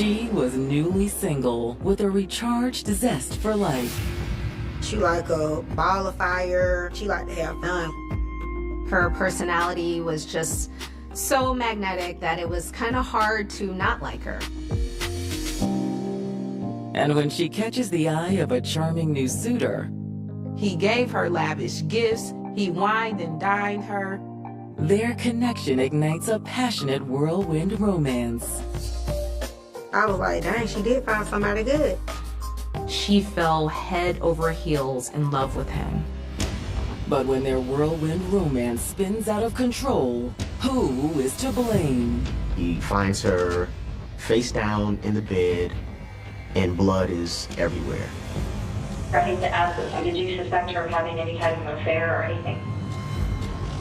She was newly single with a recharged zest for life. She like a ball of fire. She like to have fun. Her personality was just so magnetic that it was kind of hard to not like her. And when she catches the eye of a charming new suitor, he gave her lavish gifts, he wined and dined her. Their connection ignites a passionate whirlwind romance. I was like, dang, she did find somebody good. She fell head over heels in love with him. But when their whirlwind romance spins out of control, who is to blame? He finds her face down in the bed, and blood is everywhere. I hate to ask this, did you suspect her of having any type of affair or anything?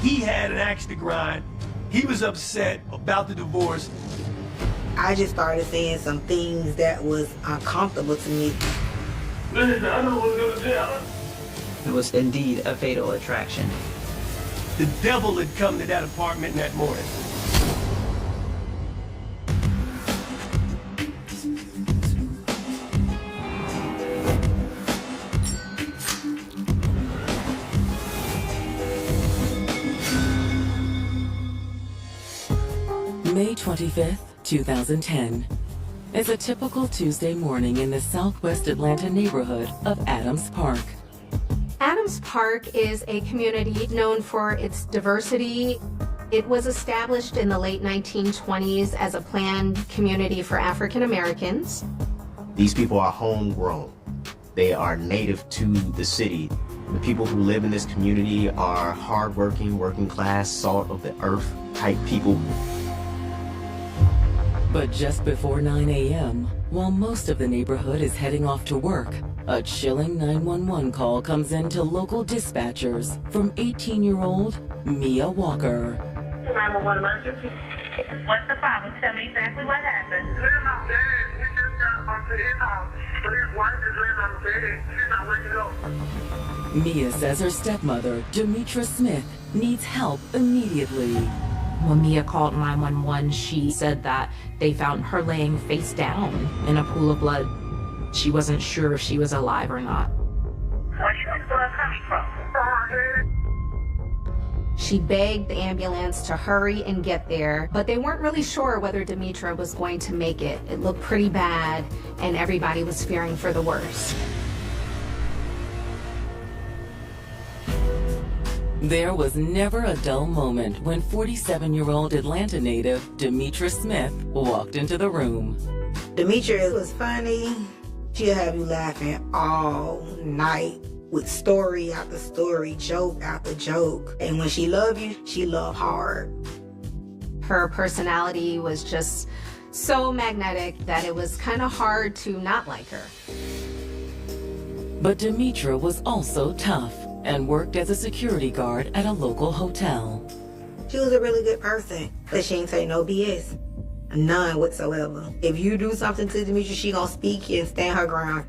He had an axe to grind. He was upset about the divorce. I just started saying some things that was uncomfortable to me. Listen, I know what's gonna tell her. It was indeed a fatal attraction. The devil had come to that apartment that morning. May 25th, 2010. Is a typical Tuesday morning in the southwest Atlanta neighborhood of Adams Park. Adams Park is a community known for its diversity. It was established in the late 1920s as a planned community for African Americans. These people are homegrown. They are native to the city. The people who live in this community are hardworking, working class, salt of the earth type people. But just before 9 a.m., while most of the neighborhood is heading off to work, a chilling 911 call comes in to local dispatchers from 18-year-old Mia Walker. 911 emergency. What's the problem? Tell me exactly what happened. My dad, he just got onto his house, but his wife is laying on the bed. She's not waking up. Mia says her stepmother, Demetra Smith, needs help immediately. When Mia called 911, she said that they found her laying face down in a pool of blood. She wasn't sure if she was alive or not. Where's the blood coming from? She begged the ambulance to hurry and get there, but they weren't really sure whether Demetra was going to make it. It looked pretty bad, and everybody was fearing for the worst. There was never a dull moment when 47-year-old Atlanta native Demetra Smith walked into the room. Demetra was funny. She'll have you laughing all night with story after story, joke after joke. And when she love you, she love hard. Her personality was just so magnetic that it was kind of hard to not like her. But Demetra was also tough and worked as a security guard at a local hotel. She was a really good person, but she ain't say no BS. None whatsoever. If you do something to Demetra, she gonna speak and stand her ground.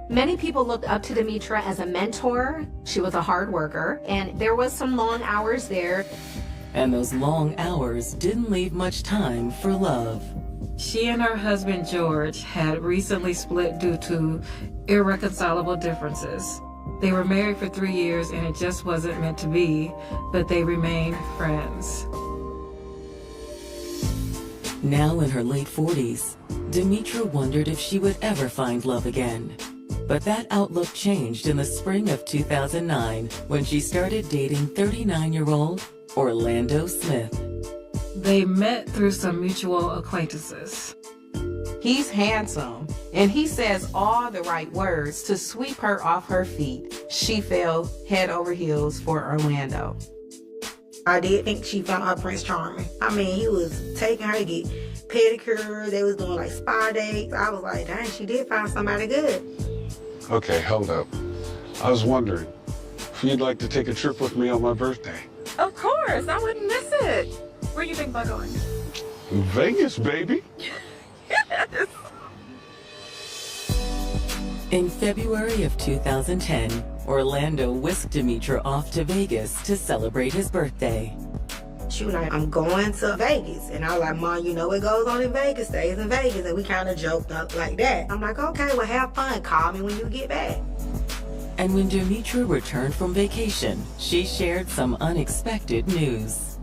Many people looked up to Demetra as a mentor. She was a hard worker, and there was some long hours there. And those long hours didn't leave much time for love. She and her husband George had recently split due to irreconcilable differences. They were married for 3 years and it just wasn't meant to be, but they remained friends. Now in her late 40s, Demetra wondered if she would ever find love again. But that outlook changed in the spring of 2009 when she started dating 39-year-old Orlando Smith. They met through some mutual acquaintances. He's handsome, and he says all the right words to sweep her off her feet. She fell head over heels for Orlando. I did think she found her Prince Charming. I mean, he was taking her to get pedicures. They was doing like spa dates. I was like, dang, she did find somebody good. Okay, hold up. I was wondering if you'd like to take a trip with me on my birthday. Of course, I wouldn't miss it. Where do you think about going? Vegas, baby. Yes. In February of 2010, Orlando whisked Demetra off to Vegas to celebrate his birthday. She was like, I'm going to Vegas. And I was like, Mom, you know what goes on in Vegas stays in Vegas. And we kind of joked up like that. I'm like, okay, well, have fun. Call me when you get back. And when Demetra returned from vacation, she shared some unexpected news.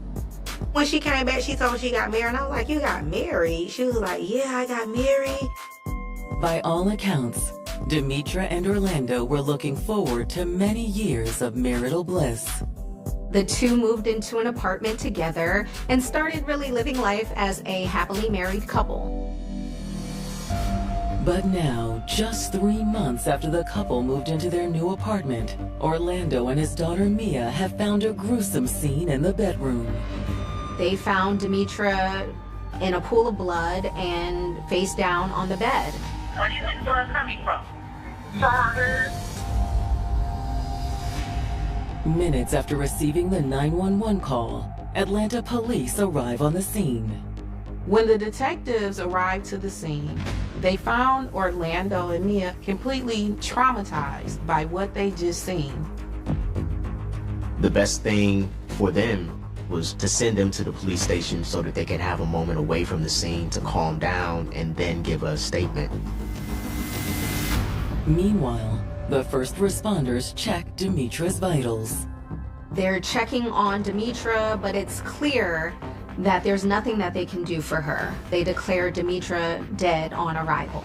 When she came back, she told me she got married. And I was like, you got married? She was like, yeah, I got married. By all accounts, Demetra and Orlando were looking forward to many years of marital bliss. The two moved into an apartment together and started really living life as a happily married couple. But now, just 3 months after the couple moved into their new apartment, Orlando and his daughter Mia have found a gruesome scene in the bedroom. They found Demetra in a pool of blood and face down on the bed. Where do you think the blood coming from? Sorry. Minutes after receiving the 911 call, Atlanta police arrive on the scene. When the detectives arrived to the scene, they found Orlando and Mia completely traumatized by what they just seen. The best thing for them was to send them to the police station so that they could have a moment away from the scene to calm down and then give a statement. Meanwhile, the first responders check Demetra's vitals. They're checking on Demetra, but it's clear that there's nothing that they can do for her. They declare Demetra dead on arrival.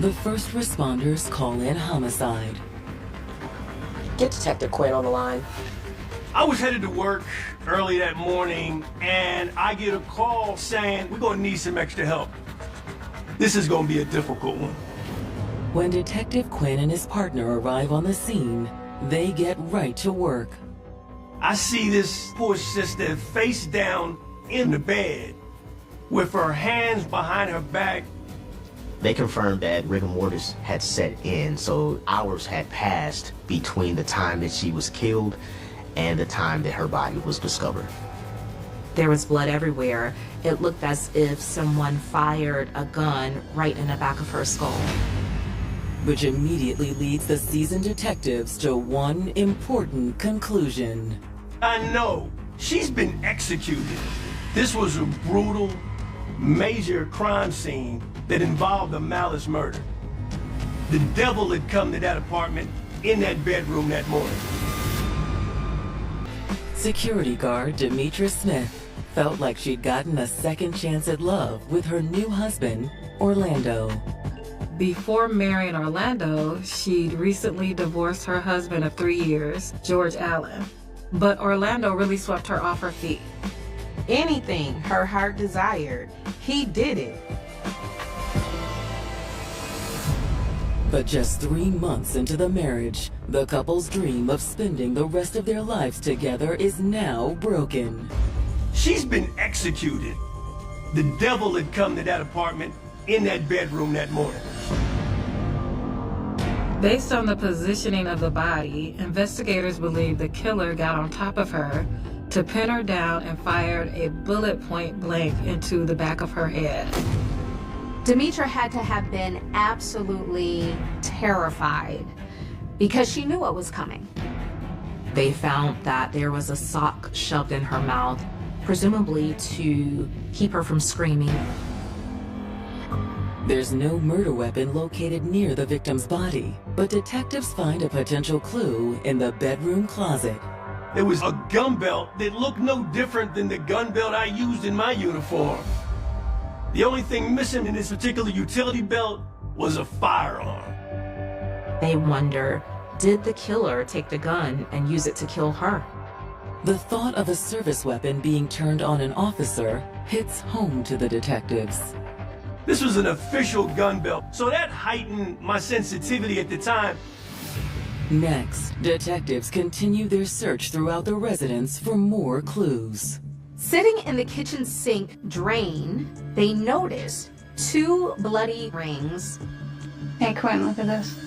The first responders call in homicide. Get Detective Quinn on the line. I was headed to work early that morning, and I get a call saying we're going to need some extra help. This is going to be a difficult one. When Detective Quinn and his partner arrive on the scene, they get right to work. I see this poor sister face down in the bed with her hands behind her back. They confirmed that rigor mortis had set in, so hours had passed between the time that she was killed and the time that her body was discovered. There was blood everywhere. It looked as if someone fired a gun right in the back of her skull. Which immediately leads the seasoned detectives to one important conclusion. I know, she's been executed. This was a brutal, major crime scene that involved a malice murder. The devil had come to that apartment in that bedroom that morning. Security guard Demetra Smith felt like she'd gotten a second chance at love with her new husband, Orlando. Before marrying Orlando, she'd recently divorced her husband of 3 years, George Allen. But Orlando really swept her off her feet. Anything her heart desired, he did it. But just 3 months into the marriage, the couple's dream of spending the rest of their lives together is now broken. She's been executed. The devil had come to that apartment in that bedroom that morning. Based on the positioning of the body, investigators believe the killer got on top of her to pin her down and fired a bullet point blank into the back of her head. Demetra had to have been absolutely terrified because she knew what was coming. They found that there was a sock shoved in her mouth, presumably to keep her from screaming. There's no murder weapon located near the victim's body, but detectives find a potential clue in the bedroom closet. There was a gun belt that looked no different than the gun belt I used in my uniform. The only thing missing in this particular utility belt was a firearm. They wonder, did the killer take the gun and use it to kill her? The thought of a service weapon being turned on an officer hits home to the detectives. This was an official gun belt, so that heightened my sensitivity at the time. Next, detectives continue their search throughout the residence for more clues. Sitting in the kitchen sink drain, they noticed 2 bloody rings. Hey, Quinn, look at this.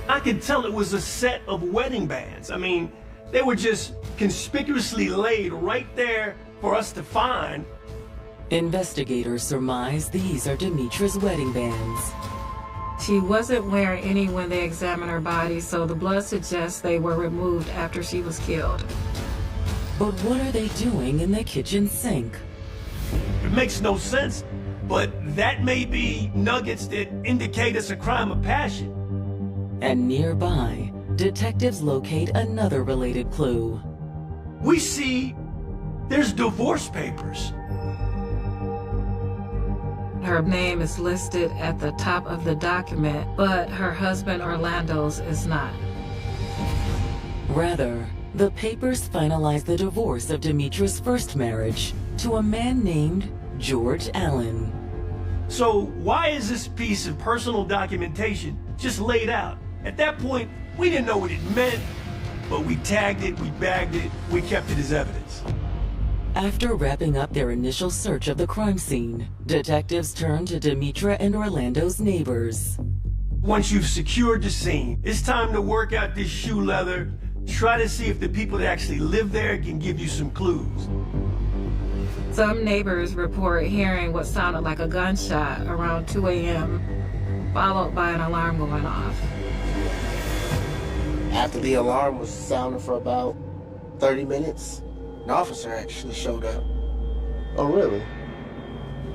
I could tell it was a set of wedding bands. I mean, they were just conspicuously laid right there for us to find. Investigators surmise these are Demetra's wedding bands. She wasn't wearing any when they examined her body, so the blood suggests they were removed after she was killed. But what are they doing in the kitchen sink? It makes no sense, but that may be nuggets that indicate it's a crime of passion. And nearby, detectives locate another related clue. We see there's divorce papers. Her name is listed at the top of the document, but her husband Orlando's is not. Rather, the papers finalize the divorce of Demetra's first marriage to a man named George Allen. So why is this piece of personal documentation just laid out? At that point, we didn't know what it meant, but we tagged it, we bagged it, we kept it as evidence. After wrapping up their initial search of the crime scene, detectives turn to Demetra and Orlando's neighbors. Once you've secured the scene, it's time to work out this shoe leather, try to see if the people that actually live there can give you some clues. Some neighbors report hearing what sounded like a gunshot around 2 a.m., followed by an alarm going off. After the alarm was sounding for about 30 minutes, an officer actually showed up. Oh, really?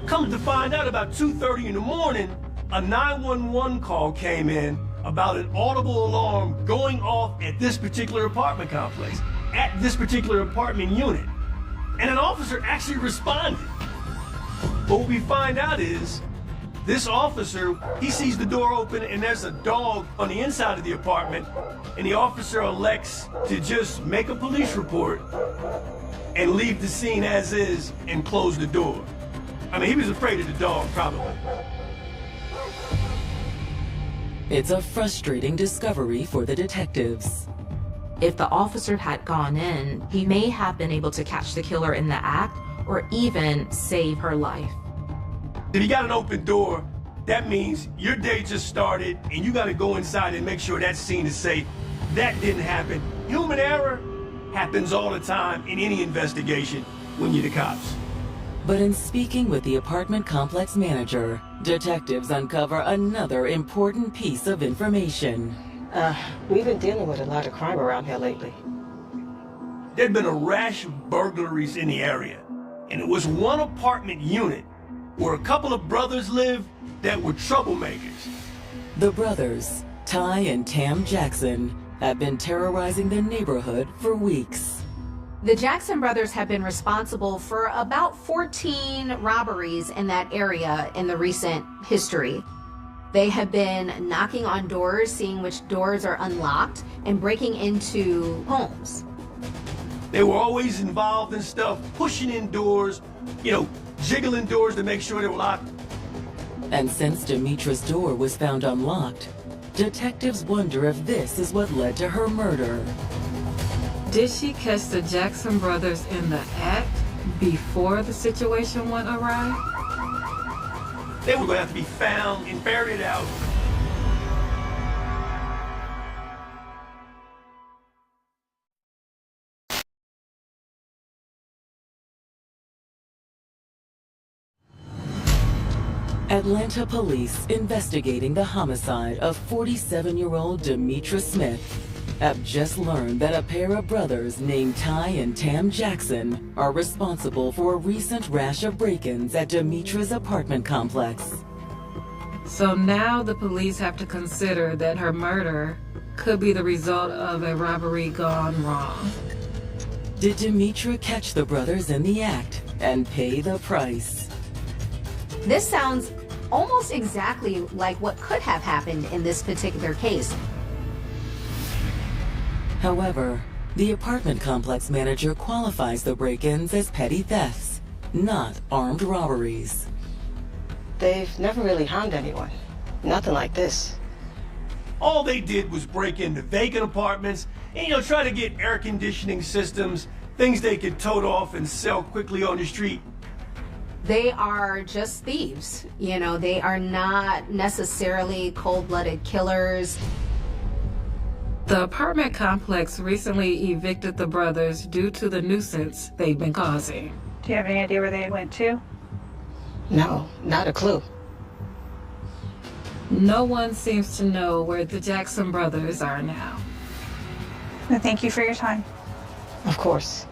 Come to find out, about 2:30 in the morning, a 911 call came in about an audible alarm going off at this particular apartment complex, at this particular apartment unit. And an officer actually responded. But what we find out is, this officer, he sees the door open and there's a dog on the inside of the apartment, and the officer elects to just make a police report and leave the scene as is and close the door. I mean, he was afraid of the dog, probably. It's a frustrating discovery for the detectives. If the officer had gone in, he may have been able to catch the killer in the act or even save her life. If you got an open door, that means your day just started and you gotta go inside and make sure that scene is safe. That didn't happen. Human error happens all the time in any investigation when you're the cops. But in speaking with the apartment complex manager, detectives uncover another important piece of information. We've been dealing with a lot of crime around here lately. There'd been a rash of burglaries in the area, and it was one apartment unit where a couple of brothers lived that were troublemakers. The brothers, Ty and Tam Jackson, have been terrorizing the neighborhood for weeks. The Jackson brothers have been responsible for about 14 robberies in that area in the recent history. They have been knocking on doors, seeing which doors are unlocked, and breaking into homes. They were always involved in stuff, pushing in doors, jiggling doors to make sure they were locked. And since Demetra's door was found unlocked, detectives wonder if this is what led to her murder. Did she catch the Jackson brothers in the act before the situation went awry? They were going to have to be found and ferreted out. Atlanta police investigating the homicide of 47-year-old Demetra Smith have just learned that a pair of brothers named Ty and Tam Jackson are responsible for a recent rash of break-ins at Demetra's apartment complex. So now the police have to consider that her murder could be the result of a robbery gone wrong. Did Demetra catch the brothers in the act and pay the price? This sounds almost exactly like what could have happened in this particular case. However, the apartment complex manager qualifies the break-ins as petty thefts, not armed robberies. They've never really harmed anyone. Nothing like this. All they did was break into vacant apartments and, try to get air conditioning systems, things they could tote off and sell quickly on the street. They are just thieves. They are not necessarily cold-blooded killers. The apartment complex recently evicted the brothers due to the nuisance they've been causing. Do you have any idea where they went to? No, not a clue. No one seems to know where the Jackson brothers are now. Well, thank you for your time. Of course.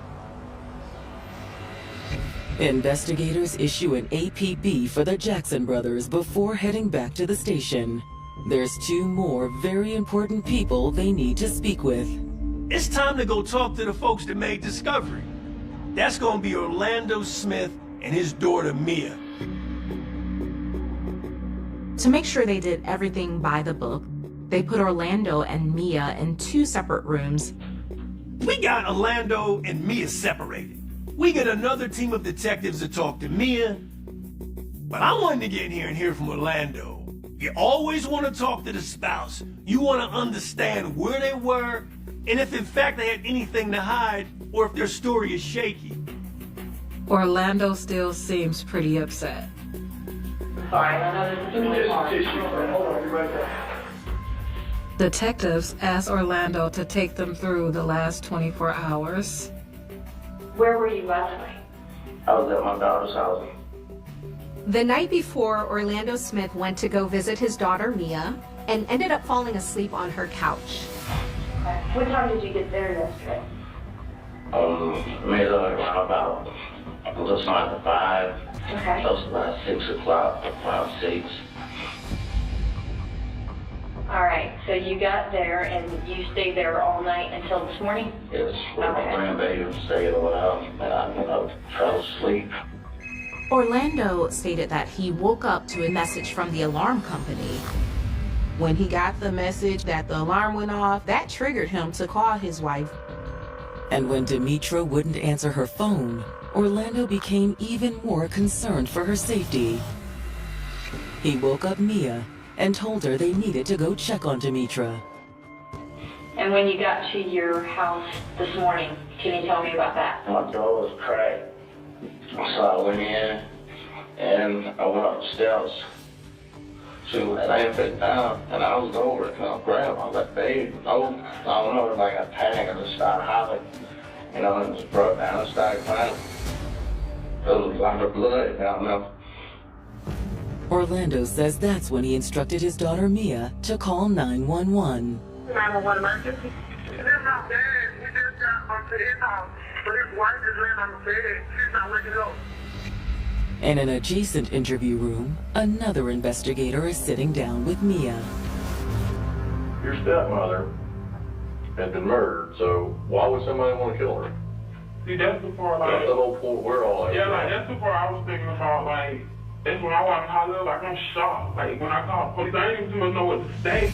Investigators issue an APB for the Jackson brothers before heading back to the station. There's two more very important people they need to speak with. It's time to go talk to the folks that made Discovery. That's gonna be Orlando Smith and his daughter, Mia. To make sure they did everything by the book, they put Orlando and Mia in two separate rooms. We got Orlando and Mia separated. We get another team of detectives to talk to Mia. But I wanted to get in here and hear from Orlando. You always want to talk to the spouse. You want to understand where they were, and if in fact they had anything to hide, or if their story is shaky. Orlando still seems pretty upset. Sorry, I know this is really hard. Hold on, be right back. Detectives ask Orlando to take them through the last 24 hours. Where were you last night? I was at my daughter's house. The night before, Orlando Smith went to go visit his daughter Mia and ended up falling asleep on her couch. Okay. What time did you get there yesterday? Maybe around about just after 5. Okay. Close to about 6 o'clock, around 6. All right, so you got there and you stayed there all night until this morning? Yes, with my grandbaby stayed a while, and I, fell asleep. Orlando stated that he woke up to a message from the alarm company. When he got the message that the alarm went off, that triggered him to call his wife. And when Demetra wouldn't answer her phone, Orlando became even more concerned for her safety. He woke up Mia and told her they needed to go check on Demetra. And when you got to your house this morning, can you tell me about that? My door was cracked. So I went in and I went upstairs. She was laying back down and I was over and I grabbed my left baby. I don't know, like a panic and just started hollering. And just broke down and started crying. It was like her blood down there. Orlando says that's when he instructed his daughter Mia to call 911. 911 emergency? This not bad. We just got onto his house. But his wife is laying on the bed. She's not waking up. In an adjacent interview room, another investigator is sitting down with Mia. Your stepmother had been murdered, so why would somebody want to kill her? See, that's the part, like... That's the whole point we're all at. Yeah, like, that's the part I was thinking about, like... That's when I walked holler, like, I'm shocked. Like, when I called police, I didn't even know what to say.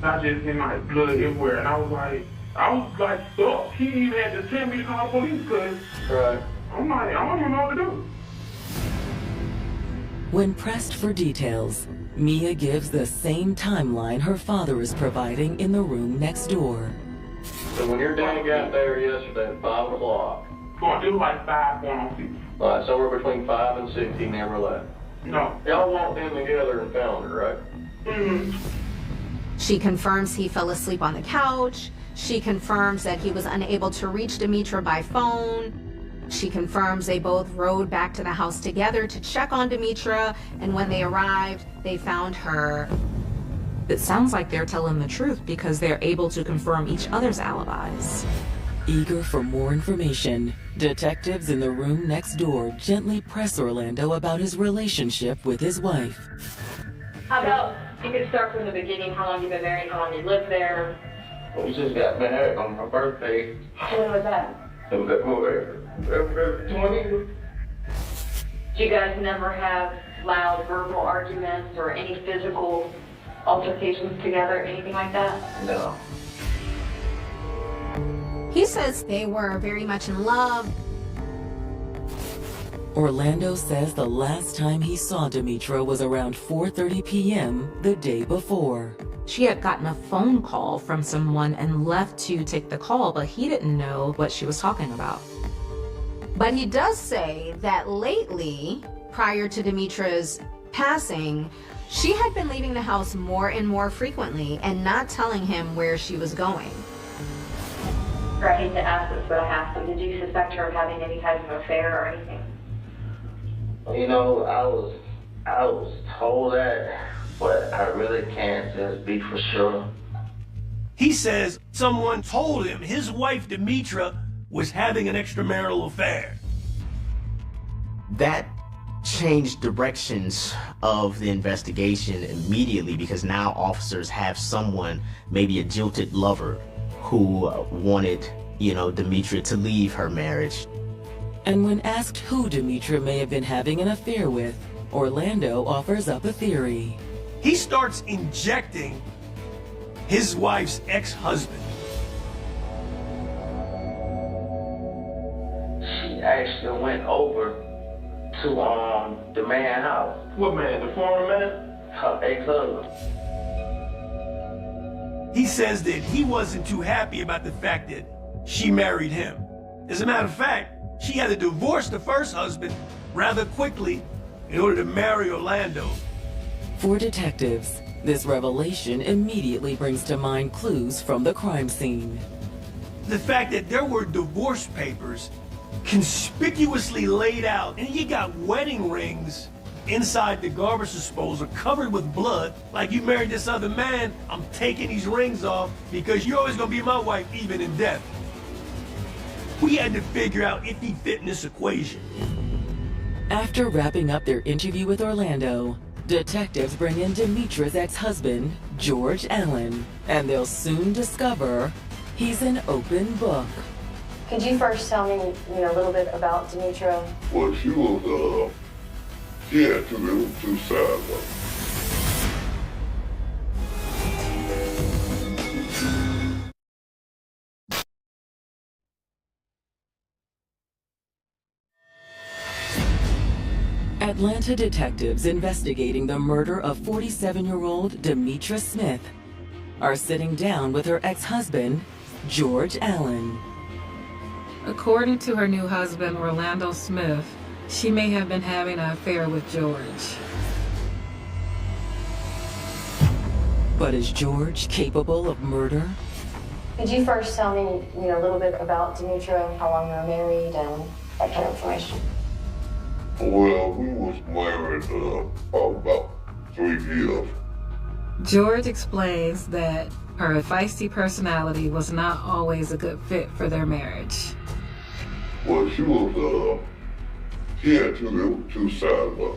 I just seen, like, blood everywhere, and I was like, stuck. He even had to tell me to call police, because... Right. I'm like, I don't even know what to do. When pressed for details, Mia gives the same timeline her father is providing in the room next door. So when your dad got there yesterday at 5 o'clock... Going to do like 5 going on 6. All right, somewhere between 5 and 6, he never left. No. Y'all walked in together and found her, right? Mm-hmm. She confirms he fell asleep on the couch. She confirms that he was unable to reach Demetra by phone. She confirms they both rode back to the house together to check on Demetra, and when they arrived, they found her. It sounds like they're telling the truth because they're able to confirm each other's alibis. Eager for more information, detectives in the room next door gently press Orlando about his relationship with his wife. How about you could start from the beginning, how long you've been married, how long you lived there? We just got married on my birthday. When was that? In February 20. Do you guys never have loud verbal arguments or any physical altercations together, anything like that? No. He says they were very much in love. Orlando says the last time he saw Demetra was around 4:30 p.m. the day before. She had gotten a phone call from someone and left to take the call, but he didn't know what she was talking about. But he does say that lately, prior to Demetra's passing, she had been leaving the house more and more frequently and not telling him where she was going. I hate to ask this, but I have to. Did you suspect her of having any type of affair or anything? I was told that but I really can't just be for sure. He says someone told him his wife, Demetra, was having an extramarital affair. That changed directions of the investigation immediately because now officers have someone, maybe a jilted lover, who wanted, Demetra to leave her marriage. And when asked who Demetra may have been having an affair with, Orlando offers up a theory. He starts injecting his wife's ex-husband. She actually went over to the man's house. What man? The former man? Her ex-husband. He says that he wasn't too happy about the fact that she married him. As a matter of fact, she had to divorce the first husband rather quickly in order to marry Orlando. For detectives, this revelation immediately brings to mind clues from the crime scene. The fact that there were divorce papers conspicuously laid out, and you got wedding rings inside the garbage disposal covered with blood, like you married this other man, I'm taking these rings off because you're always gonna be my wife even in death. We had to figure out if he fit in this equation. After wrapping up their interview with Orlando, detectives bring in Demetra's ex-husband, George Allen, and they'll soon discover he's an open book. Could you first tell me, a little bit about Demetra? Well, she was, she had two sides. Atlanta detectives investigating the murder of 47-year-old Demetra Smith are sitting down with her ex-husband, George Allen. According to her new husband, Orlando Smith, she may have been having an affair with George. But is George capable of murder? Could you first tell me, a little bit about Demetra, how long you were married, and that kind of information? Well, we was married about 3 years. George explains that her feisty personality was not always a good fit for their marriage. Well, she had two sides of her.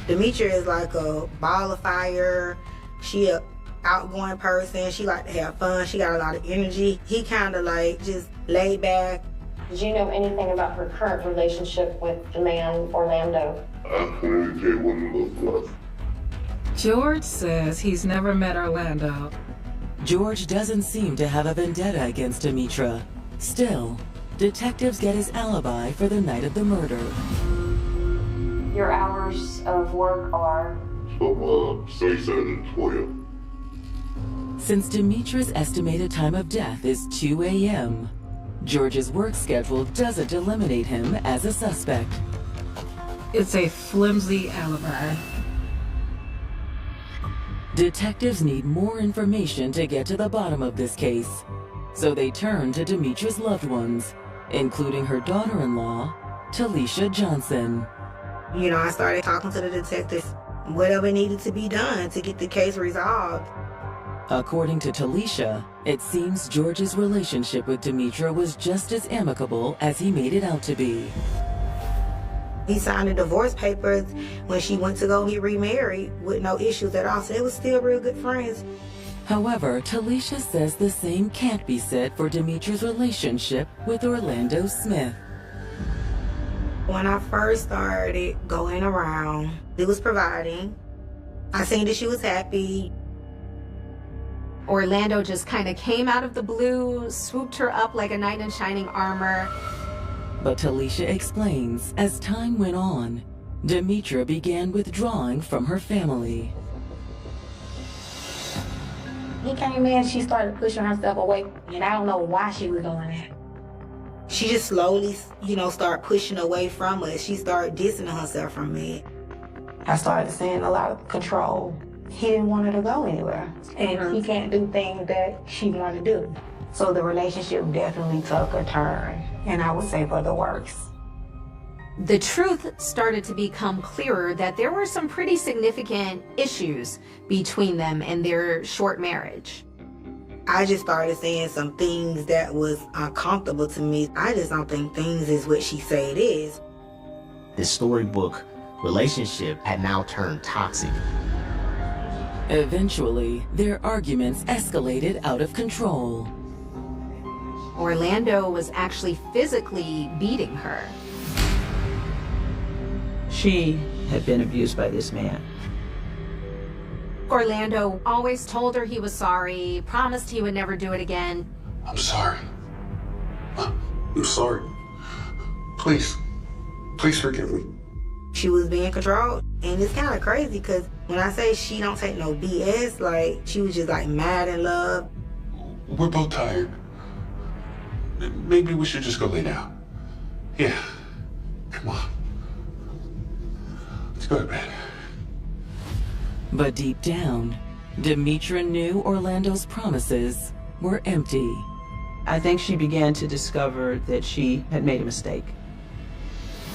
Demetra is like a ball of fire. She a outgoing person. She like to have fun. She got a lot of energy. He kind of like just laid back. Did you know anything about her current relationship with the man, Orlando? I couldn't tell what he looked like. George says he's never met Orlando. George doesn't seem to have a vendetta against Demetra. Still, detectives get his alibi for the night of the murder. Your hours of work are? From 6 and 12. Since Demetra's estimated time of death is 2 a.m., George's work schedule doesn't eliminate him as a suspect. It's a flimsy alibi. Detectives need more information to get to the bottom of this case, so they turn to Demetra's loved ones, including her daughter-in-law, Talisha Johnson. I started talking to the detectives, whatever needed to be done to get the case resolved. According to Talisha, it seems George's relationship with Demetra was just as amicable as he made it out to be. He signed the divorce papers when she went to go get remarried with no issues at all, so they were still real good friends. However, Talisha says the same can't be said for Demetra's relationship with Orlando Smith. When I first started going around, he was providing. I seen that she was happy. Orlando just kind of came out of the blue, swooped her up like a knight in shining armor. But Talisha explains, as time went on, Demetra began withdrawing from her family. He came in, she started pushing herself away, and I don't know why she was doing that. She just slowly, started pushing away from us. She started distancing herself from me. I started seeing a lot of control. He didn't want her to go anywhere, and he can't do things that she wanted to do. So the relationship definitely took a turn, and I would say for the worse. The truth started to become clearer that there were some pretty significant issues between them in their short marriage. I just started saying some things that was uncomfortable to me. I just don't think things is what she say it is. This storybook relationship had now turned toxic. Eventually, their arguments escalated out of control. Orlando was actually physically beating her. She had been abused by this man. Orlando always told her he was sorry, promised he would never do it again. I'm sorry. I'm sorry. Please forgive me. She was being controlled, and it's kind of crazy because when I say she don't take no BS, like she was just like mad in love. We're both tired. Maybe we should just go lay down. Yeah, come on. Let's go to bed. But deep down, Demetra knew Orlando's promises were empty. I think she began to discover that she had made a mistake.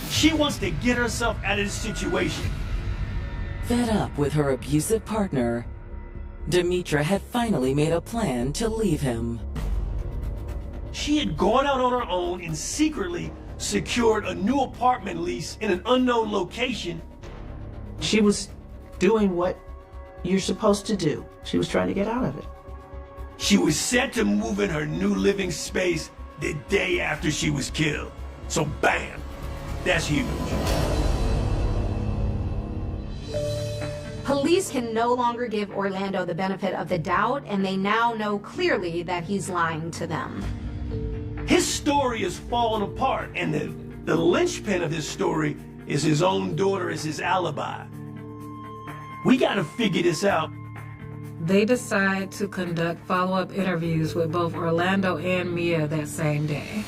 She wants to get herself out of this situation. Fed up with her abusive partner, Demetra had finally made a plan to leave him. She had gone out on her own and secretly secured a new apartment lease in an unknown location. She was doing what you're supposed to do. She was trying to get out of it. She was set to move in her new living space the day after she was killed. So bam, that's huge. Police can no longer give Orlando the benefit of the doubt, and they now know clearly that he's lying to them. His story is falling apart, and the linchpin of his story is his own daughter as his alibi. We gotta figure this out. They decide to conduct follow-up interviews with both Orlando and Mia that same day.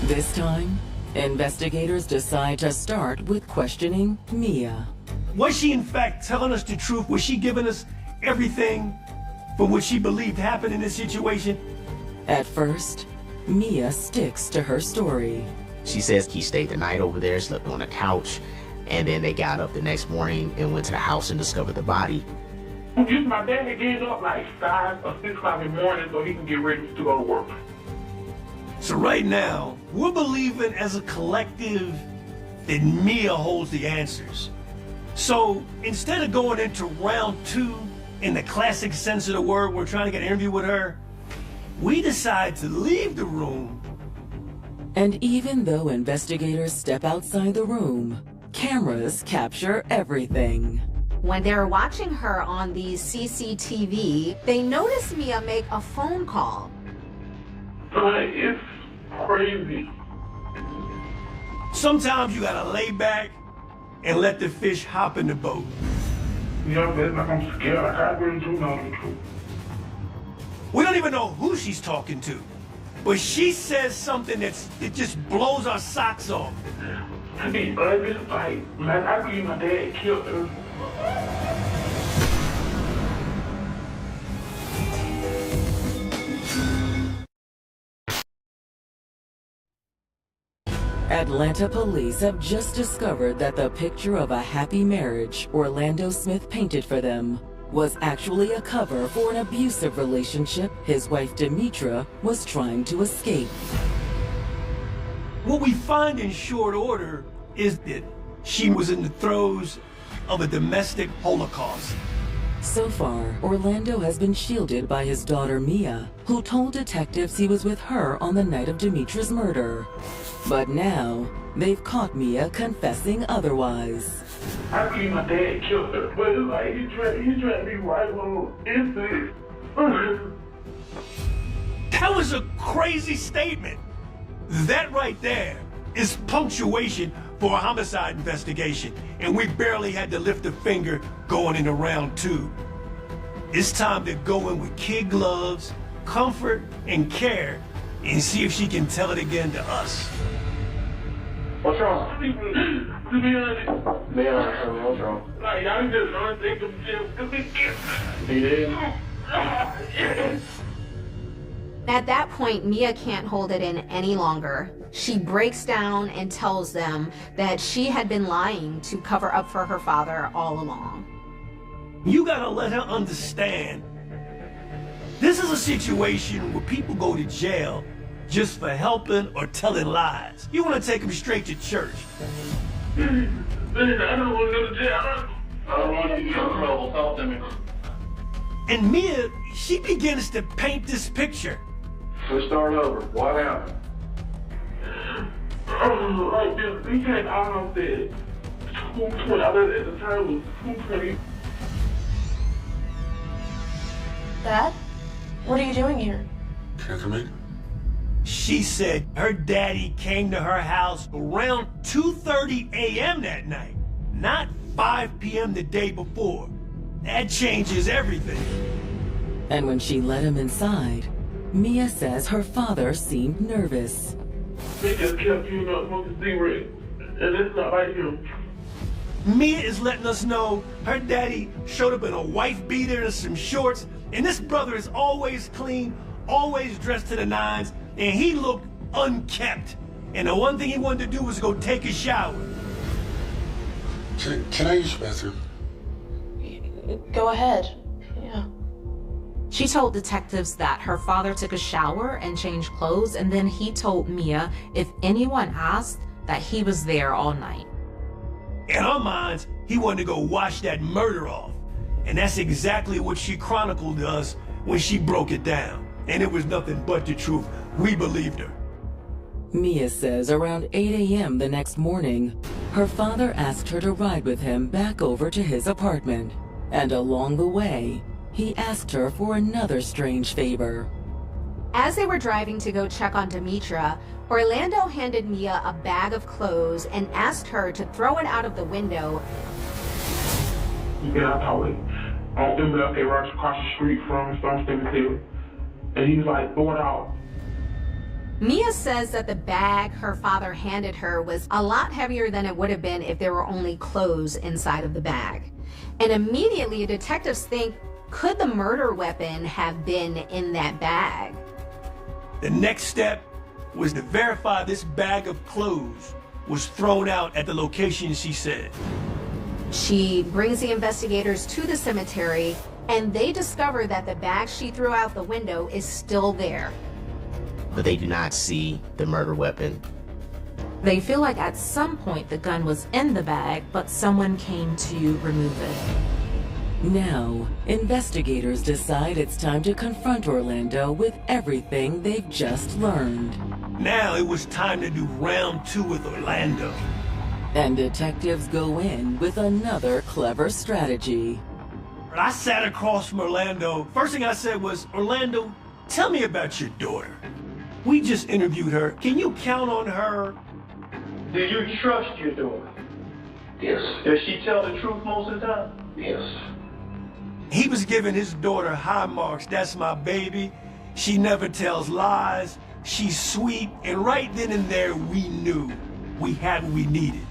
This time, investigators decide to start with questioning Mia. Was she in fact telling us the truth? Was she giving us everything from what she believed happened in this situation? At first, Mia sticks to her story. She says he stayed the night over there, slept on a couch, and then they got up the next morning and went to the house and discovered the body. My dad had getting up like 5 or 6 o'clock in the morning so he can get ready to go to work. So right now, we're believing as a collective that Mia holds the answers. So instead of going into round 2 in the classic sense of the word, we're trying to get an interview with her, we decide to leave the room. And even though investigators step outside the room, cameras capture everything. When they're watching her on the CCTV, they notice Mia make a phone call. Like, it's crazy. Sometimes you gotta lay back and let the fish hop in the boat. Yeah, it's like I'm scared. Like, I really do know the truth. We don't even know who she's talking to, but she says something that just blows our socks off. I be ugly, like I believe my dad killed her. Atlanta police have just discovered that the picture of a happy marriage Orlando Smith painted for them was actually a cover for an abusive relationship his wife Demetra was trying to escape. What we find in short order is that she was in the throes of a domestic holocaust. So far, Orlando has been shielded by his daughter Mia, who told detectives he was with her on the night of Demetra's murder. But now, they've caught Mia confessing otherwise. I believe my dad killed her, but it's like he tried me right on instant. That was a crazy statement. That right there is punctuation for a homicide investigation, and we barely had to lift a finger going into round 2. It's time to go in with kid gloves, comfort, and care, and see if she can tell it again to us. What's wrong? To be honest. What's wrong? Like, I just don't think them shit. He did? At that point, Mia can't hold it in any longer. She breaks down and tells them that she had been lying to cover up for her father all along. You gotta let her understand. This is a situation where people go to jail just for helping or telling lies. You wanna take them straight to church. I don't want to go to jail. I don't want you to get in trouble. Talk to me. And Mia, she begins to paint this picture. Let's start over. What happened? Like this, we came out of the 220. I bet at the time it was 220. Dad, what are you doing here? Can I come in? She said her daddy came to her house around 2:30 a.m. that night, not 5 p.m. the day before. That changes everything. And when she let him inside, Mia says her father seemed nervous. They just kept smoking cigarettes, and it's not like him. Mia is letting us know her daddy showed up in a wife beater and some shorts, and this brother is always clean, always dressed to the nines, and he looked unkept. And the one thing he wanted to do was go take a shower. Can I use the bathroom? Go ahead. Yeah. She told detectives that her father took a shower and changed clothes, and then he told Mia if anyone asked that he was there all night. In our minds, he wanted to go wash that murder off. And that's exactly what she chronicled to us when she broke it down. And it was nothing but the truth. We believed her. Mia says around 8 a.m. the next morning, her father asked her to ride with him back over to his apartment. And along the way, he asked her for another strange favor. As they were driving to go check on Demetra, Orlando handed Mia a bag of clothes and asked her to throw it out of the window. You get out totally. On MLK right across the street from Stonestein Hill. And he was like, throw it out. Mia says that the bag her father handed her was a lot heavier than it would have been if there were only clothes inside of the bag. And immediately detectives think, could the murder weapon have been in that bag? The next step was to verify this bag of clothes was thrown out at the location she said. She brings the investigators to the cemetery, and they discover that the bag she threw out the window is still there. But they do not see the murder weapon. They feel like at some point the gun was in the bag, but someone came to remove it. Now, investigators decide it's time to confront Orlando with everything they've just learned. Now it was time to do round 2 with Orlando. And detectives go in with another clever strategy. I sat across from Orlando. First thing I said was, Orlando, tell me about your daughter. We just interviewed her. Can you count on her? Do you trust your daughter? Yes. Does she tell the truth most of the time? Yes. He was giving his daughter high marks. That's my baby. She never tells lies. She's sweet. And right then and there, we knew we had what we needed.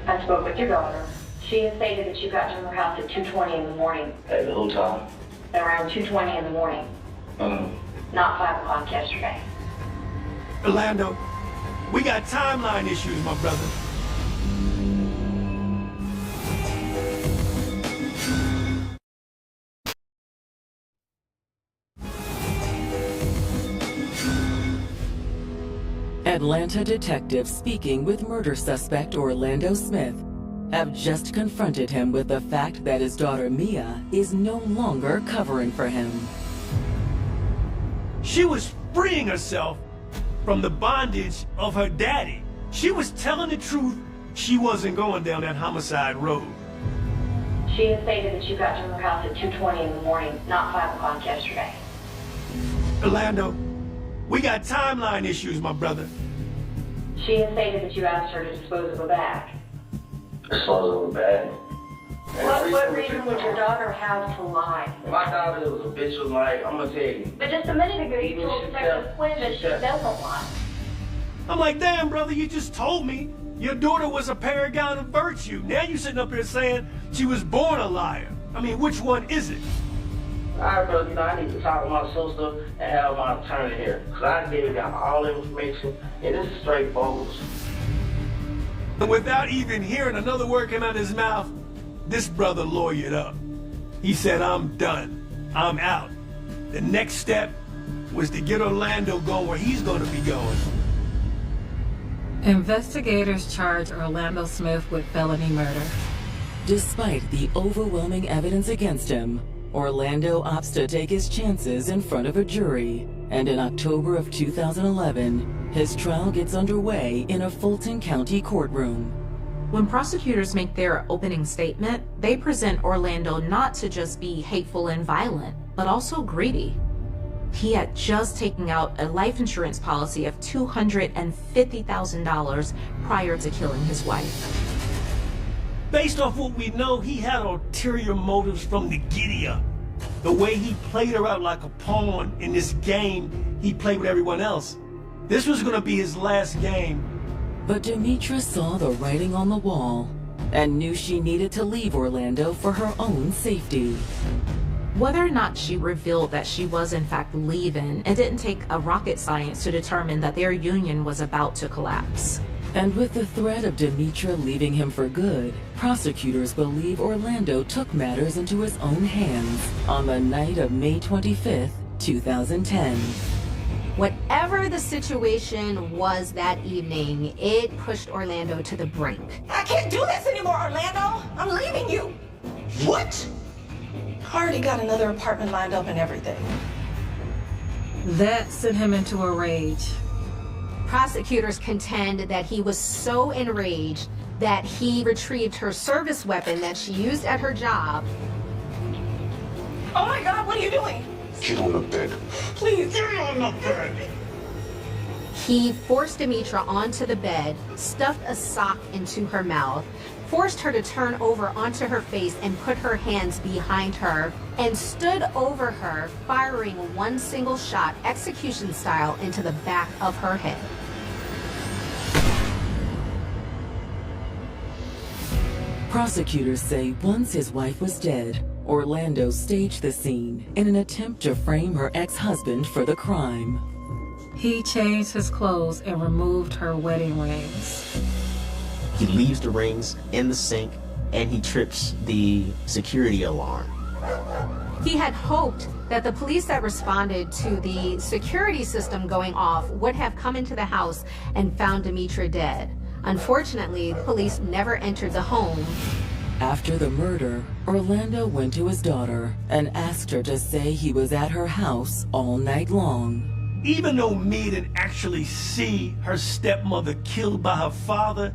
I spoke with your daughter. She has stated that you got to her house at 2:20 in the morning. At the whole time? Around 2:20 in the morning. Not 5 o'clock yesterday. Orlando, we got timeline issues, my brother. Atlanta detectives speaking with murder suspect Orlando Smith have just confronted him with the fact that his daughter Mia is no longer covering for him. She was freeing herself from the bondage of her daddy. She was telling the truth. She wasn't going down that homicide road. She has stated that you got to her house at 2:20 in the morning, not 5 o'clock yesterday. Orlando, we got timeline issues, my brother. She has stated that you asked her to dispose of a bag. Dispose of a bag? What reason would your daughter have to lie? My daughter was a bitch was like, I'm gonna tell you. But just a minute ago you told Detective Quinn that she doesn't lie. I'm like, damn, brother, you just told me your daughter was a paragon of virtue. Now you sitting up here saying she was born a liar. I mean, which one is it? I felt, I need to talk to my sister and have my attorney here. Because I gave got all the information, and this is straight bogus. And without even hearing another word come out of his mouth, this brother lawyered up. He said, I'm done. I'm out. The next step was to get Orlando going where he's going to be going. Investigators charged Orlando Smith with felony murder. Despite the overwhelming evidence against him, Orlando opts to take his chances in front of a jury, and in October of 2011, his trial gets underway in a Fulton County courtroom. When prosecutors make their opening statement, they present Orlando not to just be hateful and violent, but also greedy. He had just taken out a life insurance policy of $250,000 prior to killing his wife. Based off what we know, he had ulterior motives from the giddy-up. The way he played her out like a pawn in this game he played with everyone else. This was going to be his last game. But Demetra saw the writing on the wall and knew she needed to leave Orlando for her own safety. Whether or not she revealed that she was in fact leaving, it didn't take a rocket science to determine that their union was about to collapse. And with the threat of Demetra leaving him for good, prosecutors believe Orlando took matters into his own hands on the night of May 25th, 2010. Whatever the situation was that evening, it pushed Orlando to the brink. I can't do this anymore, Orlando. I'm leaving you. What? I already got another apartment lined up and everything. That sent him into a rage. Prosecutors contend that he was so enraged that he retrieved her service weapon that she used at her job. Oh my God, what are you doing? Get on the bed. Please, get on the bed. He forced Demetra onto the bed, stuffed a sock into her mouth, forced her to turn over onto her face and put her hands behind her, and stood over her, firing one single shot, execution style, into the back of her head. Prosecutors say once his wife was dead, Orlando staged the scene in an attempt to frame her ex-husband for the crime. He changed his clothes and removed her wedding rings. He leaves the rings in the sink and he trips the security alarm. He had hoped that the police that responded to the security system going off would have come into the house and found Demetra dead. Unfortunately, police never entered the home. After the murder, Orlando went to his daughter and asked her to say he was at her house all night long. Even though Mia didn't actually see her stepmother killed by her father,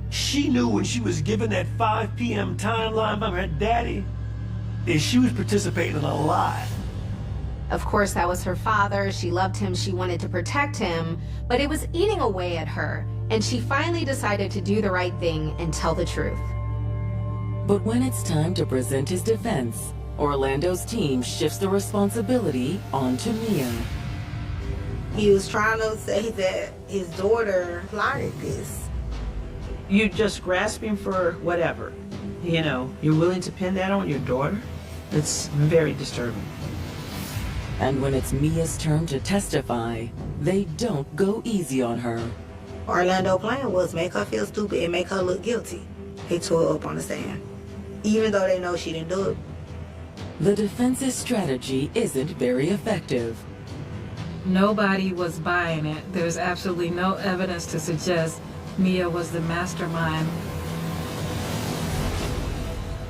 she knew when she was given that 5 p.m. timeline by her daddy that she was participating in a lie. Of course, that was her father. She loved him. She wanted to protect him, but it was eating away at her, and she finally decided to do the right thing and tell the truth. But when it's time to present his defense, Orlando's team shifts the responsibility onto Mia. He was trying to say that his daughter plotted this. You just grasping for whatever. You know, you're willing to pin that on your daughter? It's very disturbing. And when it's Mia's turn to testify, they don't go easy on her. Orlando's plan was make her feel stupid and make her look guilty. They tore her up on the stand, even though they know she didn't do it. The defense's strategy isn't very effective. Nobody was buying it. There's absolutely no evidence to suggest Mia was the mastermind.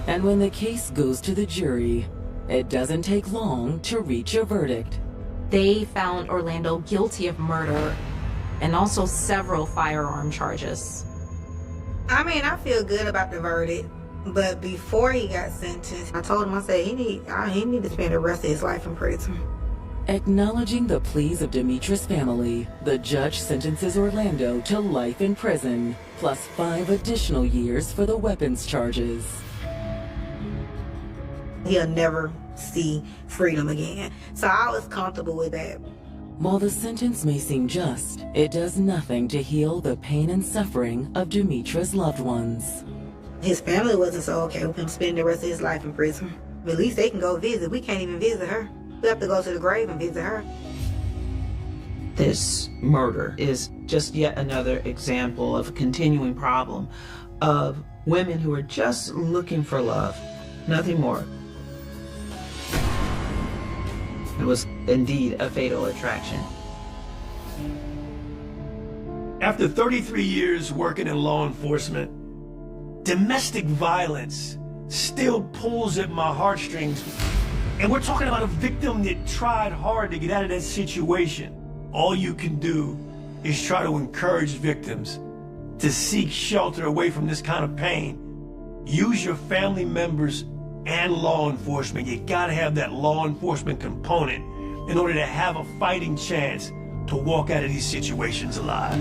And when the case goes to the jury, it doesn't take long to reach a verdict. They found Orlando guilty of murder and also several firearm charges. I mean, I feel good about the verdict, but before he got sentenced, I told him, I said, he need to spend the rest of his life in prison. Acknowledging the pleas of Demetra's family, the judge sentences Orlando to life in prison, plus 5 additional years for the weapons charges. He'll never see freedom again. So I was comfortable with that. While the sentence may seem just, it does nothing to heal the pain and suffering of Demetra's loved ones. His family wasn't so okay with him spending the rest of his life in prison. At least they can go visit. We can't even visit her. We have to go to the grave and visit her. This murder is just yet another example of a continuing problem of women who are just looking for love, nothing more. It was indeed a fatal attraction. After 33 years working in law enforcement, domestic violence still pulls at my heartstrings. And we're talking about a victim that tried hard to get out of that situation. All you can do is try to encourage victims to seek shelter away from this kind of pain. Use your family members and law enforcement. You gotta have that law enforcement component in order to have a fighting chance to walk out of these situations alive.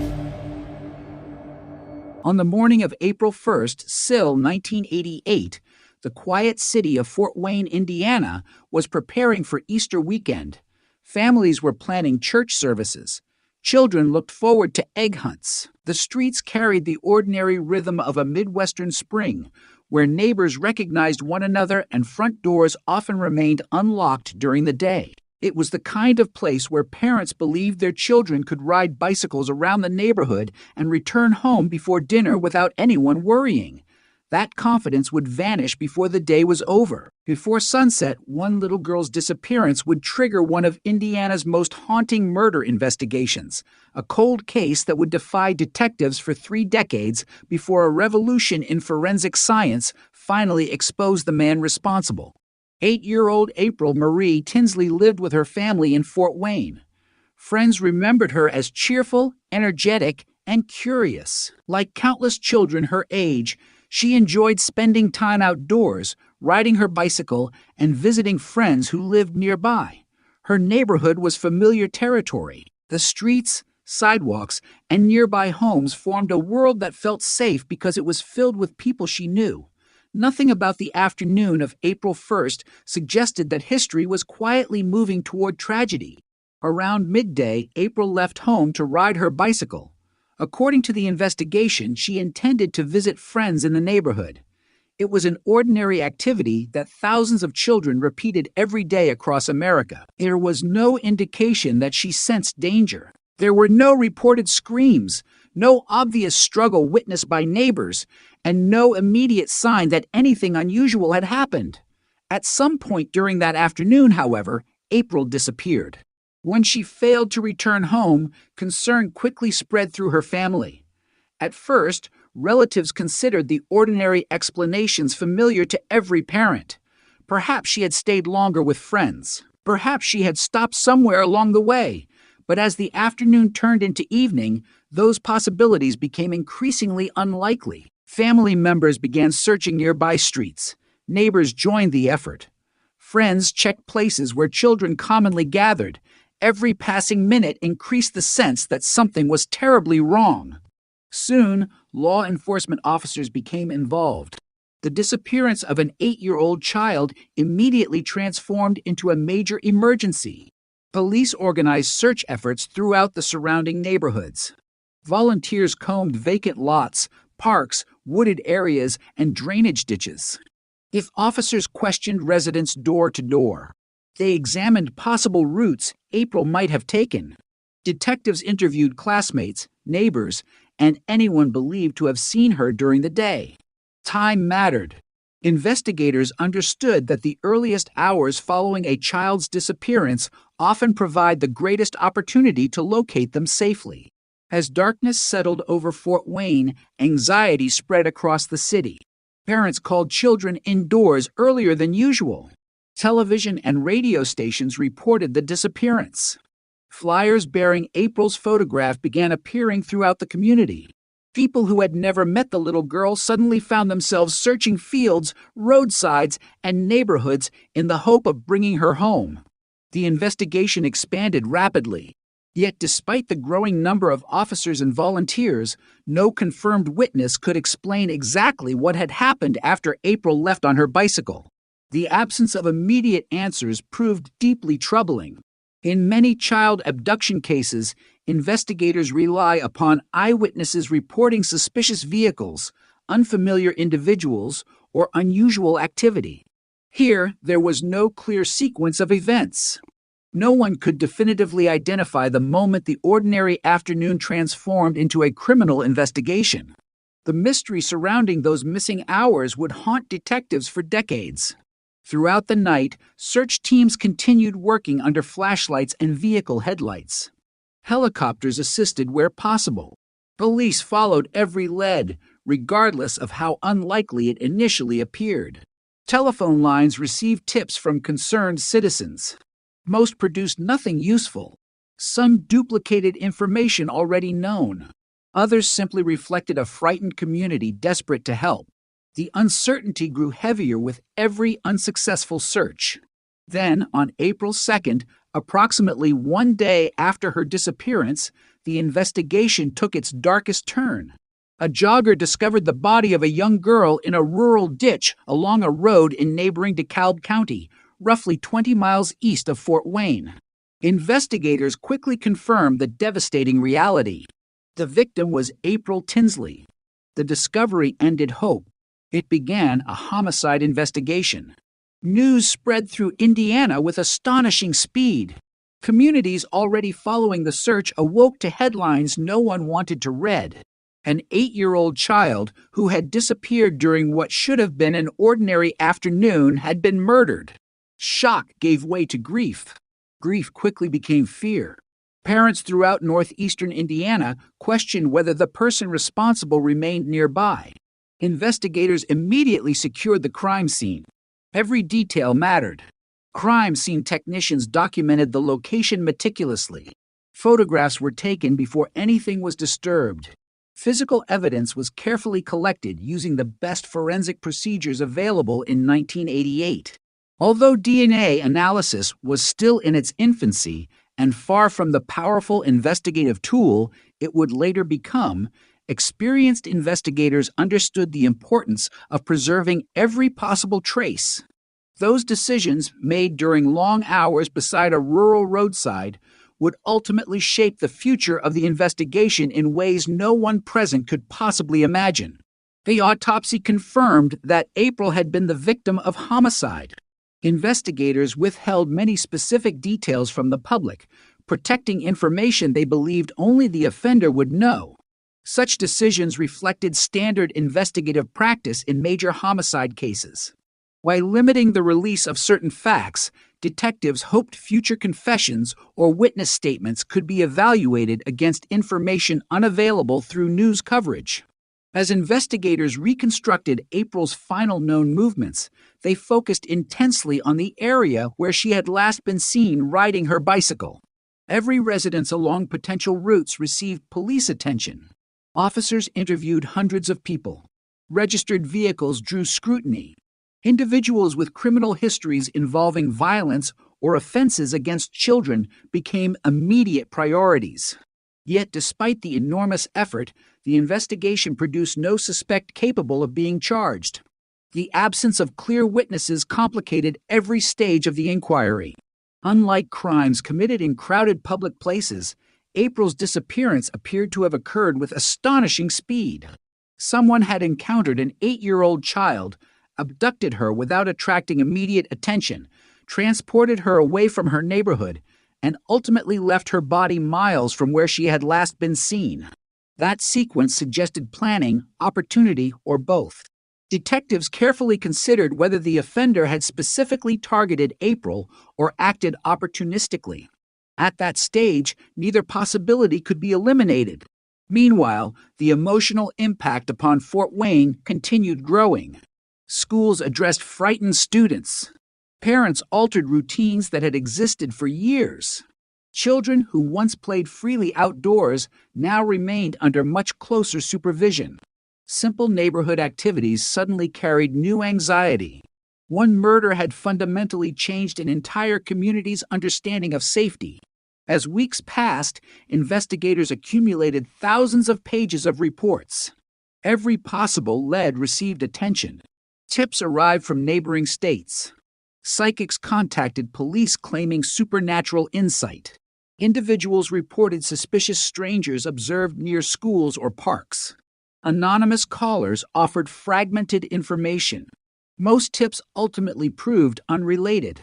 On the morning of April 1st, SIL 1988, the quiet city of Fort Wayne, Indiana, was preparing for Easter weekend. Families were planning church services. Children looked forward to egg hunts. The streets carried the ordinary rhythm of a Midwestern spring, where neighbors recognized one another and front doors often remained unlocked during the day. It was the kind of place where parents believed their children could ride bicycles around the neighborhood and return home before dinner without anyone worrying. That confidence would vanish before the day was over. Before sunset, one little girl's disappearance would trigger one of Indiana's most haunting murder investigations, a cold case that would defy detectives for 3 decades before a revolution in forensic science finally exposed the man responsible. 8-year-old April Marie Tinsley lived with her family in Fort Wayne. Friends remembered her as cheerful, energetic, and curious. Like countless children her age, she enjoyed spending time outdoors, riding her bicycle, and visiting friends who lived nearby. Her neighborhood was familiar territory. The streets, sidewalks, and nearby homes formed a world that felt safe because it was filled with people she knew. Nothing about the afternoon of April 1st suggested that history was quietly moving toward tragedy. Around midday, April left home to ride her bicycle. According to the investigation, she intended to visit friends in the neighborhood. It was an ordinary activity that thousands of children repeated every day across America. There was no indication that she sensed danger. There were no reported screams, no obvious struggle witnessed by neighbors, and no immediate sign that anything unusual had happened. At some point during that afternoon, however, April disappeared. When she failed to return home, concern quickly spread through her family. At first, relatives considered the ordinary explanations familiar to every parent. Perhaps she had stayed longer with friends. Perhaps she had stopped somewhere along the way. But as the afternoon turned into evening, those possibilities became increasingly unlikely. Family members began searching nearby streets. Neighbors joined the effort. Friends checked places where children commonly gathered. Every passing minute increased the sense that something was terribly wrong. Soon, law enforcement officers became involved. The disappearance of an 8-year-old child immediately transformed into a major emergency. Police organized search efforts throughout the surrounding neighborhoods. Volunteers combed vacant lots, parks, wooded areas, and drainage ditches. If officers questioned residents door to door, they examined possible routes April might have taken. Detectives interviewed classmates, neighbors, and anyone believed to have seen her during the day. Time mattered. Investigators understood that the earliest hours following a child's disappearance often provide the greatest opportunity to locate them safely. As darkness settled over Fort Wayne, anxiety spread across the city. Parents called children indoors earlier than usual. Television and radio stations reported the disappearance. Flyers bearing April's photograph began appearing throughout the community. People who had never met the little girl suddenly found themselves searching fields, roadsides, and neighborhoods in the hope of bringing her home. The investigation expanded rapidly. Yet despite the growing number of officers and volunteers, no confirmed witness could explain exactly what had happened after April left on her bicycle. The absence of immediate answers proved deeply troubling. In many child abduction cases, investigators rely upon eyewitnesses reporting suspicious vehicles, unfamiliar individuals, or unusual activity. Here, there was no clear sequence of events. No one could definitively identify the moment the ordinary afternoon transformed into a criminal investigation. The mystery surrounding those missing hours would haunt detectives for decades. Throughout the night, search teams continued working under flashlights and vehicle headlights. Helicopters assisted where possible. Police followed every lead, regardless of how unlikely it initially appeared. Telephone lines received tips from concerned citizens. Most produced nothing useful. Some duplicated information already known. Others simply reflected a frightened community desperate to help. The uncertainty grew heavier with every unsuccessful search. Then, on April 2nd, approximately 1 day after her disappearance, the investigation took its darkest turn. A jogger discovered the body of a young girl in a rural ditch along a road in neighboring DeKalb County, roughly 20 miles east of Fort Wayne. Investigators quickly confirmed the devastating reality. The victim was April Tinsley. The discovery ended hope. It began a homicide investigation. News spread through Indiana with astonishing speed. Communities already following the search awoke to headlines no one wanted to read. An 8-year-old child who had disappeared during what should have been an ordinary afternoon had been murdered. Shock gave way to grief. Grief quickly became fear. Parents throughout northeastern Indiana questioned whether the person responsible remained nearby. Investigators immediately secured the crime scene. Every detail mattered. Crime scene technicians documented the location meticulously. Photographs were taken before anything was disturbed. Physical evidence was carefully collected using the best forensic procedures available in 1988. Although DNA analysis was still in its infancy and far from the powerful investigative tool it would later become, experienced investigators understood the importance of preserving every possible trace. Those decisions, made during long hours beside a rural roadside, would ultimately shape the future of the investigation in ways no one present could possibly imagine. The autopsy confirmed that April had been the victim of homicide. Investigators withheld many specific details from the public, protecting information they believed only the offender would know. Such decisions reflected standard investigative practice in major homicide cases. While limiting the release of certain facts, detectives hoped future confessions or witness statements could be evaluated against information unavailable through news coverage. As investigators reconstructed April's final known movements, they focused intensely on the area where she had last been seen riding her bicycle. Every residence along potential routes received police attention. Officers interviewed hundreds of people. Registered vehicles drew scrutiny. Individuals with criminal histories involving violence or offenses against children became immediate priorities. Yet, despite the enormous effort, the investigation produced no suspect capable of being charged. The absence of clear witnesses complicated every stage of the inquiry. Unlike crimes committed in crowded public places, April's disappearance appeared to have occurred with astonishing speed. Someone had encountered an 8-year-old child, abducted her without attracting immediate attention, transported her away from her neighborhood, and ultimately left her body miles from where she had last been seen. That sequence suggested planning, opportunity, or both. Detectives carefully considered whether the offender had specifically targeted April or acted opportunistically. At that stage, neither possibility could be eliminated. Meanwhile, the emotional impact upon Fort Wayne continued growing. Schools addressed frightened students. Parents altered routines that had existed for years. Children who once played freely outdoors now remained under much closer supervision. Simple neighborhood activities suddenly carried new anxiety. One murder had fundamentally changed an entire community's understanding of safety. As weeks passed, investigators accumulated thousands of pages of reports. Every possible lead received attention. Tips arrived from neighboring states. Psychics contacted police claiming supernatural insight. Individuals reported suspicious strangers observed near schools or parks. Anonymous callers offered fragmented information. Most tips ultimately proved unrelated.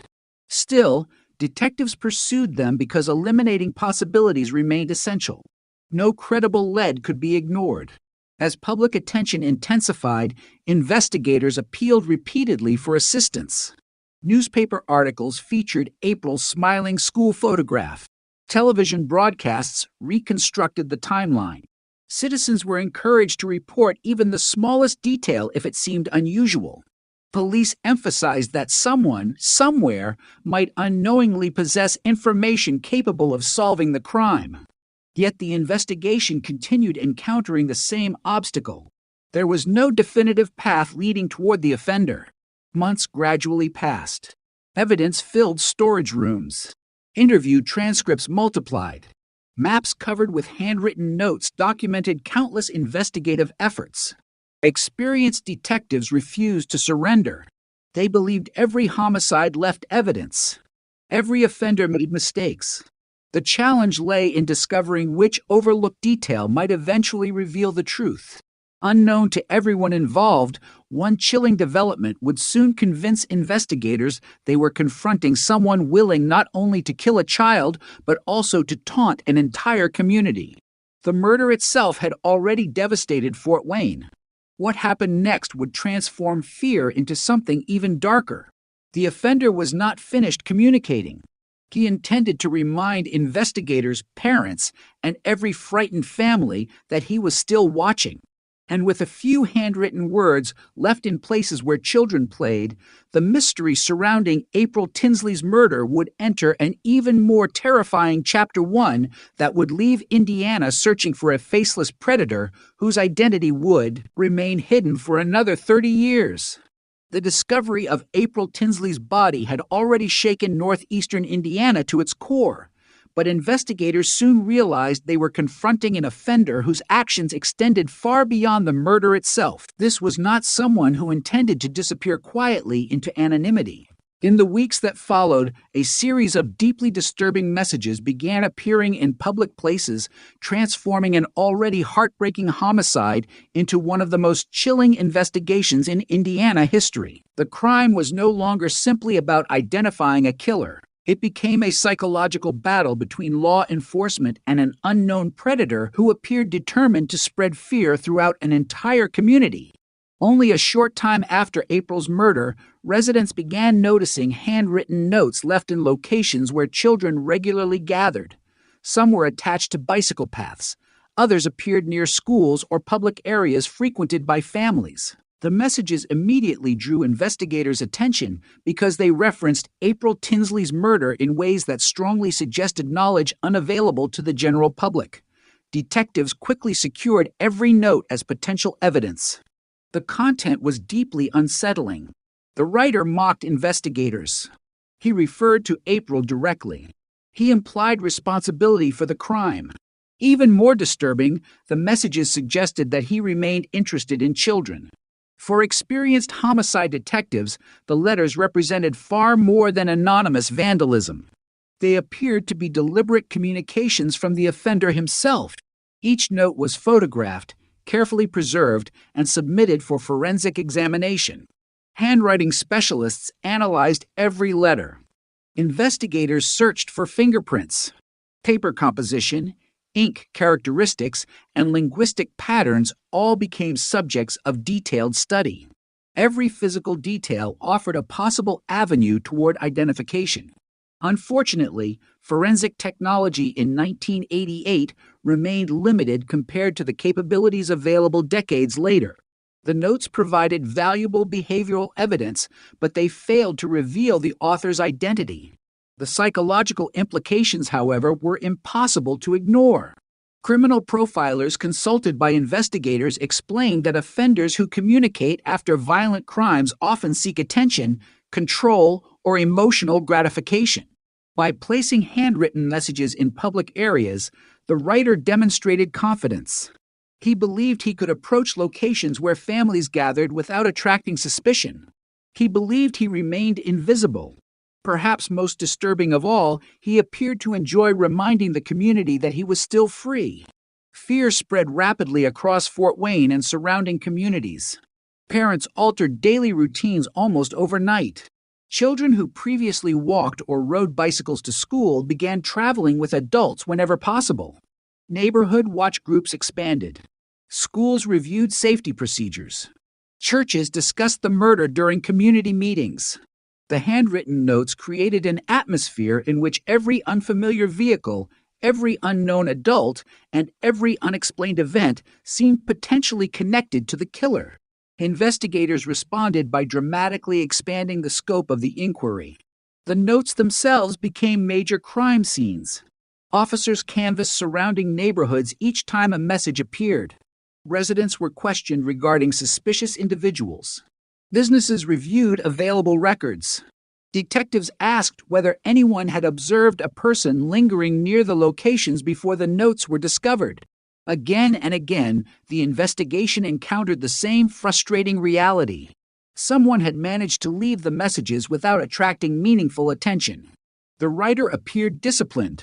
Still, detectives pursued them because eliminating possibilities remained essential. No credible lead could be ignored. As public attention intensified, investigators appealed repeatedly for assistance. Newspaper articles featured April's smiling school photograph. Television broadcasts reconstructed the timeline. Citizens were encouraged to report even the smallest detail if it seemed unusual. Police emphasized that someone, somewhere, might unknowingly possess information capable of solving the crime. Yet the investigation continued encountering the same obstacle. There was no definitive path leading toward the offender. Months gradually passed. Evidence filled storage rooms. Interview transcripts multiplied. Maps covered with handwritten notes documented countless investigative efforts. Experienced detectives refused to surrender. They believed every homicide left evidence. Every offender made mistakes. The challenge lay in discovering which overlooked detail might eventually reveal the truth. Unknown to everyone involved, one chilling development would soon convince investigators they were confronting someone willing not only to kill a child, but also to taunt an entire community. The murder itself had already devastated Fort Wayne. What happened next would transform fear into something even darker. The offender was not finished communicating. He intended to remind investigators, parents, and every frightened family that he was still watching. And with a few handwritten words left in places where children played, the mystery surrounding April Tinsley's murder would enter an even more terrifying Chapter 1 that would leave Indiana searching for a faceless predator whose identity would remain hidden for another 30 years. The discovery of April Tinsley's body had already shaken northeastern Indiana to its core. But investigators soon realized they were confronting an offender whose actions extended far beyond the murder itself. This was not someone who intended to disappear quietly into anonymity. In the weeks that followed, a series of deeply disturbing messages began appearing in public places, transforming an already heartbreaking homicide into one of the most chilling investigations in Indiana history. The crime was no longer simply about identifying a killer. It became a psychological battle between law enforcement and an unknown predator who appeared determined to spread fear throughout an entire community. Only a short time after April's murder, residents began noticing handwritten notes left in locations where children regularly gathered. Some were attached to bicycle paths. Others appeared near schools or public areas frequented by families. The messages immediately drew investigators' attention because they referenced April Tinsley's murder in ways that strongly suggested knowledge unavailable to the general public. Detectives quickly secured every note as potential evidence. The content was deeply unsettling. The writer mocked investigators. He referred to April directly. He implied responsibility for the crime. Even more disturbing, the messages suggested that he remained interested in children. For experienced homicide detectives, the letters represented far more than anonymous vandalism. They appeared to be deliberate communications from the offender himself. Each note was photographed, carefully preserved, and submitted for forensic examination. Handwriting specialists analyzed every letter. Investigators searched for fingerprints, paper composition, ink characteristics, and linguistic patterns all became subjects of detailed study. Every physical detail offered a possible avenue toward identification. Unfortunately, forensic technology in 1988 remained limited compared to the capabilities available decades later. The notes provided valuable behavioral evidence, but they failed to reveal the author's identity. The psychological implications, however, were impossible to ignore. Criminal profilers consulted by investigators explained that offenders who communicate after violent crimes often seek attention, control, or emotional gratification. By placing handwritten messages in public areas, the writer demonstrated confidence. He believed he could approach locations where families gathered without attracting suspicion. He believed he remained invisible. Perhaps most disturbing of all, he appeared to enjoy reminding the community that he was still free. Fear spread rapidly across Fort Wayne and surrounding communities. Parents altered daily routines almost overnight. Children who previously walked or rode bicycles to school began traveling with adults whenever possible. Neighborhood watch groups expanded. Schools reviewed safety procedures. Churches discussed the murder during community meetings. The handwritten notes created an atmosphere in which every unfamiliar vehicle, every unknown adult, and every unexplained event seemed potentially connected to the killer. Investigators responded by dramatically expanding the scope of the inquiry. The notes themselves became major crime scenes. Officers canvassed surrounding neighborhoods each time a message appeared. Residents were questioned regarding suspicious individuals. Businesses reviewed available records. Detectives asked whether anyone had observed a person lingering near the locations before the notes were discovered. Again and again, the investigation encountered the same frustrating reality. Someone had managed to leave the messages without attracting meaningful attention. The writer appeared disciplined.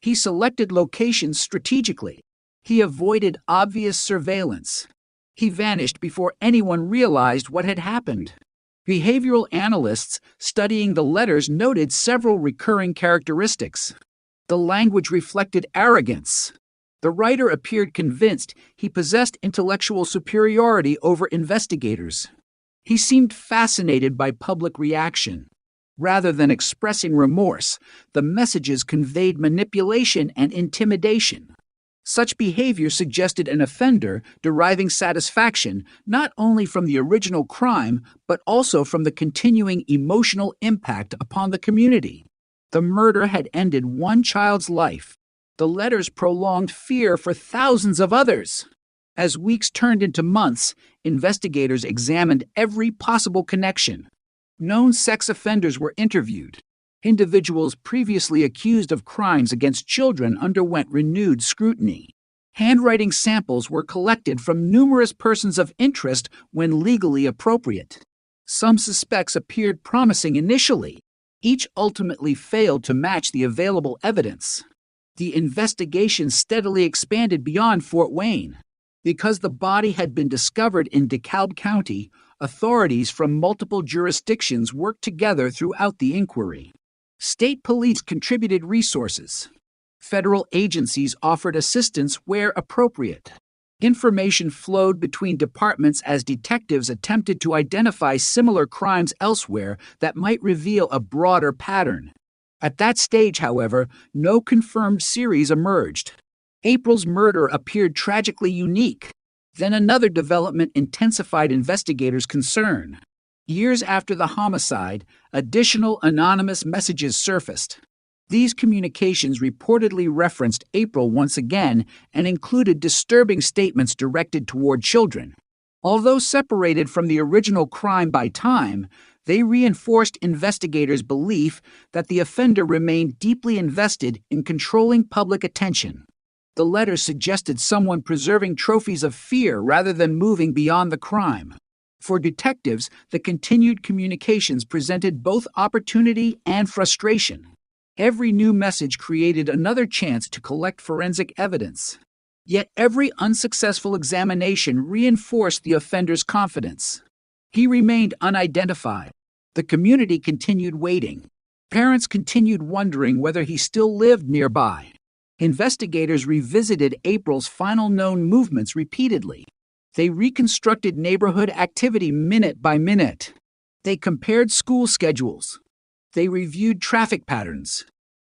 He selected locations strategically. He avoided obvious surveillance. He vanished before anyone realized what had happened. Behavioral analysts studying the letters noted several recurring characteristics. The language reflected arrogance. The writer appeared convinced he possessed intellectual superiority over investigators. He seemed fascinated by public reaction. Rather than expressing remorse, the messages conveyed manipulation and intimidation. Such behavior suggested an offender deriving satisfaction not only from the original crime, but also from the continuing emotional impact upon the community. The murder had ended one child's life. The letters prolonged fear for thousands of others. As weeks turned into months, investigators examined every possible connection. Known sex offenders were interviewed. Individuals previously accused of crimes against children underwent renewed scrutiny. Handwriting samples were collected from numerous persons of interest when legally appropriate. Some suspects appeared promising initially. Each ultimately failed to match the available evidence. The investigation steadily expanded beyond Fort Wayne. Because the body had been discovered in DeKalb County, authorities from multiple jurisdictions worked together throughout the inquiry. State police contributed resources. Federal agencies offered assistance where appropriate. Information flowed between departments as detectives attempted to identify similar crimes elsewhere that might reveal a broader pattern. At that stage, however, no confirmed series emerged. April's murder appeared tragically unique. Then another development intensified investigators' concern. Years after the homicide, additional anonymous messages surfaced. These communications reportedly referenced April once again and included disturbing statements directed toward children. Although separated from the original crime by time, they reinforced investigators' belief that the offender remained deeply invested in controlling public attention. The letters suggested someone preserving trophies of fear rather than moving beyond the crime. For detectives, the continued communications presented both opportunity and frustration. Every new message created another chance to collect forensic evidence. Yet every unsuccessful examination reinforced the offender's confidence. He remained unidentified. The community continued waiting. Parents continued wondering whether he still lived nearby. Investigators revisited April's final known movements repeatedly. They reconstructed neighborhood activity minute by minute. They compared school schedules. They reviewed traffic patterns.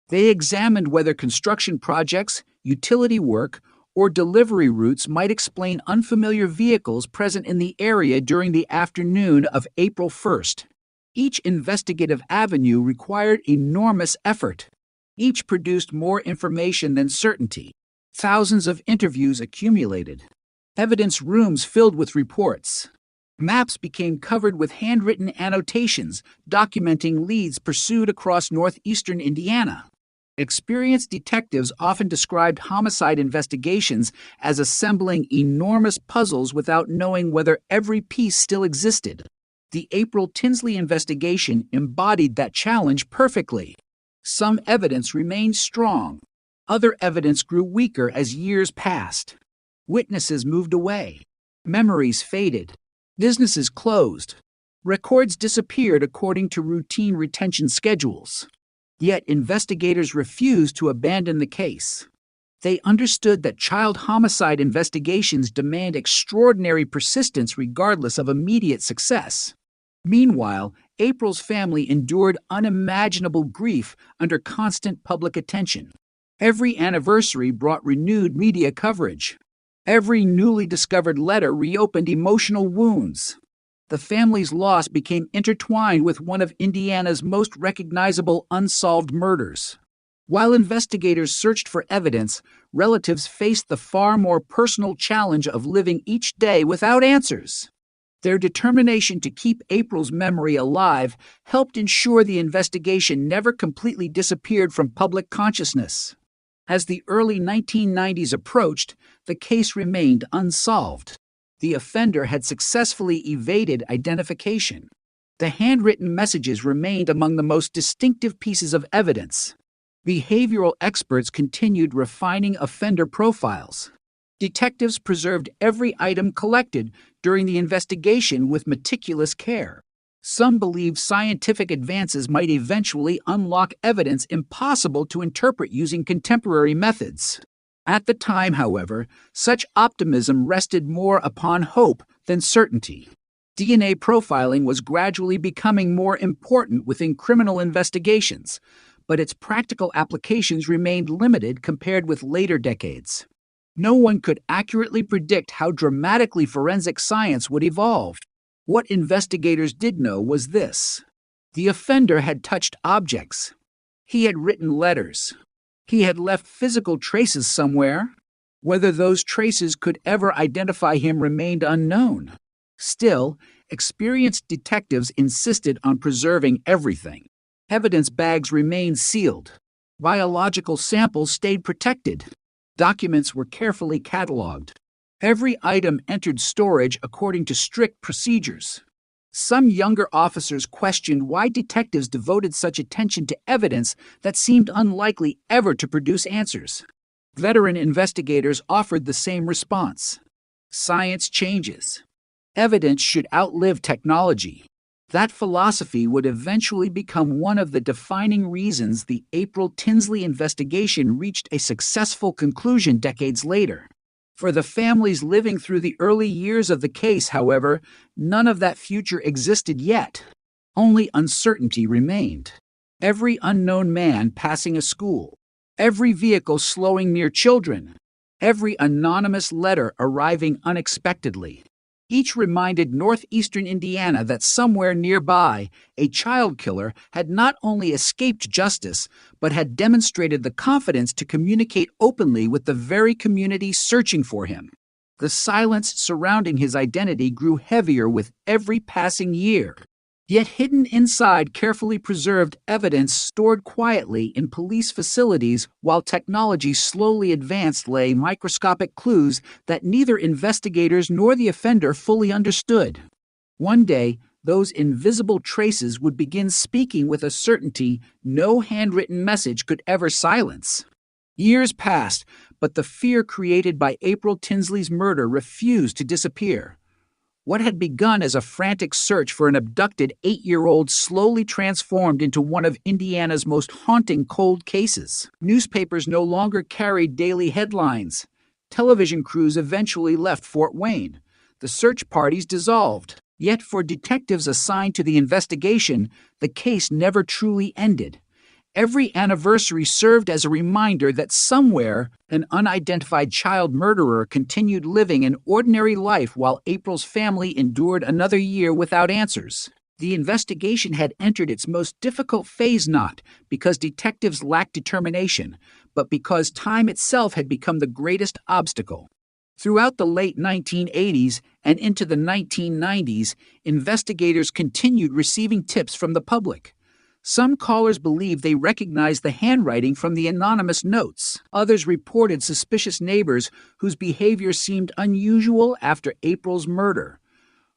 They examined whether construction projects, utility work, or delivery routes might explain unfamiliar vehicles present in the area during the afternoon of April 1st. Each investigative avenue required enormous effort. Each produced more information than certainty. Thousands of interviews accumulated. Evidence rooms filled with reports. Maps became covered with handwritten annotations documenting leads pursued across northeastern Indiana. Experienced detectives often described homicide investigations as assembling enormous puzzles without knowing whether every piece still existed. The April Tinsley investigation embodied that challenge perfectly. Some evidence remained strong. Other evidence grew weaker as years passed. Witnesses moved away. Memories faded. Businesses closed. Records disappeared according to routine retention schedules. Yet investigators refused to abandon the case. They understood that child homicide investigations demand extraordinary persistence regardless of immediate success. Meanwhile, April's family endured unimaginable grief under constant public attention. Every anniversary brought renewed media coverage. Every newly discovered letter reopened emotional wounds. The family's loss became intertwined with one of Indiana's most recognizable unsolved murders. While investigators searched for evidence, relatives faced the far more personal challenge of living each day without answers. Their determination to keep April's memory alive helped ensure the investigation never completely disappeared from public consciousness. As the early 1990s approached, the case remained unsolved. The offender had successfully evaded identification. The handwritten messages remained among the most distinctive pieces of evidence. Behavioral experts continued refining offender profiles. Detectives preserved every item collected during the investigation with meticulous care. Some believed scientific advances might eventually unlock evidence impossible to interpret using contemporary methods. At the time, however, such optimism rested more upon hope than certainty. DNA profiling was gradually becoming more important within criminal investigations, but its practical applications remained limited compared with later decades. No one could accurately predict how dramatically forensic science would evolve. What investigators did know was this: the offender had touched objects. He had written letters. He had left physical traces somewhere. Whether those traces could ever identify him remained unknown. Still, experienced detectives insisted on preserving everything. Evidence bags remained sealed. Biological samples stayed protected. Documents were carefully cataloged. Every item entered storage according to strict procedures. Some younger officers questioned why detectives devoted such attention to evidence that seemed unlikely ever to produce answers. Veteran investigators offered the same response. Science changes. Evidence should outlive technology. That philosophy would eventually become one of the defining reasons the April Tinsley investigation reached a successful conclusion decades later. For the families living through the early years of the case, however, none of that future existed yet. Only uncertainty remained. Every unknown man passing a school, every vehicle slowing near children, every anonymous letter arriving unexpectedly. Each reminded northeastern Indiana that somewhere nearby, a child killer had not only escaped justice, but had demonstrated the confidence to communicate openly with the very community searching for him. The silence surrounding his identity grew heavier with every passing year. Yet hidden inside carefully preserved evidence stored quietly in police facilities while technology slowly advanced lay microscopic clues that neither investigators nor the offender fully understood. One day, those invisible traces would begin speaking with a certainty no handwritten message could ever silence. Years passed, but the fear created by April Tinsley's murder refused to disappear. What had begun as a frantic search for an abducted 8-year-old slowly transformed into one of Indiana's most haunting cold cases. Newspapers no longer carried daily headlines. Television crews eventually left Fort Wayne. The search parties dissolved. Yet for detectives assigned to the investigation, the case never truly ended. Every anniversary served as a reminder that somewhere, an unidentified child murderer continued living an ordinary life while April's family endured another year without answers. The investigation had entered its most difficult phase not because detectives lacked determination, but because time itself had become the greatest obstacle. Throughout the late 1980s and into the 1990s, investigators continued receiving tips from the public. Some callers believed they recognized the handwriting from the anonymous notes. Others reported suspicious neighbors whose behavior seemed unusual after April's murder.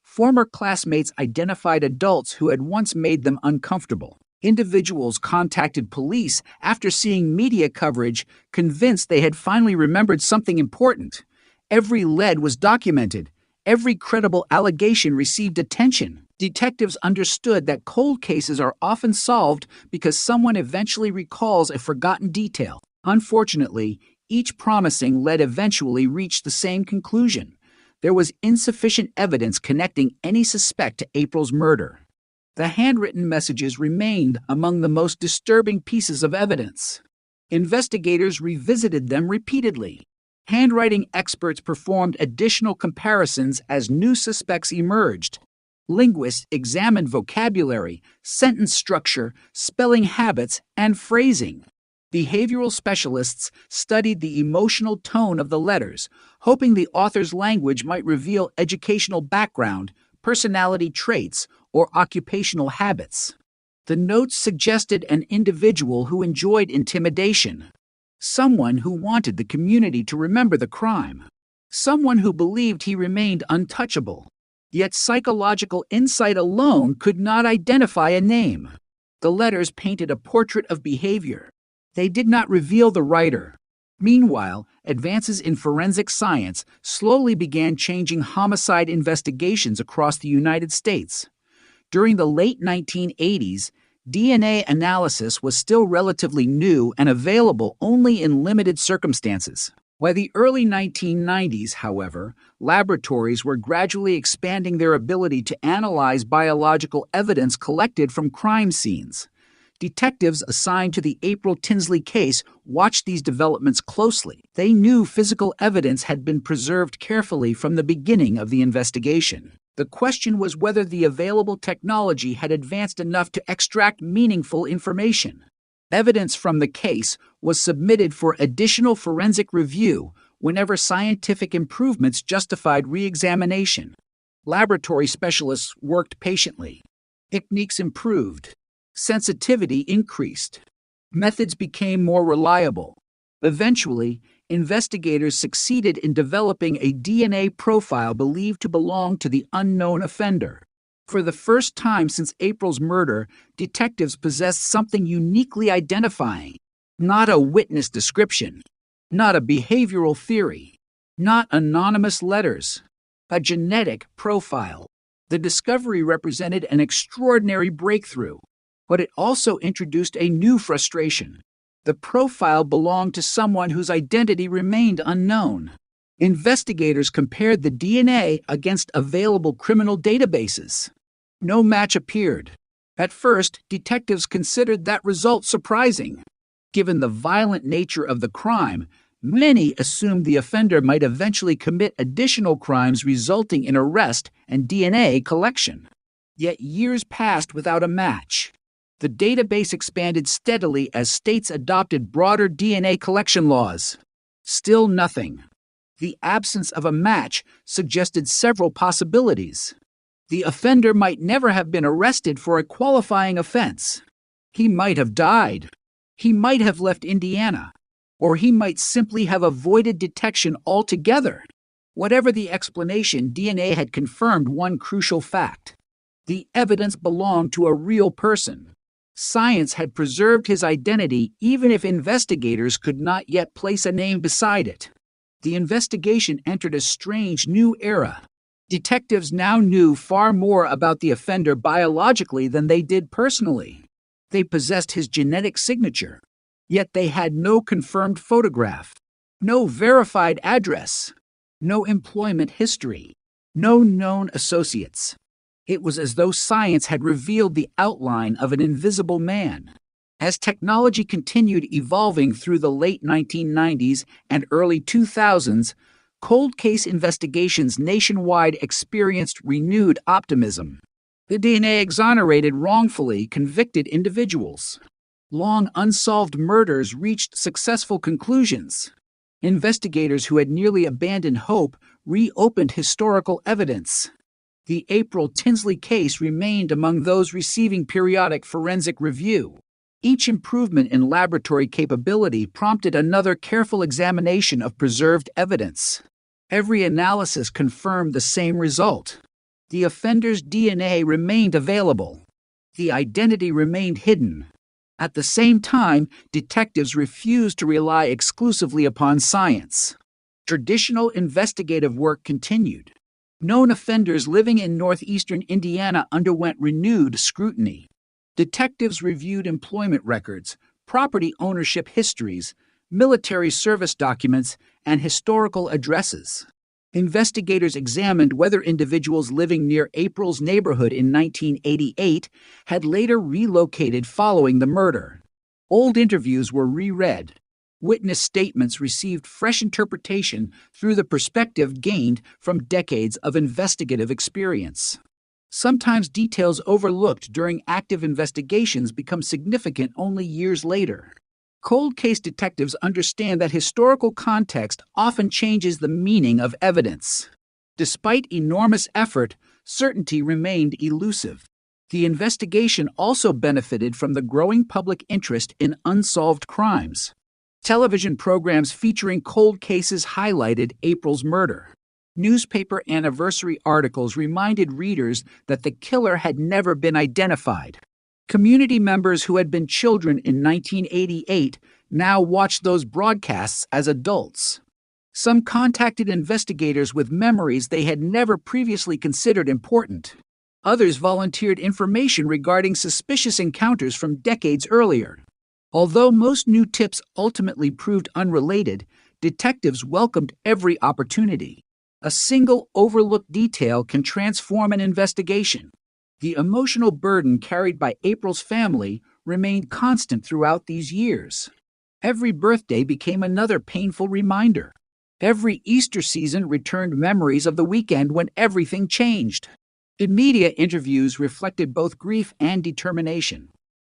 Former classmates identified adults who had once made them uncomfortable. Individuals contacted police after seeing media coverage, convinced they had finally remembered something important. Every lead was documented. Every credible allegation received attention. Detectives understood that cold cases are often solved because someone eventually recalls a forgotten detail. Unfortunately, each promising lead eventually reached the same conclusion. There was insufficient evidence connecting any suspect to April's murder. The handwritten messages remained among the most disturbing pieces of evidence. Investigators revisited them repeatedly. Handwriting experts performed additional comparisons as new suspects emerged. Linguists examined vocabulary, sentence structure, spelling habits, and phrasing. Behavioral specialists studied the emotional tone of the letters, hoping the author's language might reveal educational background, personality traits, or occupational habits. The notes suggested an individual who enjoyed intimidation, someone who wanted the community to remember the crime, someone who believed he remained untouchable. Yet psychological insight alone could not identify a name. The letters painted a portrait of behavior. They did not reveal the writer. Meanwhile, advances in forensic science slowly began changing homicide investigations across the United States. During the late 1980s, DNA analysis was still relatively new and available only in limited circumstances. By the early 1990s, however, laboratories were gradually expanding their ability to analyze biological evidence collected from crime scenes. Detectives assigned to the April Tinsley case watched these developments closely. They knew physical evidence had been preserved carefully from the beginning of the investigation. The question was whether the available technology had advanced enough to extract meaningful information. Evidence from the case was submitted for additional forensic review whenever scientific improvements justified re-examination. Laboratory specialists worked patiently. Techniques improved. Sensitivity increased. Methods became more reliable. Eventually, investigators succeeded in developing a DNA profile believed to belong to the unknown offender. For the first time since April's murder, detectives possessed something uniquely identifying. Not a witness description, not a behavioral theory, not anonymous letters, a genetic profile. The discovery represented an extraordinary breakthrough, but it also introduced a new frustration. The profile belonged to someone whose identity remained unknown. Investigators compared the DNA against available criminal databases. No match appeared. At first, detectives considered that result surprising. Given the violent nature of the crime, many assumed the offender might eventually commit additional crimes resulting in arrest and DNA collection. Yet years passed without a match. The database expanded steadily as states adopted broader DNA collection laws. Still nothing. The absence of a match suggested several possibilities. The offender might never have been arrested for a qualifying offense. He might have died. He might have left Indiana. Or he might simply have avoided detection altogether. Whatever the explanation, DNA had confirmed one crucial fact. The evidence belonged to a real person. Science had preserved his identity even if investigators could not yet place a name beside it. The investigation entered a strange new era. Detectives now knew far more about the offender biologically than they did personally. They possessed his genetic signature, yet they had no confirmed photograph, no verified address, no employment history, no known associates. It was as though science had revealed the outline of an invisible man. As technology continued evolving through the late 1990s and early 2000s, cold case investigations nationwide experienced renewed optimism. The DNA exonerated wrongfully convicted individuals. Long unsolved murders reached successful conclusions. Investigators who had nearly abandoned hope reopened historical evidence. The April Tinsley case remained among those receiving periodic forensic review. Each improvement in laboratory capability prompted another careful examination of preserved evidence. Every analysis confirmed the same result. The offender's DNA remained available. The identity remained hidden. At the same time, detectives refused to rely exclusively upon science. Traditional investigative work continued. Known offenders living in northeastern Indiana underwent renewed scrutiny. Detectives reviewed employment records, property ownership histories, military service documents, and historical addresses. Investigators examined whether individuals living near April's neighborhood in 1988 had later relocated following the murder. Old interviews were reread. Witness statements received fresh interpretation through the perspective gained from decades of investigative experience. Sometimes details overlooked during active investigations become significant only years later. Cold case detectives understand that historical context often changes the meaning of evidence. Despite enormous effort, certainty remained elusive. The investigation also benefited from the growing public interest in unsolved crimes. Television programs featuring cold cases highlighted April's murder. Newspaper anniversary articles reminded readers that the killer had never been identified. Community members who had been children in 1988 now watched those broadcasts as adults. Some contacted investigators with memories they had never previously considered important. Others volunteered information regarding suspicious encounters from decades earlier. Although most new tips ultimately proved unrelated, detectives welcomed every opportunity. A single overlooked detail can transform an investigation. The emotional burden carried by April's family remained constant throughout these years. Every birthday became another painful reminder. Every Easter season returned memories of the weekend when everything changed. The media interviews reflected both grief and determination.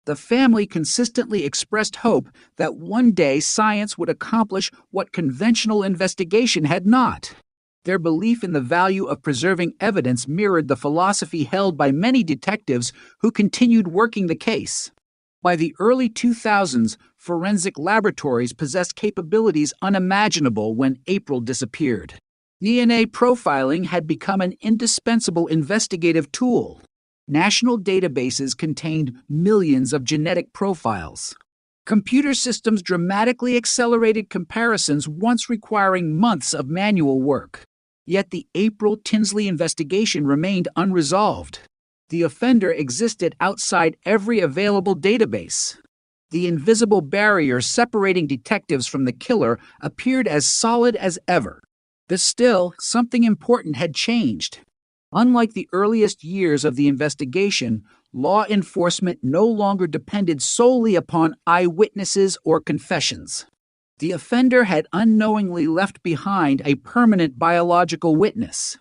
The family consistently expressed hope that one day science would accomplish what conventional investigation had not. Their belief in the value of preserving evidence mirrored the philosophy held by many detectives who continued working the case. By the early 2000s, forensic laboratories possessed capabilities unimaginable when April disappeared. DNA profiling had become an indispensable investigative tool. National databases contained millions of genetic profiles. Computer systems dramatically accelerated comparisons once requiring months of manual work. Yet the April Tinsley investigation remained unresolved. The offender existed outside every available database. The invisible barrier separating detectives from the killer appeared as solid as ever. But still, something important had changed. Unlike the earliest years of the investigation, law enforcement no longer depended solely upon eyewitnesses or confessions. The offender had unknowingly left behind a permanent biological witness.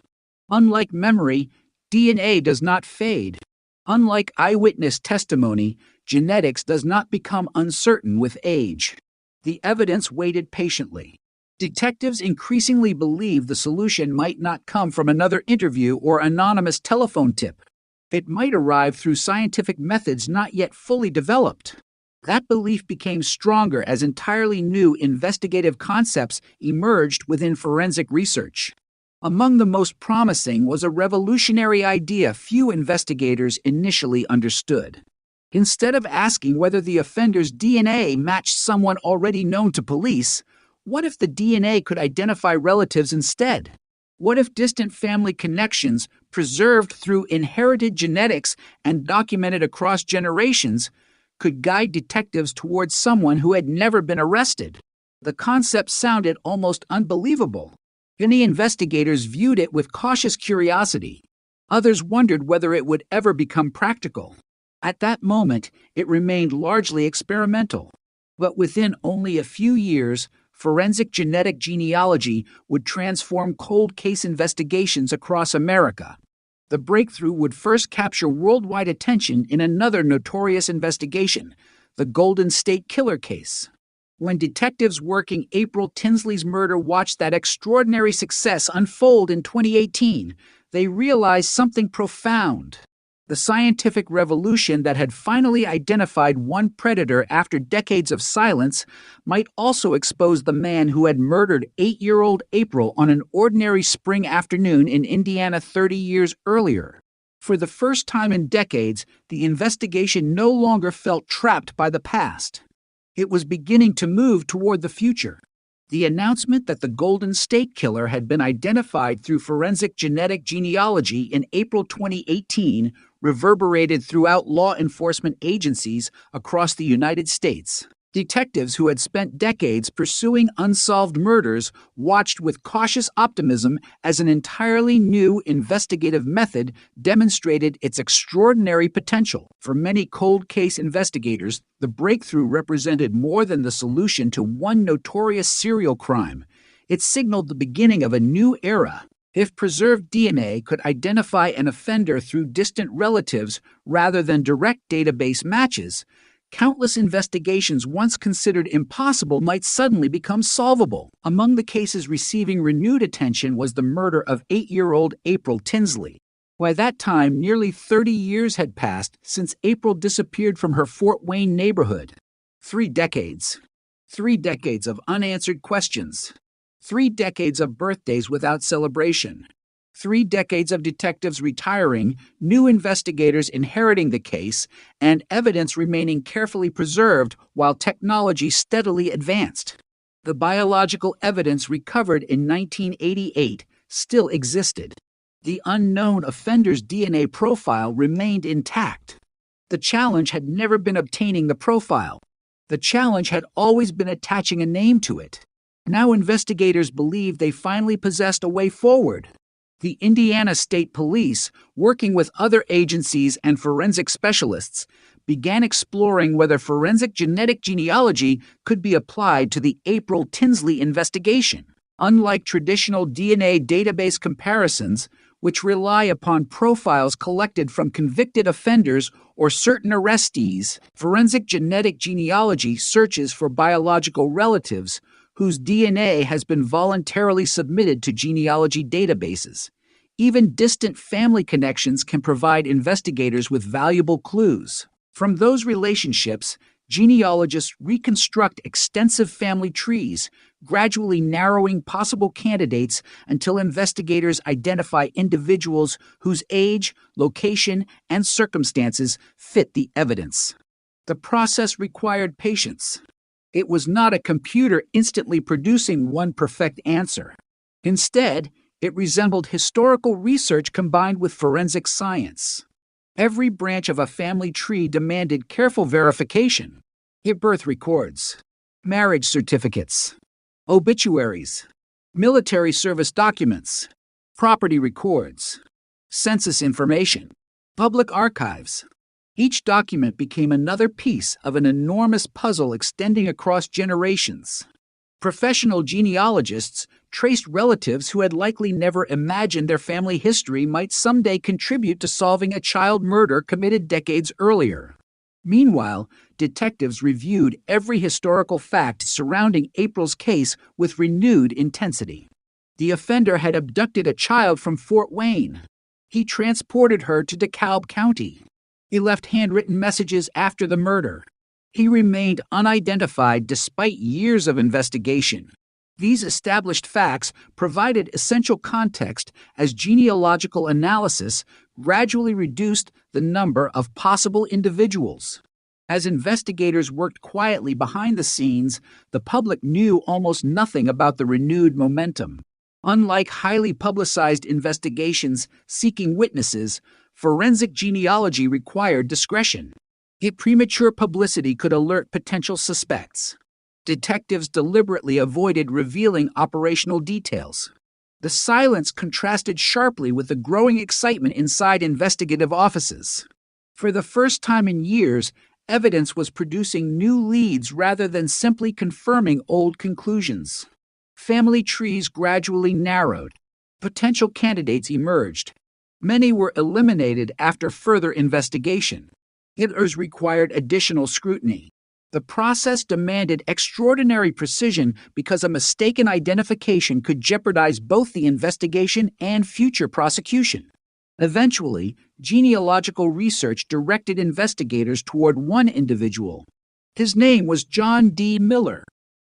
Unlike memory, DNA does not fade. Unlike eyewitness testimony, genetics does not become uncertain with age. The evidence waited patiently. Detectives increasingly believed the solution might not come from another interview or anonymous telephone tip. It might arrive through scientific methods not yet fully developed. That belief became stronger as entirely new investigative concepts emerged within forensic research. Among the most promising was a revolutionary idea few investigators initially understood. Instead of asking whether the offender's DNA matched someone already known to police, what if the DNA could identify relatives instead? What if distant family connections, preserved through inherited genetics and documented across generations, could guide detectives towards someone who had never been arrested? The concept sounded almost unbelievable. Many investigators viewed it with cautious curiosity. Others wondered whether it would ever become practical. At that moment, it remained largely experimental. But within only a few years, forensic genetic genealogy would transform cold case investigations across America. The breakthrough would first capture worldwide attention in another notorious investigation, the Golden State Killer case. When detectives working April Tinsley's murder watched that extraordinary success unfold in 2018, they realized something profound. The scientific revolution that had finally identified one predator after decades of silence might also expose the man who had murdered 8-year-old April on an ordinary spring afternoon in Indiana 30 years earlier. For the first time in decades, the investigation no longer felt trapped by the past. It was beginning to move toward the future. The announcement that the Golden State Killer had been identified through forensic genetic genealogy in April 2018 reverberated throughout law enforcement agencies across the United States. Detectives who had spent decades pursuing unsolved murders watched with cautious optimism as an entirely new investigative method demonstrated its extraordinary potential. For many cold case investigators, the breakthrough represented more than the solution to one notorious serial crime. It signaled the beginning of a new era. If preserved DNA could identify an offender through distant relatives rather than direct database matches, countless investigations once considered impossible might suddenly become solvable. Among the cases receiving renewed attention was the murder of 8-year-old April Tinsley. By that time, nearly 30 years had passed since April disappeared from her Fort Wayne neighborhood. 3 decades. 3 decades of unanswered questions. 3 decades of birthdays without celebration. 3 decades of detectives retiring, new investigators inheriting the case, and evidence remaining carefully preserved while technology steadily advanced. The biological evidence recovered in 1988 still existed. The unknown offender's DNA profile remained intact. The challenge had never been obtaining the profile. The challenge had always been attaching a name to it. Now investigators believed they finally possessed a way forward. The Indiana State Police, working with other agencies and forensic specialists, began exploring whether forensic genetic genealogy could be applied to the April Tinsley investigation. Unlike traditional DNA database comparisons, which rely upon profiles collected from convicted offenders or certain arrestees, forensic genetic genealogy searches for biological relatives whose DNA has been voluntarily submitted to genealogy databases. Even distant family connections can provide investigators with valuable clues. From those relationships, genealogists reconstruct extensive family trees, gradually narrowing possible candidates until investigators identify individuals whose age, location, and circumstances fit the evidence. The process required patience. It was not a computer instantly producing one perfect answer. Instead, it resembled historical research combined with forensic science. Every branch of a family tree demanded careful verification. Birth records, marriage certificates, obituaries, military service documents, property records, census information, public archives. Each document became another piece of an enormous puzzle extending across generations. Professional genealogists traced relatives who had likely never imagined their family history might someday contribute to solving a child murder committed decades earlier. Meanwhile, detectives reviewed every historical fact surrounding April's case with renewed intensity. The offender had abducted a child from Fort Wayne. He transported her to DeKalb County. He left handwritten messages after the murder. He remained unidentified despite years of investigation. These established facts provided essential context as genealogical analysis gradually reduced the number of possible individuals. As investigators worked quietly behind the scenes, the public knew almost nothing about the renewed momentum. Unlike highly publicized investigations seeking witnesses, forensic genealogy required discretion. Premature publicity could alert potential suspects. Detectives deliberately avoided revealing operational details. The silence contrasted sharply with the growing excitement inside investigative offices. For the first time in years, evidence was producing new leads rather than simply confirming old conclusions. Family trees gradually narrowed. Potential candidates emerged. Many were eliminated after further investigation. Others required additional scrutiny. The process demanded extraordinary precision because a mistaken identification could jeopardize both the investigation and future prosecution. Eventually, genealogical research directed investigators toward one individual. His name was John D. Miller.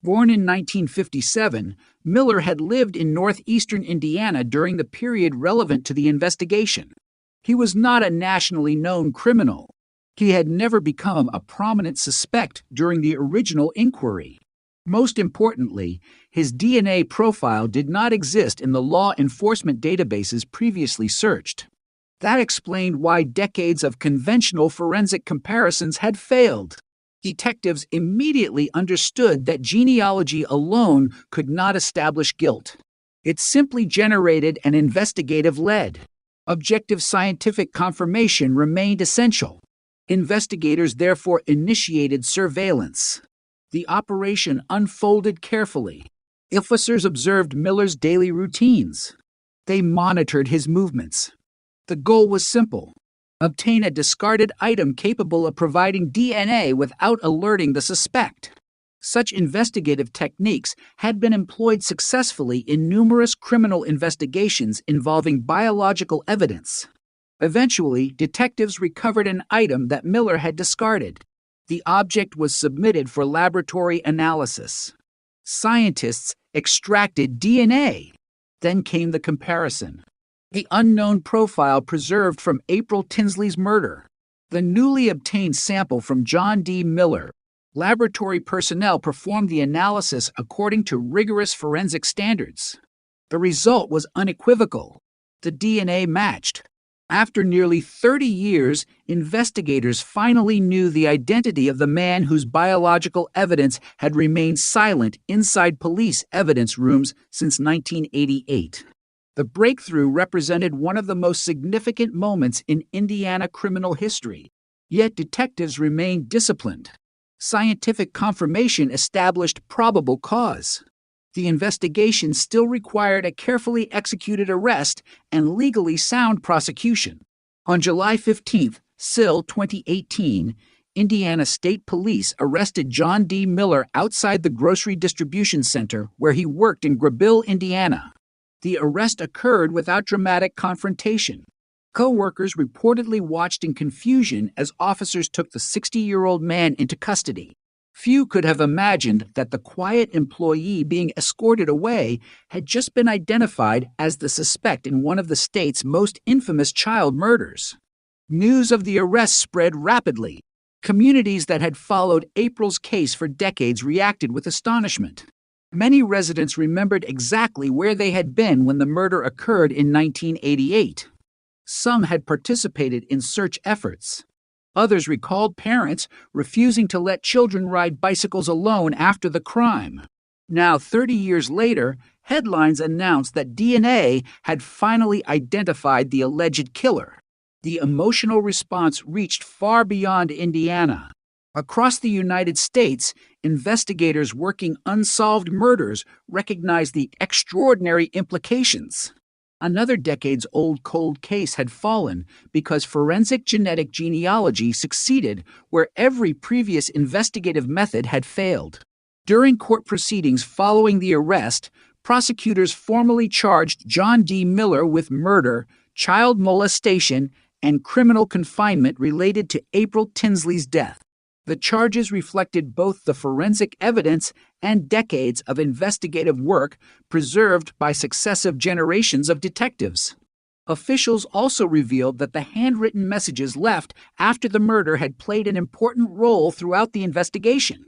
Born in 1957, Miller had lived in northeastern Indiana during the period relevant to the investigation. He was not a nationally known criminal. He had never become a prominent suspect during the original inquiry. Most importantly, His DNA profile did not exist in the law enforcement databases previously searched. That explained why decades of conventional forensic comparisons had failed. Detectives immediately understood that genealogy alone could not establish guilt. It simply generated an investigative lead. Objective scientific confirmation remained essential. Investigators therefore initiated surveillance. The operation unfolded carefully. Officers observed Miller's daily routines. They monitored his movements. The goal was simple: obtain a discarded item capable of providing DNA without alerting the suspect. Such investigative techniques had been employed successfully in numerous criminal investigations involving biological evidence. Eventually, detectives recovered an item that Miller had discarded. The object was submitted for laboratory analysis. Scientists extracted DNA. Then came the comparison. The unknown profile preserved from April Tinsley's murder. The newly obtained sample from John D. Miller. Laboratory personnel performed the analysis according to rigorous forensic standards. The result was unequivocal. The DNA matched. After nearly 30 years, investigators finally knew the identity of the man whose biological evidence had remained silent inside police evidence rooms since 1988. The breakthrough represented one of the most significant moments in Indiana criminal history. Yet detectives remained disciplined. Scientific confirmation established probable cause. The investigation still required a carefully executed arrest and legally sound prosecution. On July 15, 2018, Indiana State Police arrested John D. Miller outside the grocery distribution center where he worked in Grabille, Indiana. The arrest occurred without dramatic confrontation. Co-workers reportedly watched in confusion as officers took the 60-year-old man into custody. Few could have imagined that the quiet employee being escorted away had just been identified as the suspect in one of the state's most infamous child murders. News of the arrest spread rapidly. Communities that had followed April's case for decades reacted with astonishment. Many residents remembered exactly where they had been when the murder occurred in 1988. Some had participated in search efforts. Others recalled parents refusing to let children ride bicycles alone after the crime. Now, 30 years later, headlines announced that DNA had finally identified the alleged killer. The emotional response reached far beyond Indiana. Across the United States, investigators working unsolved murders recognized the extraordinary implications. Another decades-old cold case had fallen because forensic genetic genealogy succeeded where every previous investigative method had failed. During court proceedings following the arrest, prosecutors formally charged John D. Miller with murder, child molestation, and criminal confinement related to April Tinsley's death. The charges reflected both the forensic evidence and decades of investigative work preserved by successive generations of detectives. Officials also revealed that the handwritten messages left after the murder had played an important role throughout the investigation.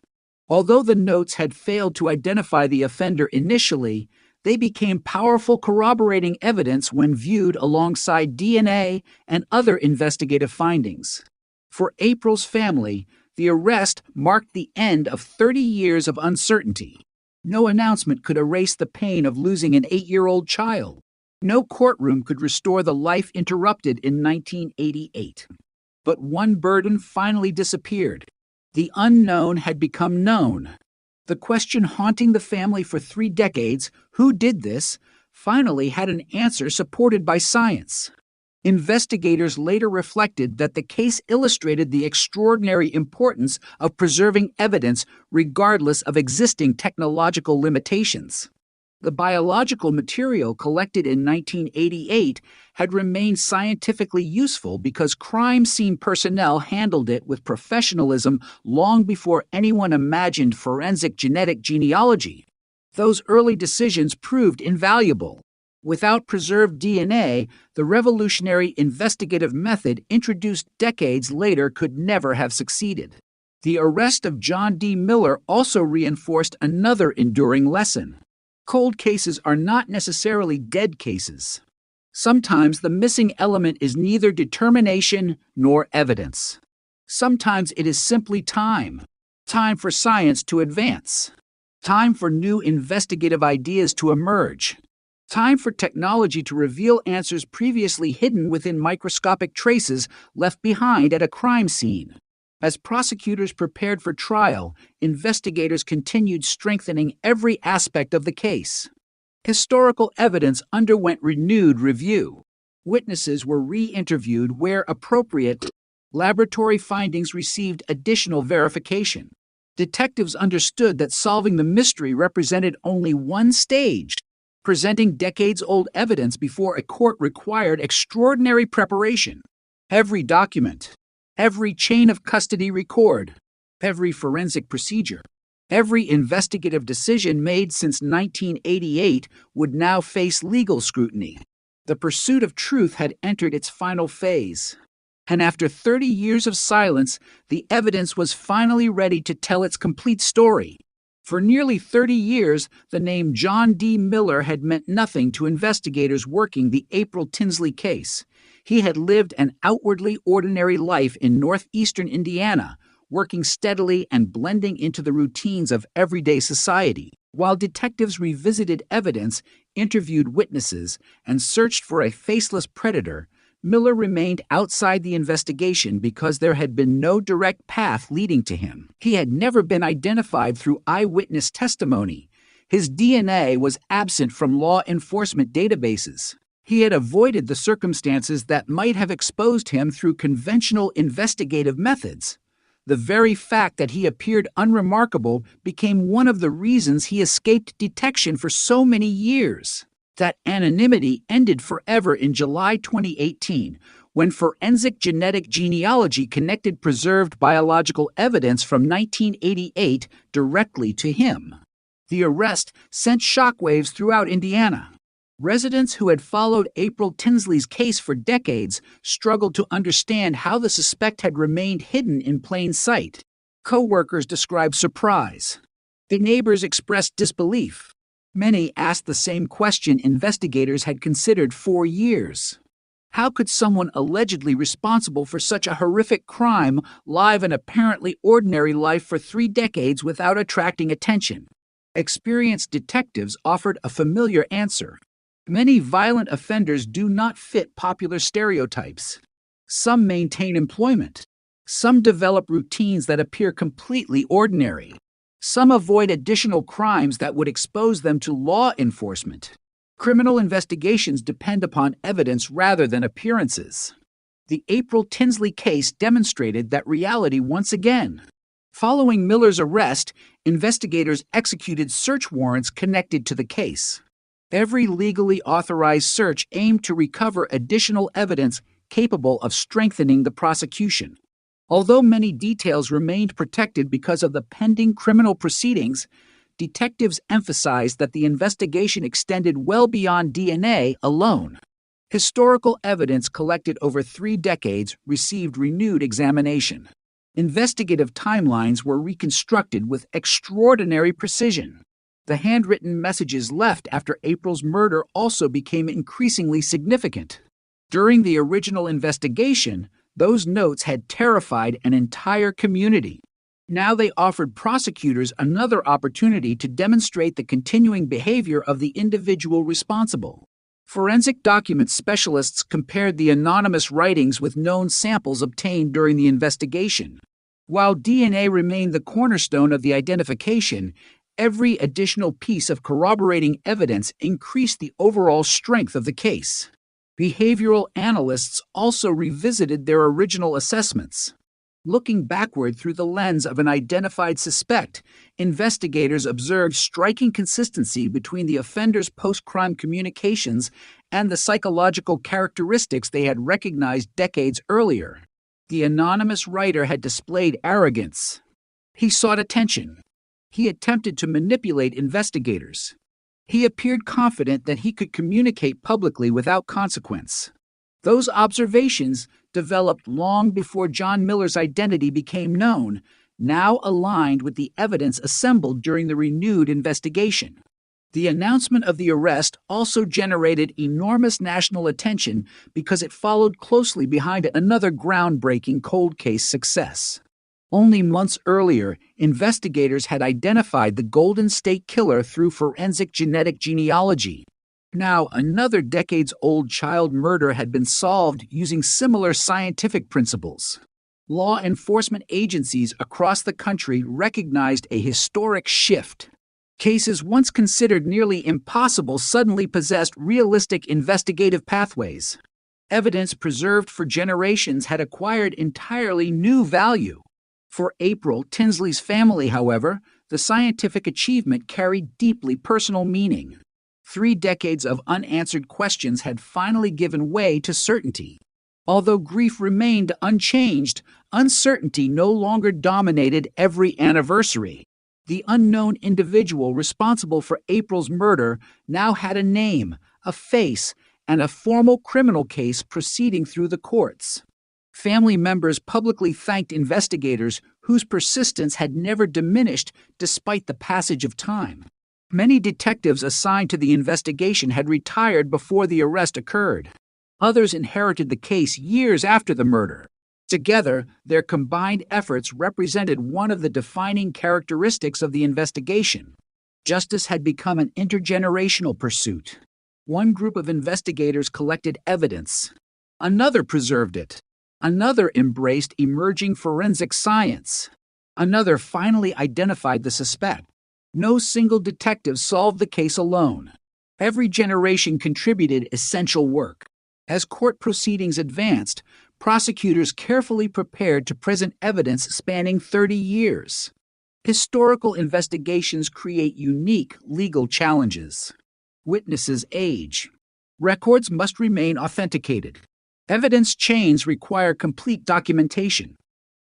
Although the notes had failed to identify the offender initially, they became powerful corroborating evidence when viewed alongside DNA and other investigative findings. For April's family, the arrest marked the end of 30 years of uncertainty. No announcement could erase the pain of losing an 8-year-old child. No courtroom could restore the life interrupted in 1988. But one burden finally disappeared. The unknown had become known. The question haunting the family for 3 decades, who did this, finally had an answer supported by science. Investigators later reflected that the case illustrated the extraordinary importance of preserving evidence regardless of existing technological limitations. The biological material collected in 1988 had remained scientifically useful because crime scene personnel handled it with professionalism long before anyone imagined forensic genetic genealogy. Those early decisions proved invaluable. Without preserved DNA, the revolutionary investigative method introduced decades later could never have succeeded. The arrest of John D. Miller also reinforced another enduring lesson. Cold cases are not necessarily dead cases. Sometimes the missing element is neither determination nor evidence. Sometimes it is simply time. Time for science to advance. Time for new investigative ideas to emerge. Time for technology to reveal answers previously hidden within microscopic traces left behind at a crime scene. As prosecutors prepared for trial, investigators continued strengthening every aspect of the case. Historical evidence underwent renewed review. Witnesses were re-interviewed where appropriate. Laboratory findings received additional verification. Detectives understood that solving the mystery represented only one stage. Presenting decades-old evidence before a court required extraordinary preparation. Every document, every chain of custody record, every forensic procedure, every investigative decision made since 1988 would now face legal scrutiny. The pursuit of truth had entered its final phase. And after 30 years of silence, the evidence was finally ready to tell its complete story. For nearly 30 years, the name John D. Miller had meant nothing to investigators working the April Tinsley case. He had lived an outwardly ordinary life in northeastern Indiana, working steadily and blending into the routines of everyday society. While detectives revisited evidence, interviewed witnesses, and searched for a faceless predator, Miller remained outside the investigation because there had been no direct path leading to him. He had never been identified through eyewitness testimony. His DNA was absent from law enforcement databases. He had avoided the circumstances that might have exposed him through conventional investigative methods. The very fact that he appeared unremarkable became one of the reasons he escaped detection for so many years. That anonymity ended forever in July 2018, when forensic genetic genealogy connected preserved biological evidence from 1988 directly to him. The arrest sent shockwaves throughout Indiana. Residents who had followed April Tinsley's case for decades struggled to understand how the suspect had remained hidden in plain sight. Co-workers described surprise. The neighbors expressed disbelief. Many asked the same question investigators had considered for years. How could someone allegedly responsible for such a horrific crime live an apparently ordinary life for 3 decades without attracting attention? Experienced detectives offered a familiar answer. Many violent offenders do not fit popular stereotypes. Some maintain employment. Some develop routines that appear completely ordinary. Some avoid additional crimes that would expose them to law enforcement. Criminal investigations depend upon evidence rather than appearances. The April Tinsley case demonstrated that reality once again. Following Miller's arrest, investigators executed search warrants connected to the case. Every legally authorized search aimed to recover additional evidence capable of strengthening the prosecution. Although many details remained protected because of the pending criminal proceedings, detectives emphasized that the investigation extended well beyond DNA alone. Historical evidence collected over 3 decades received renewed examination. Investigative timelines were reconstructed with extraordinary precision. The handwritten messages left after April's murder also became increasingly significant. During the original investigation, those notes had terrified an entire community. Now they offered prosecutors another opportunity to demonstrate the continuing behavior of the individual responsible. Forensic document specialists compared the anonymous writings with known samples obtained during the investigation. While DNA remained the cornerstone of the identification, every additional piece of corroborating evidence increased the overall strength of the case. Behavioral analysts also revisited their original assessments. Looking backward through the lens of an identified suspect, investigators observed striking consistency between the offender's post-crime communications and the psychological characteristics they had recognized decades earlier. The anonymous writer had displayed arrogance. He sought attention. He attempted to manipulate investigators. He appeared confident that he could communicate publicly without consequence. Those observations, developed long before John Miller's identity became known, now aligned with the evidence assembled during the renewed investigation. The announcement of the arrest also generated enormous national attention because it followed closely behind another groundbreaking cold case success. Only months earlier, investigators had identified the Golden State Killer through forensic genetic genealogy. Now, another decades-old child murder had been solved using similar scientific principles. Law enforcement agencies across the country recognized a historic shift. Cases once considered nearly impossible suddenly possessed realistic investigative pathways. Evidence preserved for generations had acquired entirely new value. For April Tinsley's family, however, the scientific achievement carried deeply personal meaning. 3 decades of unanswered questions had finally given way to certainty. Although grief remained unchanged, uncertainty no longer dominated every anniversary. The unknown individual responsible for April's murder now had a name, a face, and a formal criminal case proceeding through the courts. Family members publicly thanked investigators whose persistence had never diminished despite the passage of time. Many detectives assigned to the investigation had retired before the arrest occurred. Others inherited the case years after the murder. Together, their combined efforts represented one of the defining characteristics of the investigation. Justice had become an intergenerational pursuit. One group of investigators collected evidence. Another preserved it. Another embraced emerging forensic science. Another finally identified the suspect. No single detective solved the case alone. Every generation contributed essential work. As court proceedings advanced, prosecutors carefully prepared to present evidence spanning 30 years. Historical investigations create unique legal challenges. Witnesses age. Records must remain authenticated. Evidence chains require complete documentation.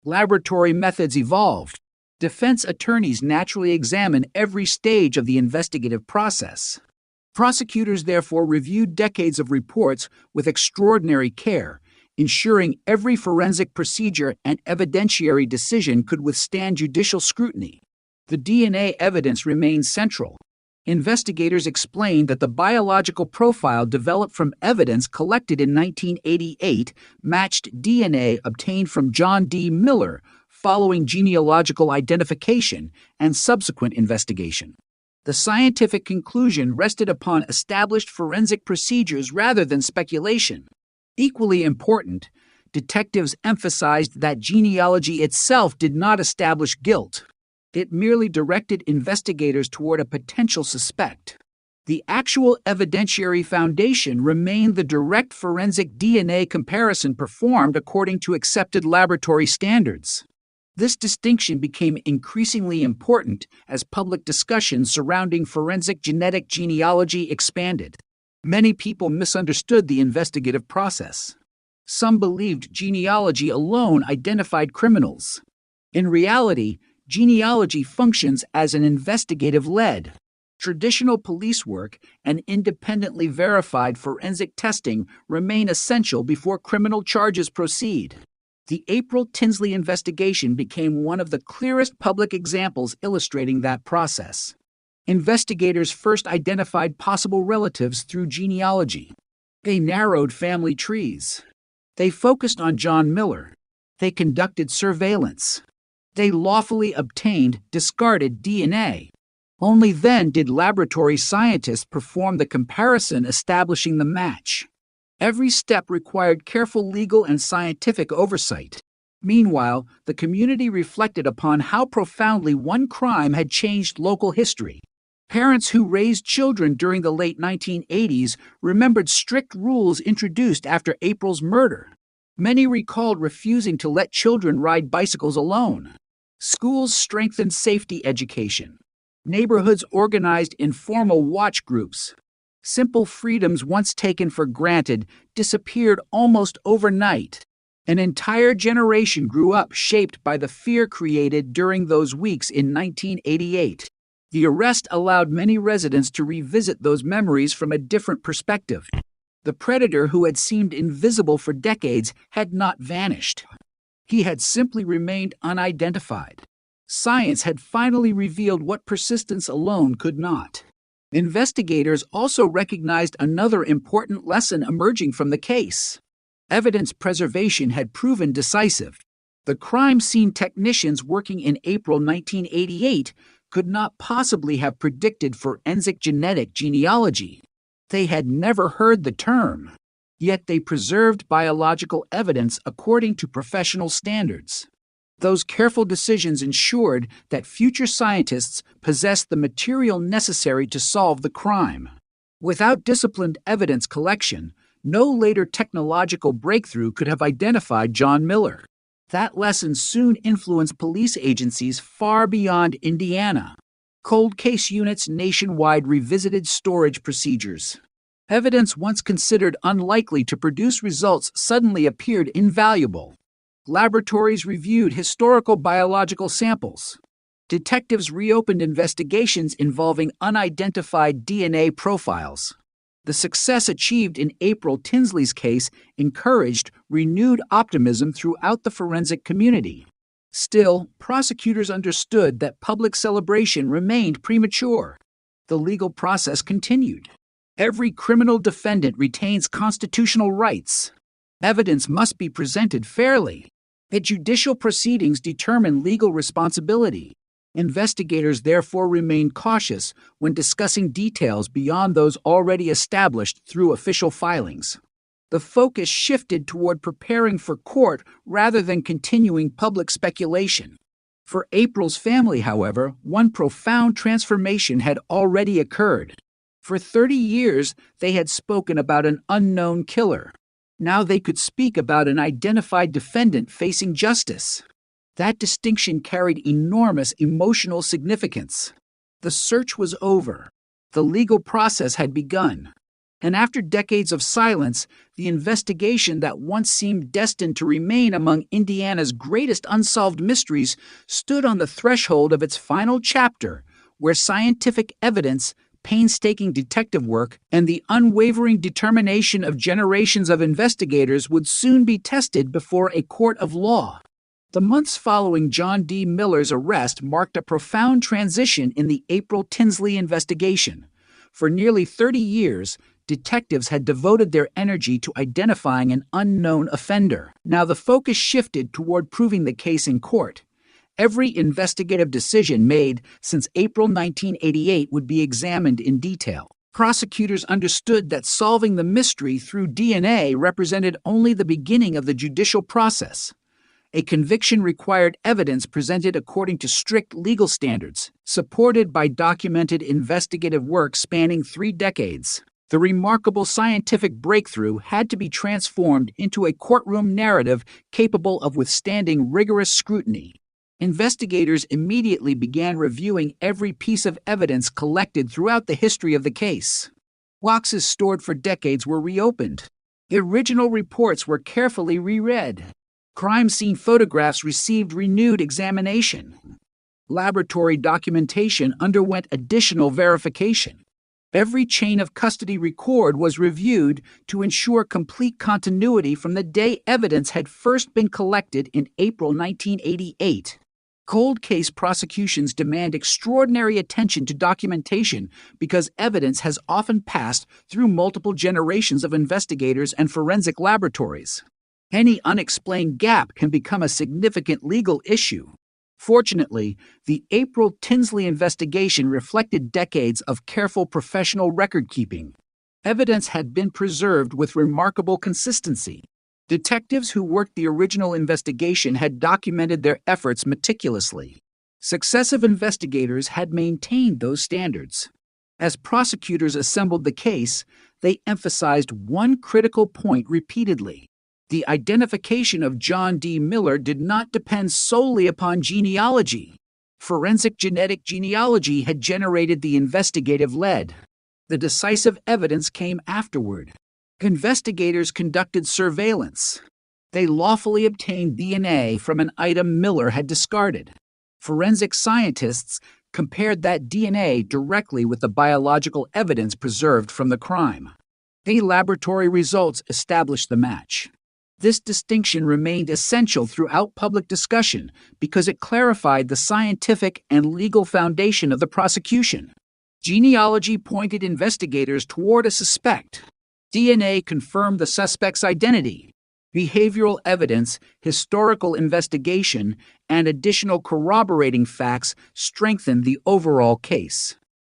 Laboratory methods evolved. Defense attorneys naturally examine every stage of the investigative process. Prosecutors therefore reviewed decades of reports with extraordinary care, ensuring every forensic procedure and evidentiary decision could withstand judicial scrutiny. The DNA evidence remained central. Investigators explained that the biological profile developed from evidence collected in 1988 matched DNA obtained from John D. Miller following genealogical identification and subsequent investigation. The scientific conclusion rested upon established forensic procedures rather than speculation. Equally important, detectives emphasized that genealogy itself did not establish guilt. It merely directed investigators toward a potential suspect. The actual evidentiary foundation remained the direct forensic DNA comparison performed according to accepted laboratory standards. This distinction became increasingly important as public discussion surrounding forensic genetic genealogy expanded. Many people misunderstood the investigative process. Some believed genealogy alone identified criminals. In reality, genealogy functions as an investigative lead. Traditional police work and independently verified forensic testing remain essential before criminal charges proceed. The April Tinsley investigation became one of the clearest public examples illustrating that process. Investigators first identified possible relatives through genealogy. They narrowed family trees. They focused on John Miller. They conducted surveillance. They lawfully obtained discarded DNA. Only then did laboratory scientists perform the comparison establishing the match. Every step required careful legal and scientific oversight. Meanwhile, the community reflected upon how profoundly one crime had changed local history. Parents who raised children during the late 1980s remembered strict rules introduced after April's murder. Many recalled refusing to let children ride bicycles alone. Schools strengthened safety education. Neighborhoods organized informal watch groups. Simple freedoms once taken for granted disappeared almost overnight. An entire generation grew up shaped by the fear created during those weeks in 1988. The arrest allowed many residents to revisit those memories from a different perspective. The predator who had seemed invisible for decades had not vanished. He had simply remained unidentified. Science had finally revealed what persistence alone could not. Investigators also recognized another important lesson emerging from the case. Evidence preservation had proven decisive. The crime scene technicians working in April 1988 could not possibly have predicted forensic genetic genealogy. They had never heard the term, yet they preserved biological evidence according to professional standards. Those careful decisions ensured that future scientists possessed the material necessary to solve the crime. Without disciplined evidence collection, no later technological breakthrough could have identified John Miller. That lesson soon influenced police agencies far beyond Indiana. Cold case units nationwide revisited storage procedures. Evidence once considered unlikely to produce results suddenly appeared invaluable. Laboratories reviewed historical biological samples. Detectives reopened investigations involving unidentified DNA profiles. The success achieved in April Tinsley's case encouraged renewed optimism throughout the forensic community. Still, prosecutors understood that public celebration remained premature. The legal process continued. Every criminal defendant retains constitutional rights. Evidence must be presented fairly. The judicial proceedings determine legal responsibility. Investigators therefore remain cautious when discussing details beyond those already established through official filings. The focus shifted toward preparing for court rather than continuing public speculation. For April's family, however, one profound transformation had already occurred. For 30 years, they had spoken about an unknown killer. Now they could speak about an identified defendant facing justice. That distinction carried enormous emotional significance. The search was over. The legal process had begun. And after decades of silence, the investigation that once seemed destined to remain among Indiana's greatest unsolved mysteries stood on the threshold of its final chapter, where scientific evidence, painstaking detective work, and the unwavering determination of generations of investigators would soon be tested before a court of law. The months following John D. Miller's arrest marked a profound transition in the April Tinsley investigation. For nearly 30 years, detectives had devoted their energy to identifying an unknown offender. Now the focus shifted toward proving the case in court. Every investigative decision made since April 1988 would be examined in detail. Prosecutors understood that solving the mystery through DNA represented only the beginning of the judicial process. A conviction required evidence presented according to strict legal standards, supported by documented investigative work spanning 3 decades. The remarkable scientific breakthrough had to be transformed into a courtroom narrative capable of withstanding rigorous scrutiny. Investigators immediately began reviewing every piece of evidence collected throughout the history of the case. Boxes stored for decades were reopened. Original reports were carefully reread. Crime scene photographs received renewed examination. Laboratory documentation underwent additional verification. Every chain of custody record was reviewed to ensure complete continuity from the day evidence had first been collected in April 1988. Cold case prosecutions demand extraordinary attention to documentation because evidence has often passed through multiple generations of investigators and forensic laboratories. Any unexplained gap can become a significant legal issue. Fortunately, the April Tinsley investigation reflected decades of careful professional record-keeping. Evidence had been preserved with remarkable consistency. Detectives who worked the original investigation had documented their efforts meticulously. Successive investigators had maintained those standards. As prosecutors assembled the case, they emphasized one critical point repeatedly. The identification of John D. Miller did not depend solely upon genealogy. Forensic genetic genealogy had generated the investigative lead. The decisive evidence came afterward. Investigators conducted surveillance. They lawfully obtained DNA from an item Miller had discarded. Forensic scientists compared that DNA directly with the biological evidence preserved from the crime. The laboratory results established the match. This distinction remained essential throughout public discussion because it clarified the scientific and legal foundation of the prosecution. Genealogy pointed investigators toward a suspect. DNA confirmed the suspect's identity. Behavioral evidence, historical investigation, and additional corroborating facts strengthened the overall case.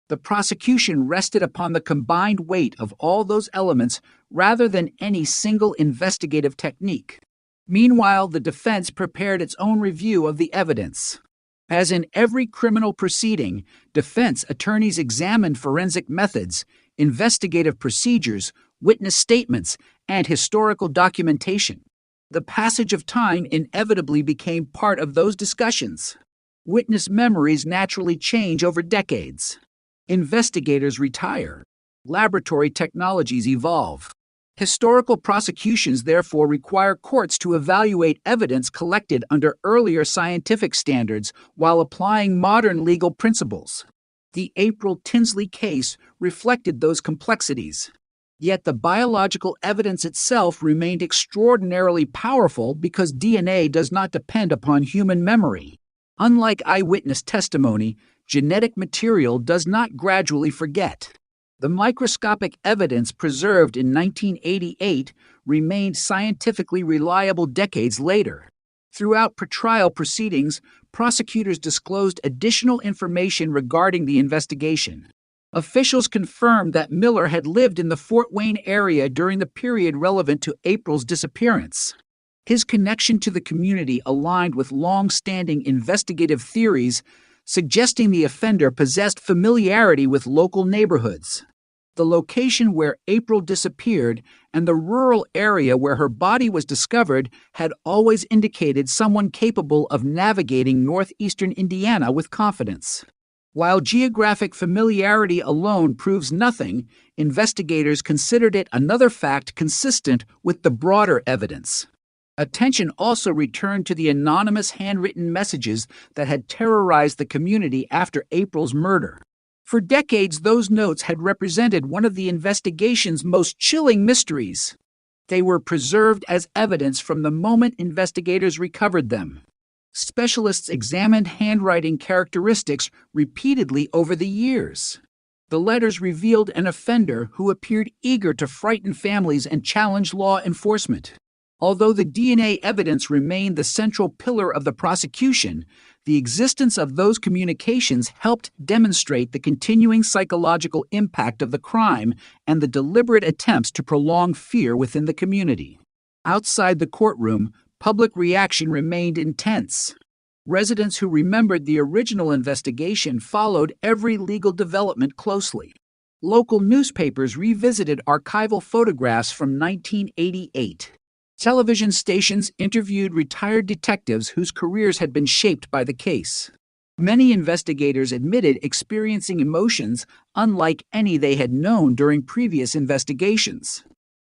The prosecution rested upon the combined weight of all those elements rather than any single investigative technique. Meanwhile, the defense prepared its own review of the evidence. As in every criminal proceeding, defense attorneys examined forensic methods, investigative procedures, witness statements, and historical documentation. The passage of time inevitably became part of those discussions. Witness memories naturally change over decades. Investigators retire. Laboratory technologies evolve. Historical prosecutions therefore require courts to evaluate evidence collected under earlier scientific standards while applying modern legal principles. The April Tinsley case reflected those complexities. Yet the biological evidence itself remained extraordinarily powerful because DNA does not depend upon human memory. Unlike eyewitness testimony, genetic material does not gradually forget. The microscopic evidence preserved in 1988 remained scientifically reliable decades later. Throughout pretrial proceedings, prosecutors disclosed additional information regarding the investigation. Officials confirmed that Miller had lived in the Fort Wayne area during the period relevant to April's disappearance. His connection to the community aligned with long-standing investigative theories, suggesting the offender possessed familiarity with local neighborhoods. The location where April disappeared and the rural area where her body was discovered had always indicated someone capable of navigating northeastern Indiana with confidence. While geographic familiarity alone proves nothing, investigators considered it another fact consistent with the broader evidence. Attention also returned to the anonymous handwritten messages that had terrorized the community after April's murder. For decades, those notes had represented one of the investigation's most chilling mysteries. They were preserved as evidence from the moment investigators recovered them. Specialists examined handwriting characteristics repeatedly over the years. The letters revealed an offender who appeared eager to frighten families and challenge law enforcement. Although the DNA evidence remained the central pillar of the prosecution, the existence of those communications helped demonstrate the continuing psychological impact of the crime and the deliberate attempts to prolong fear within the community. Outside the courtroom, public reaction remained intense. Residents who remembered the original investigation followed every legal development closely. Local newspapers revisited archival photographs from 1988. Television stations interviewed retired detectives whose careers had been shaped by the case. Many investigators admitted experiencing emotions unlike any they had known during previous investigations.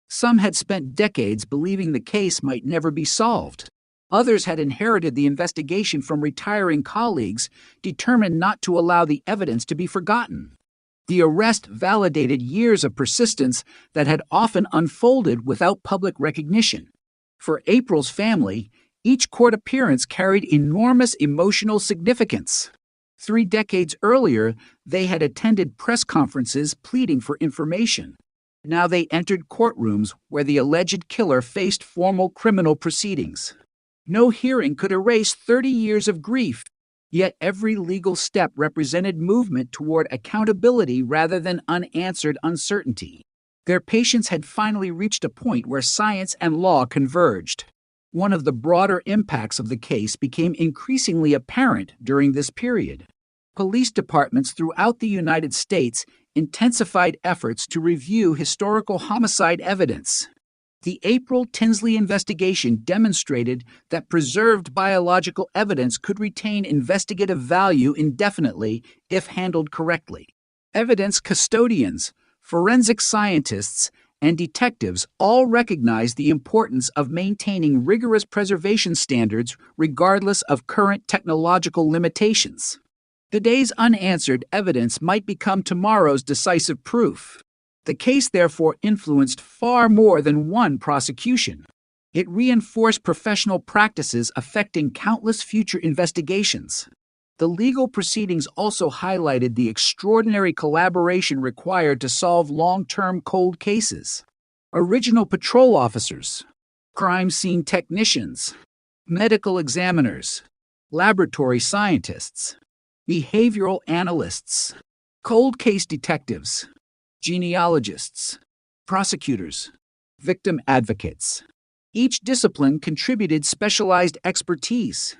Some had spent decades believing the case might never be solved. Others had inherited the investigation from retiring colleagues, determined not to allow the evidence to be forgotten. The arrest validated years of persistence that had often unfolded without public recognition. For April's family, each court appearance carried enormous emotional significance. 3 decades earlier, they had attended press conferences pleading for information. Now they entered courtrooms where the alleged killer faced formal criminal proceedings. No hearing could erase 30 years of grief, yet every legal step represented movement toward accountability rather than unanswered uncertainty. Their patients had finally reached a point where science and law converged. One of the broader impacts of the case became increasingly apparent during this period. Police departments throughout the United States intensified efforts to review historical homicide evidence. The April Tinsley investigation demonstrated that preserved biological evidence could retain investigative value indefinitely if handled correctly. Evidence custodians, forensic scientists, and detectives all recognize the importance of maintaining rigorous preservation standards regardless of current technological limitations. Today's unanswered evidence might become tomorrow's decisive proof. The case therefore influenced far more than one prosecution. It reinforced professional practices affecting countless future investigations. The legal proceedings also highlighted the extraordinary collaboration required to solve long-term cold cases. Original patrol officers, crime scene technicians, medical examiners, laboratory scientists, behavioral analysts, cold case detectives, genealogists, prosecutors, victim advocates. Each discipline contributed specialized expertise.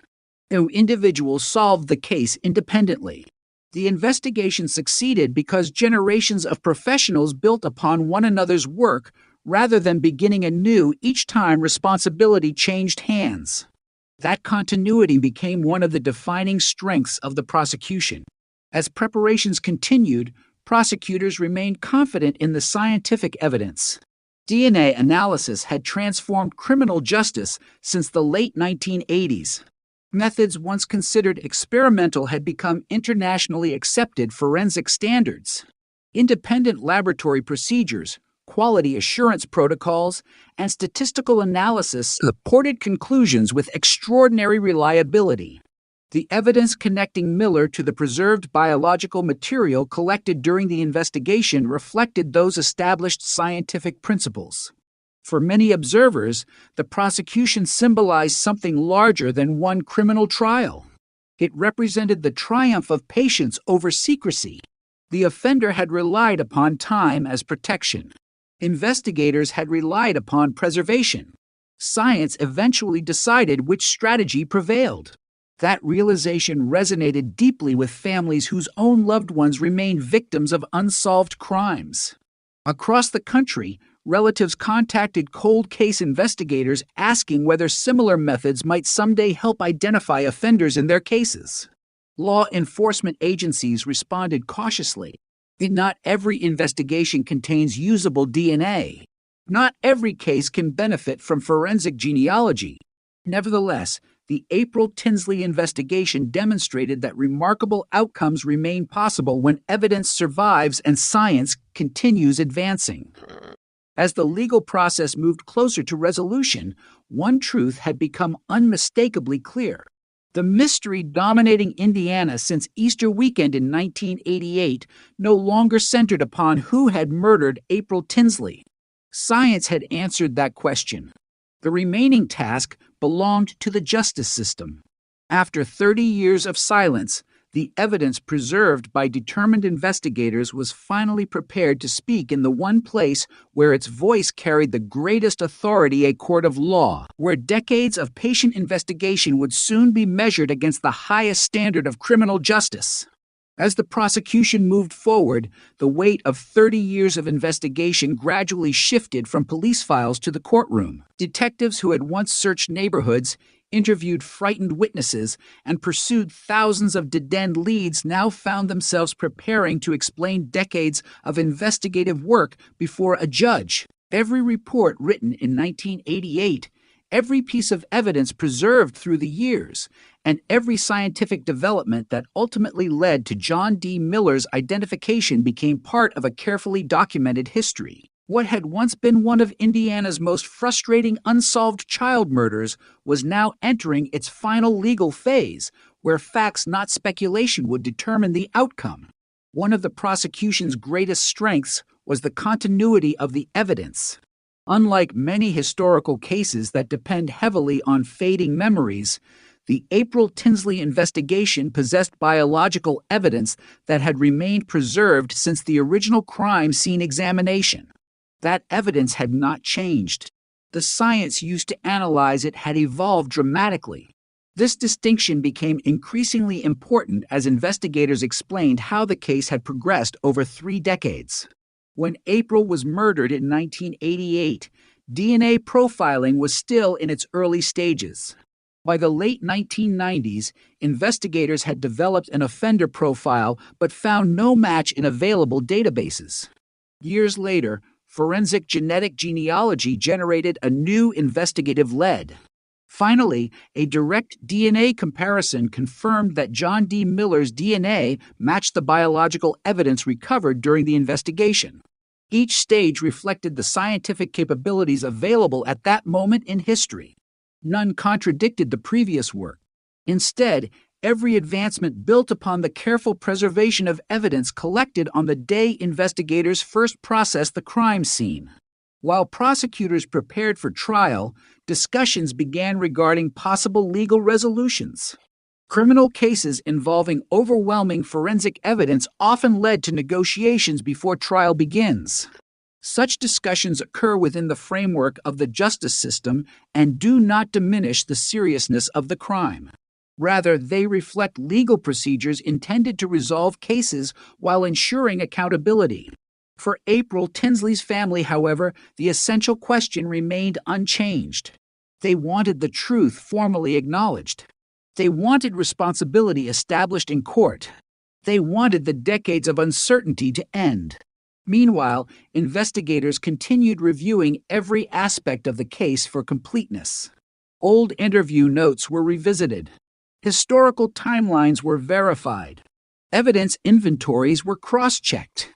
No individual solved the case independently. The investigation succeeded because generations of professionals built upon one another's work rather than beginning anew each time responsibility changed hands. That continuity became one of the defining strengths of the prosecution. As preparations continued, prosecutors remained confident in the scientific evidence. DNA analysis had transformed criminal justice since the late 1980s. Methods once considered experimental had become internationally accepted forensic standards. Independent laboratory procedures, quality assurance protocols, and statistical analysis supported conclusions with extraordinary reliability. The evidence connecting Miller to the preserved biological material collected during the investigation reflected those established scientific principles. For many observers, the prosecution symbolized something larger than one criminal trial. It represented the triumph of patience over secrecy. The offender had relied upon time as protection. Investigators had relied upon preservation. Science eventually decided which strategy prevailed. That realization resonated deeply with families whose own loved ones remained victims of unsolved crimes. Across the country, relatives contacted cold case investigators asking whether similar methods might someday help identify offenders in their cases. Law enforcement agencies responded cautiously. Not every investigation contains usable DNA. Not every case can benefit from forensic genealogy. Nevertheless, the April Tinsley investigation demonstrated that remarkable outcomes remain possible when evidence survives and science continues advancing. As the legal process moved closer to resolution, one truth had become unmistakably clear. The mystery dominating Indiana since Easter weekend in 1988 no longer centered upon who had murdered April Tinsley. Science had answered that question. The remaining task belonged to the justice system. After 30 years of silence, the evidence preserved by determined investigators was finally prepared to speak in the one place where its voice carried the greatest authority, a court of law, where decades of patient investigation would soon be measured against the highest standard of criminal justice. As the prosecution moved forward, the weight of 30 years of investigation gradually shifted from police files to the courtroom. Detectives who had once searched neighborhoods, interviewed frightened witnesses, and pursued thousands of dead-end leads now found themselves preparing to explain decades of investigative work before a judge. Every report written in 1988, every piece of evidence preserved through the years, and every scientific development that ultimately led to John D. Miller's identification became part of a carefully documented history. What had once been one of Indiana's most frustrating unsolved child murders was now entering its final legal phase, where facts, not speculation, would determine the outcome. One of the prosecution's greatest strengths was the continuity of the evidence. Unlike many historical cases that depend heavily on fading memories, the April Tinsley investigation possessed biological evidence that had remained preserved since the original crime scene examination. That evidence had not changed. The science used to analyze it had evolved dramatically. This distinction became increasingly important as investigators explained how the case had progressed over 3 decades. When April was murdered in 1988, DNA profiling was still in its early stages. By the late 1990s, investigators had developed an offender profile but found no match in available databases. Years later, forensic genetic genealogy generated a new investigative lead. Finally, a direct DNA comparison confirmed that John D. Miller's DNA matched the biological evidence recovered during the investigation. Each stage reflected the scientific capabilities available at that moment in history. None contradicted the previous work. Instead, Every advancement built upon the careful preservation of evidence collected on the day investigators first processed the crime scene. While prosecutors prepared for trial, discussions began regarding possible legal resolutions. Criminal cases involving overwhelming forensic evidence often led to negotiations before trial begins. Such discussions occur within the framework of the justice system and do not diminish the seriousness of the crime. Rather, they reflect legal procedures intended to resolve cases while ensuring accountability. For April Tinsley's family, however, the essential question remained unchanged. They wanted the truth formally acknowledged. They wanted responsibility established in court. They wanted the decades of uncertainty to end. Meanwhile, investigators continued reviewing every aspect of the case for completeness. Old interview notes were revisited. Historical timelines were verified. Evidence inventories were cross-checked.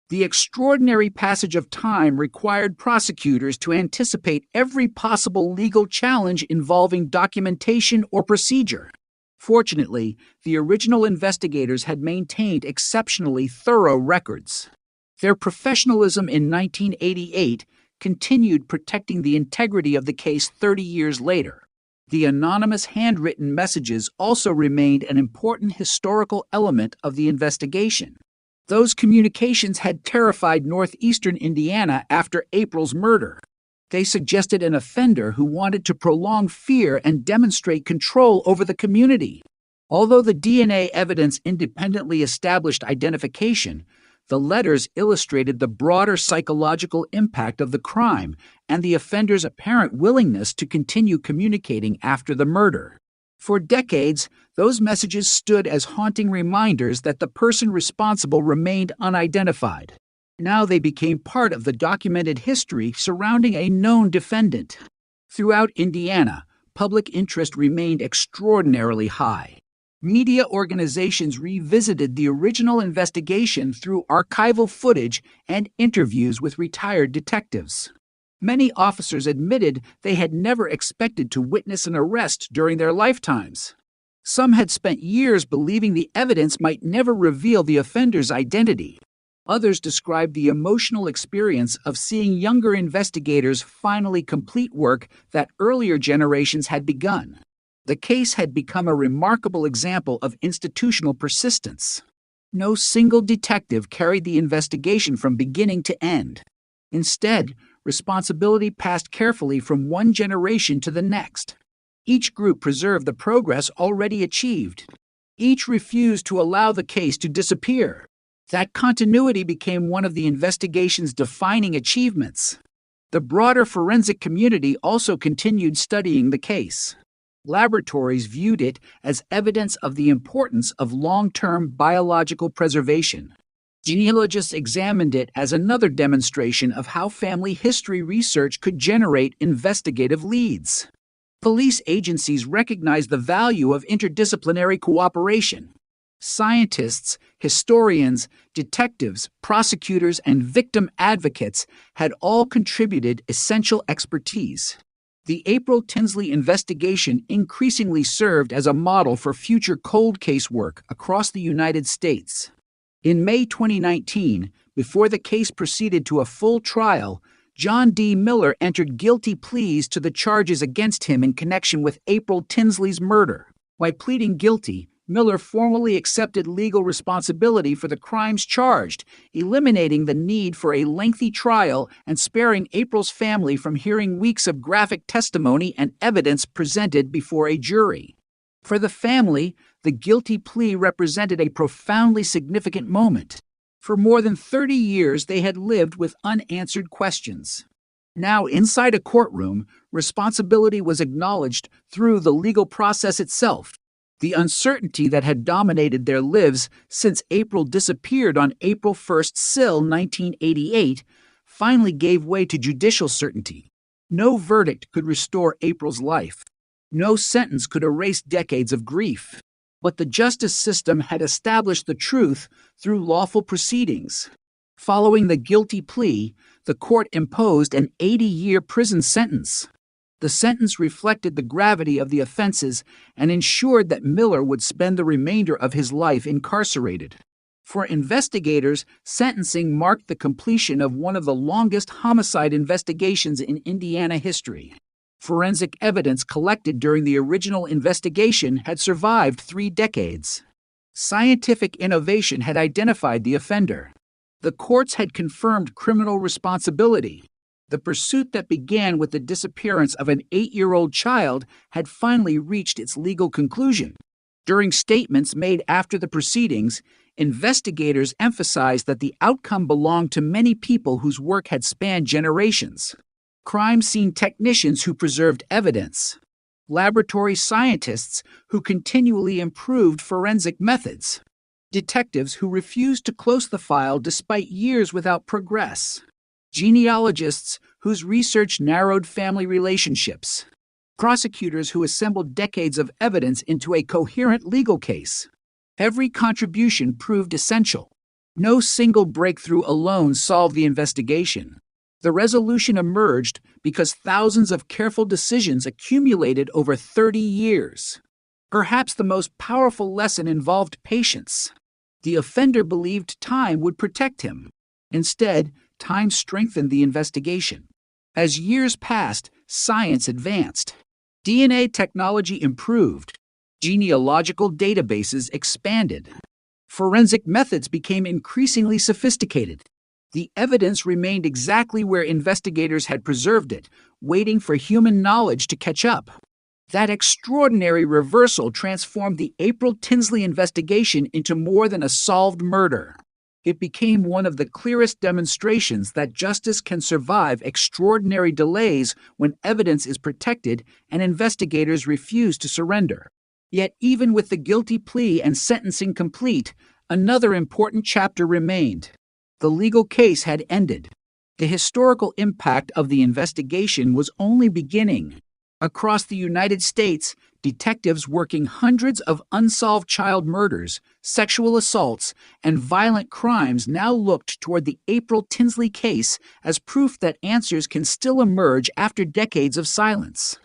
The extraordinary passage of time required prosecutors to anticipate every possible legal challenge involving documentation or procedure. Fortunately, the original investigators had maintained exceptionally thorough records. Their professionalism in 1988 continued protecting the integrity of the case 30 years later. The anonymous handwritten messages also remained an important historical element of the investigation. Those communications had terrified northeastern Indiana after April's murder. They suggested an offender who wanted to prolong fear and demonstrate control over the community. Although the DNA evidence independently established identification, the letters illustrated the broader psychological impact of the crime and the offender's apparent willingness to continue communicating after the murder. For decades, those messages stood as haunting reminders that the person responsible remained unidentified. Now they became part of the documented history surrounding a known defendant. Throughout Indiana, public interest remained extraordinarily high. Media organizations revisited the original investigation through archival footage and interviews with retired detectives. Many officers admitted they had never expected to witness an arrest during their lifetimes. Some had spent years believing the evidence might never reveal the offender's identity. Others described the emotional experience of seeing younger investigators finally complete work that earlier generations had begun. The case had become a remarkable example of institutional persistence. No single detective carried the investigation from beginning to end. Instead, responsibility passed carefully from one generation to the next. Each group preserved the progress already achieved. Each refused to allow the case to disappear. That continuity became one of the investigation's defining achievements. The broader forensic community also continued studying the case. Laboratories viewed it as evidence of the importance of long-term biological preservation. Genealogists examined it as another demonstration of how family history research could generate investigative leads. Police agencies recognized the value of interdisciplinary cooperation. Scientists, historians, detectives, prosecutors, and victim advocates had all contributed essential expertise. The April Tinsley investigation increasingly served as a model for future cold case work across the United States. In May 2019, before the case proceeded to a full trial, John D. Miller entered guilty pleas to the charges against him in connection with April Tinsley's murder. By pleading guilty, Miller formally accepted legal responsibility for the crimes charged, eliminating the need for a lengthy trial and sparing April's family from hearing weeks of graphic testimony and evidence presented before a jury. For the family, the guilty plea represented a profoundly significant moment. For more than 30 years, they had lived with unanswered questions. Now, inside a courtroom, responsibility was acknowledged through the legal process itself. The uncertainty that had dominated their lives since April disappeared on April 1st, SIL 1988, finally gave way to judicial certainty. No verdict could restore April's life. No sentence could erase decades of grief. But the justice system had established the truth through lawful proceedings. Following the guilty plea, the court imposed an 80-year prison sentence. The sentence reflected the gravity of the offenses and ensured that Miller would spend the remainder of his life incarcerated. For investigators, sentencing marked the completion of one of the longest homicide investigations in Indiana history. Forensic evidence collected during the original investigation had survived 3 decades. Scientific innovation had identified the offender. The courts had confirmed criminal responsibility. The pursuit that began with the disappearance of an 8-year-old child had finally reached its legal conclusion. During statements made after the proceedings, investigators emphasized that the outcome belonged to many people whose work had spanned generations. Crime scene technicians who preserved evidence, laboratory scientists who continually improved forensic methods, detectives who refused to close the file despite years without progress, genealogists whose research narrowed family relationships, prosecutors who assembled decades of evidence into a coherent legal case. Every contribution proved essential. No single breakthrough alone solved the investigation. The resolution emerged because thousands of careful decisions accumulated over 30 years. Perhaps the most powerful lesson involved patience. The offender believed time would protect him. Instead, time strengthened the investigation. As years passed, science advanced. DNA technology improved. Genealogical databases expanded. Forensic methods became increasingly sophisticated. The evidence remained exactly where investigators had preserved it, waiting for human knowledge to catch up. That extraordinary reversal transformed the April Tinsley investigation into more than a solved murder. It became one of the clearest demonstrations that justice can survive extraordinary delays when evidence is protected and investigators refuse to surrender. Yet even with the guilty plea and sentencing complete, another important chapter remained. The legal case had ended. The historical impact of the investigation was only beginning. Across the United States, detectives working hundreds of unsolved child murders, sexual assaults, and violent crimes now looked toward the April Tinsley case as proof that answers can still emerge after decades of silence.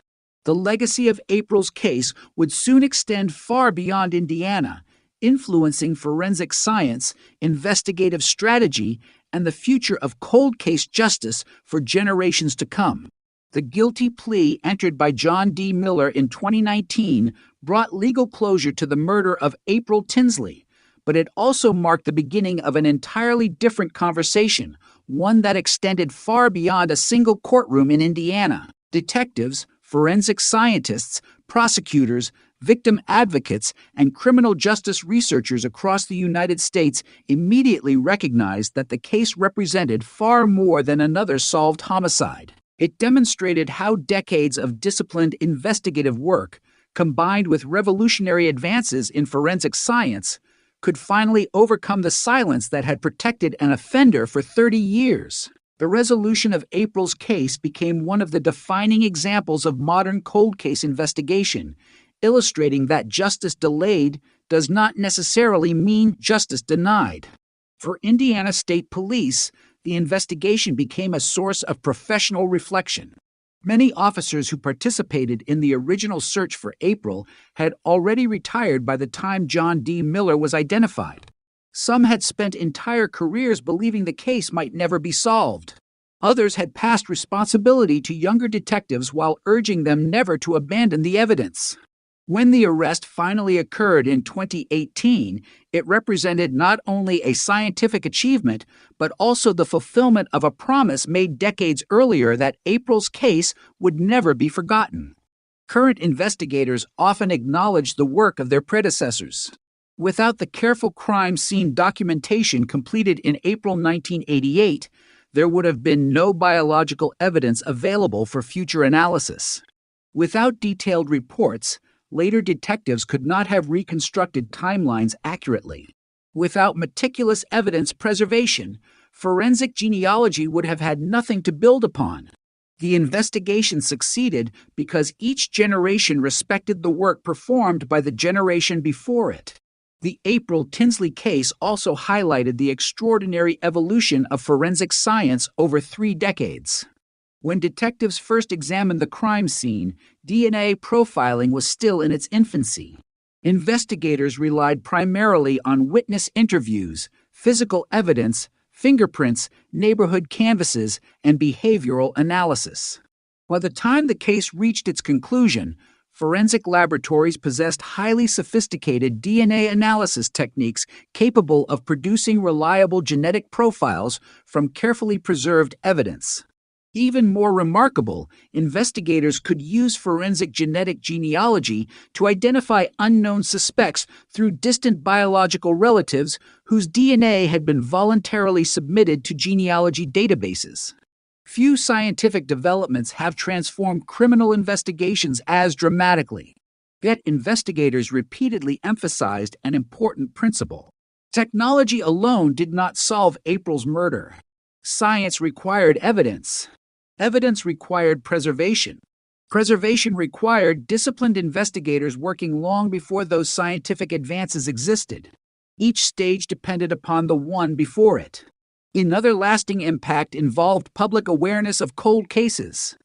The legacy of April's case would soon extend far beyond Indiana, influencing forensic science, investigative strategy, and the future of cold case justice for generations to come. The guilty plea entered by John D. Miller in 2019 brought legal closure to the murder of April Tinsley, but it also marked the beginning of an entirely different conversation, one that extended far beyond a single courtroom in Indiana. Detectives, forensic scientists, prosecutors, victim advocates, and criminal justice researchers across the United States immediately recognized that the case represented far more than another solved homicide. It demonstrated how decades of disciplined investigative work, combined with revolutionary advances in forensic science, could finally overcome the silence that had protected an offender for 30 years. The resolution of April's case became one of the defining examples of modern cold case investigation, illustrating that justice delayed does not necessarily mean justice denied. For Indiana State Police, the investigation became a source of professional reflection. Many officers who participated in the original search for April had already retired by the time John D. Miller was identified. Some had spent entire careers believing the case might never be solved. Others had passed responsibility to younger detectives while urging them never to abandon the evidence. When the arrest finally occurred in 2018, it represented not only a scientific achievement, but also the fulfillment of a promise made decades earlier that April's case would never be forgotten. Current investigators often acknowledge the work of their predecessors. Without the careful crime scene documentation completed in April 1988, there would have been no biological evidence available for future analysis. Without detailed reports, later detectives could not have reconstructed timelines accurately. Without meticulous evidence preservation, forensic genealogy would have had nothing to build upon. The investigation succeeded because each generation respected the work performed by the generation before it. The April Tinsley case also highlighted the extraordinary evolution of forensic science over 3 decades. When detectives first examined the crime scene, DNA profiling was still in its infancy. Investigators relied primarily on witness interviews, physical evidence, fingerprints, neighborhood canvases, and behavioral analysis. By the time the case reached its conclusion, forensic laboratories possessed highly sophisticated DNA analysis techniques capable of producing reliable genetic profiles from carefully preserved evidence. Even more remarkable, investigators could use forensic genetic genealogy to identify unknown suspects through distant biological relatives whose DNA had been voluntarily submitted to genealogy databases. Few scientific developments have transformed criminal investigations as dramatically. Yet investigators repeatedly emphasized an important principle. Technology alone did not solve April's murder. Science required evidence. Evidence required preservation. Preservation required disciplined investigators working long before those scientific advances existed. Each stage depended upon the one before it. Another lasting impact involved public awareness of cold cases.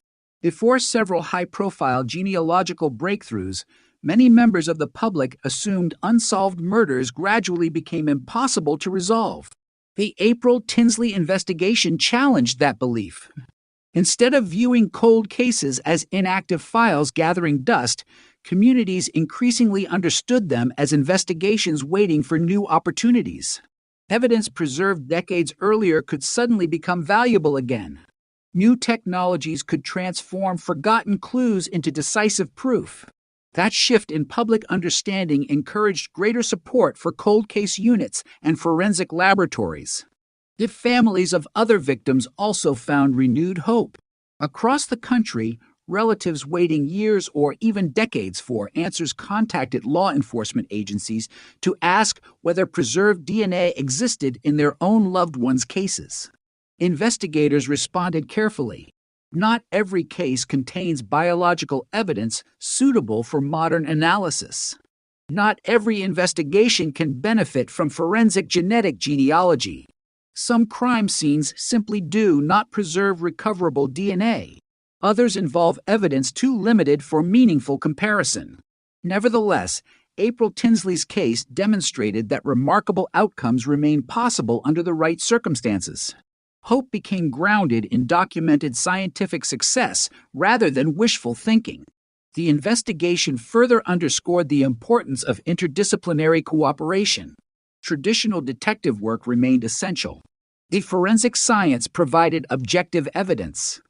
Before several high-profile genealogical breakthroughs, many members of the public assumed unsolved murders gradually became impossible to resolve. The April Tinsley investigation challenged that belief. Instead of viewing cold cases as inactive files gathering dust, communities increasingly understood them as investigations waiting for new opportunities. Evidence preserved decades earlier could suddenly become valuable again. New technologies could transform forgotten clues into decisive proof. That shift in public understanding encouraged greater support for cold case units and forensic laboratories. The families of other victims also found renewed hope. Across the country, relatives waiting years or even decades for answers contacted law enforcement agencies to ask whether preserved DNA existed in their own loved ones' cases. Investigators responded carefully. Not every case contains biological evidence suitable for modern analysis. Not every investigation can benefit from forensic genetic genealogy. Some crime scenes simply do not preserve recoverable DNA. Others involve evidence too limited for meaningful comparison. Nevertheless, April Tinsley's case demonstrated that remarkable outcomes remain possible under the right circumstances. Hope became grounded in documented scientific success rather than wishful thinking. The investigation further underscored the importance of interdisciplinary cooperation. Traditional detective work remained essential. The forensic science provided objective evidence.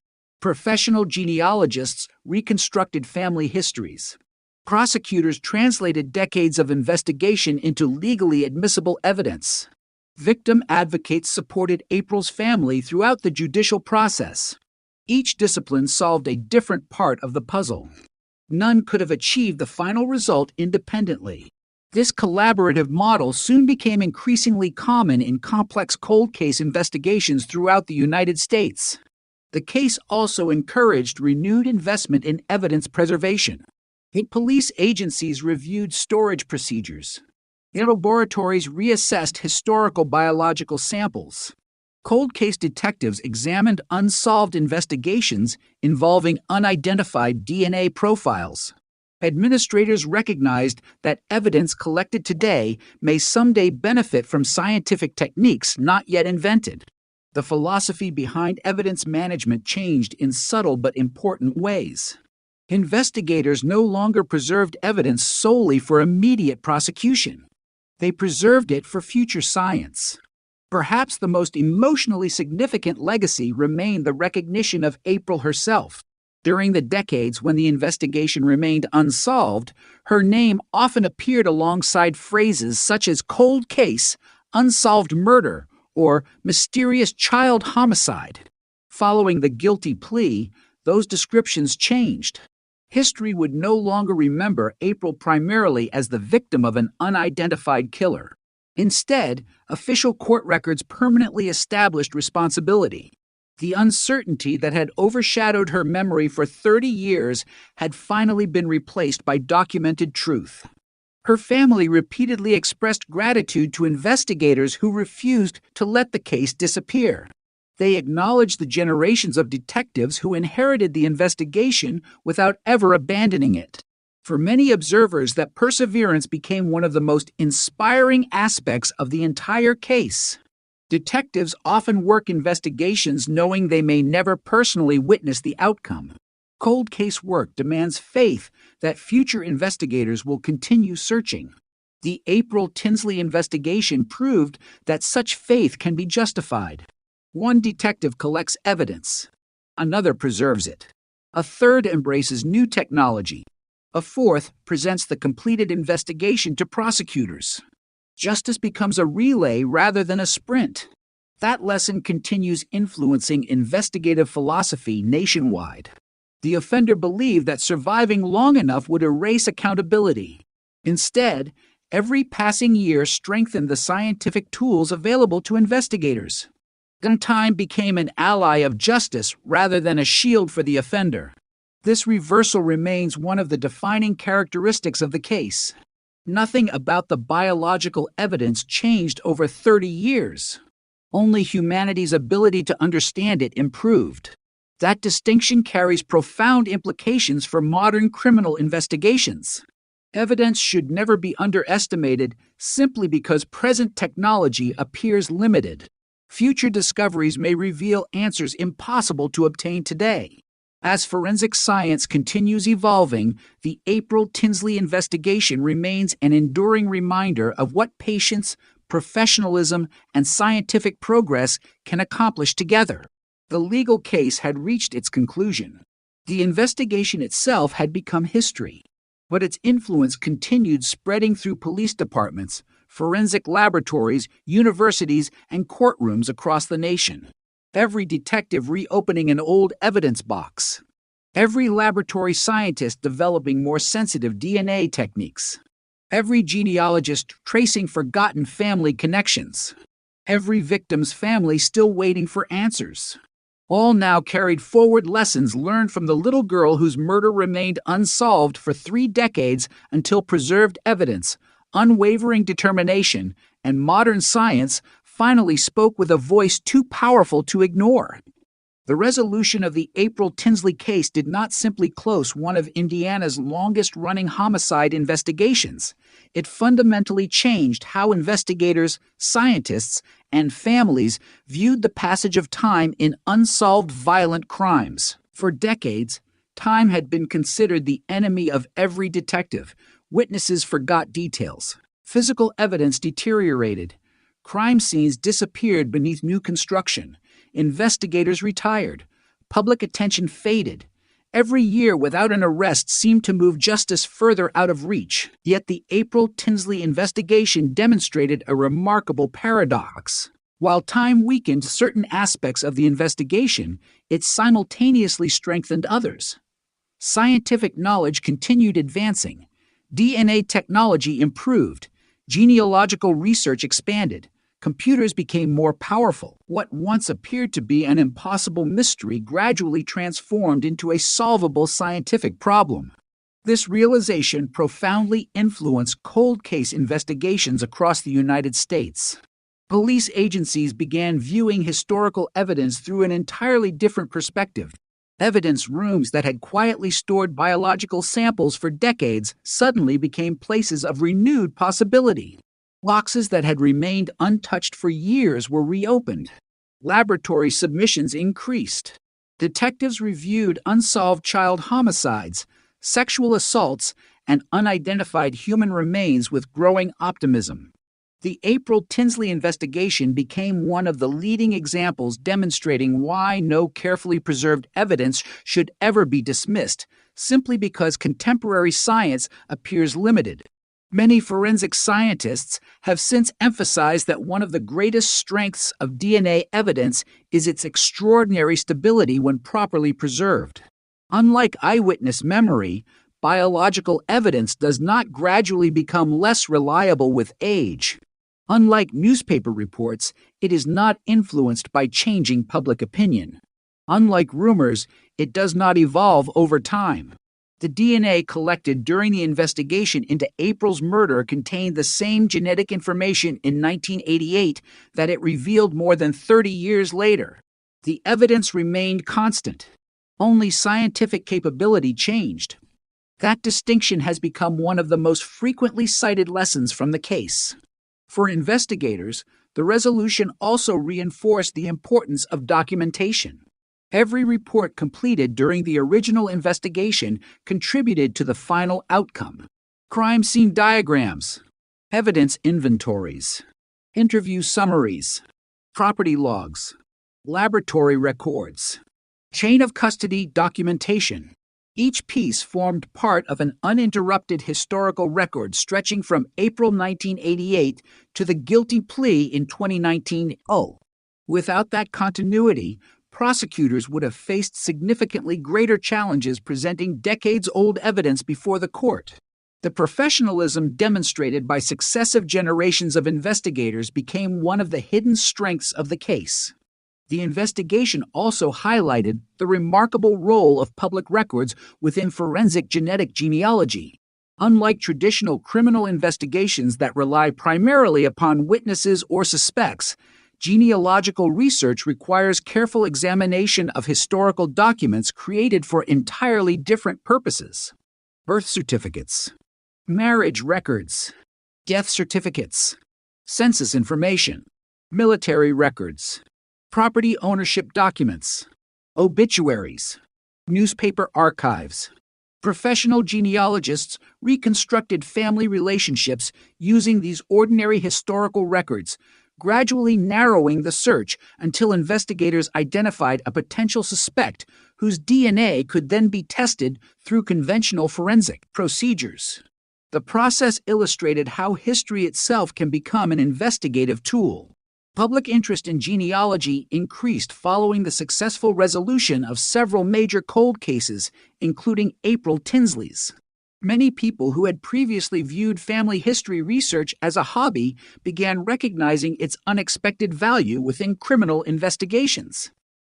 Professional genealogists reconstructed family histories. Prosecutors translated decades of investigation into legally admissible evidence. Victim advocates supported April's family throughout the judicial process. Each discipline solved a different part of the puzzle. None could have achieved the final result independently. This collaborative model soon became increasingly common in complex cold case investigations throughout the United States. The case also encouraged renewed investment in evidence preservation. Police agencies reviewed storage procedures. Laboratories reassessed historical biological samples. Cold case detectives examined unsolved investigations involving unidentified DNA profiles. Administrators recognized that evidence collected today may someday benefit from scientific techniques not yet invented. The philosophy behind evidence management changed in subtle but important ways. Investigators no longer preserved evidence solely for immediate prosecution. They preserved it for future science. Perhaps the most emotionally significant legacy remained the recognition of April herself. During the decades when the investigation remained unsolved, her name often appeared alongside phrases such as cold case, unsolved murder, or mysterious child homicide. Following the guilty plea, those descriptions changed. History would no longer remember April primarily as the victim of an unidentified killer. Instead, official court records permanently established responsibility. The uncertainty that had overshadowed her memory for 30 years had finally been replaced by documented truth. Her family repeatedly expressed gratitude to investigators who refused to let the case disappear. They acknowledged the generations of detectives who inherited the investigation without ever abandoning it. For many observers, that perseverance became one of the most inspiring aspects of the entire case. Detectives often work investigations knowing they may never personally witness the outcome. Cold case work demands faith that future investigators will continue searching. The April Tinsley investigation proved that such faith can be justified. One detective collects evidence. Another preserves it. A third embraces new technology. A fourth presents the completed investigation to prosecutors. Justice becomes a relay rather than a sprint. That lesson continues influencing investigative philosophy nationwide. The offender believed that surviving long enough would erase accountability. Instead, every passing year strengthened the scientific tools available to investigators. Time became an ally of justice rather than a shield for the offender. This reversal remains one of the defining characteristics of the case. Nothing about the biological evidence changed over 30 years. Only humanity's ability to understand it improved. That distinction carries profound implications for modern criminal investigations. Evidence should never be underestimated simply because present technology appears limited. Future discoveries may reveal answers impossible to obtain today. As forensic science continues evolving, the April Tinsley investigation remains an enduring reminder of what patience, professionalism, and scientific progress can accomplish together. The legal case had reached its conclusion. The investigation itself had become history, but its influence continued spreading through police departments, forensic laboratories, universities, and courtrooms across the nation. Every detective reopening an old evidence box. Every laboratory scientist developing more sensitive DNA techniques. Every genealogist tracing forgotten family connections. Every victim's family still waiting for answers. All now carried forward lessons learned from the little girl whose murder remained unsolved for 3 decades until preserved evidence, unwavering determination, and modern science finally spoke with a voice too powerful to ignore. The resolution of the April Tinsley case did not simply close one of Indiana's longest-running homicide investigations. It fundamentally changed how investigators, scientists, and families viewed the passage of time in unsolved violent crimes. For decades, time had been considered the enemy of every detective. Witnesses forgot details. Physical evidence deteriorated. Crime scenes disappeared beneath new construction. Investigators retired. Public attention faded. Every year without an arrest seemed to move justice further out of reach. Yet the April Tinsley investigation demonstrated a remarkable paradox. While time weakened certain aspects of the investigation, it simultaneously strengthened others. Scientific knowledge continued advancing. DNA technology improved. Genealogical research expanded. Computers became more powerful. What once appeared to be an impossible mystery gradually transformed into a solvable scientific problem. This realization profoundly influenced cold case investigations across the United States. Police agencies began viewing historical evidence through an entirely different perspective. Evidence rooms that had quietly stored biological samples for decades suddenly became places of renewed possibility. Boxes that had remained untouched for years were reopened. Laboratory submissions increased. Detectives reviewed unsolved child homicides, sexual assaults, and unidentified human remains with growing optimism. The April Tinsley investigation became one of the leading examples demonstrating why no carefully preserved evidence should ever be dismissed, simply because contemporary science appears limited. Many forensic scientists have since emphasized that one of the greatest strengths of DNA evidence is its extraordinary stability when properly preserved. Unlike eyewitness memory, biological evidence does not gradually become less reliable with age. Unlike newspaper reports, it is not influenced by changing public opinion. Unlike rumors, it does not evolve over time. The DNA collected during the investigation into April's murder contained the same genetic information in 1988 that it revealed more than 30 years later. The evidence remained constant. Only scientific capability changed. That distinction has become one of the most frequently cited lessons from the case. For investigators, the resolution also reinforced the importance of documentation. Every report completed during the original investigation contributed to the final outcome. Crime scene diagrams, evidence inventories, interview summaries, property logs, laboratory records, chain of custody documentation. Each piece formed part of an uninterrupted historical record stretching from April 1988 to the guilty plea in 2019. Without that continuity, prosecutors would have faced significantly greater challenges presenting decades-old evidence before the court. The professionalism demonstrated by successive generations of investigators became one of the hidden strengths of the case. The investigation also highlighted the remarkable role of public records within forensic genetic genealogy. Unlike traditional criminal investigations that rely primarily upon witnesses or suspects, genealogical research requires careful examination of historical documents created for entirely different purposes. Birth certificates, marriage records, death certificates, census information, military records, property ownership documents, obituaries, newspaper archives. Professional genealogists reconstructed family relationships using these ordinary historical records, gradually narrowing the search until investigators identified a potential suspect whose DNA could then be tested through conventional forensic procedures. The process illustrated how history itself can become an investigative tool. Public interest in genealogy increased following the successful resolution of several major cold cases, including April Tinsley's. Many people who had previously viewed family history research as a hobby began recognizing its unexpected value within criminal investigations.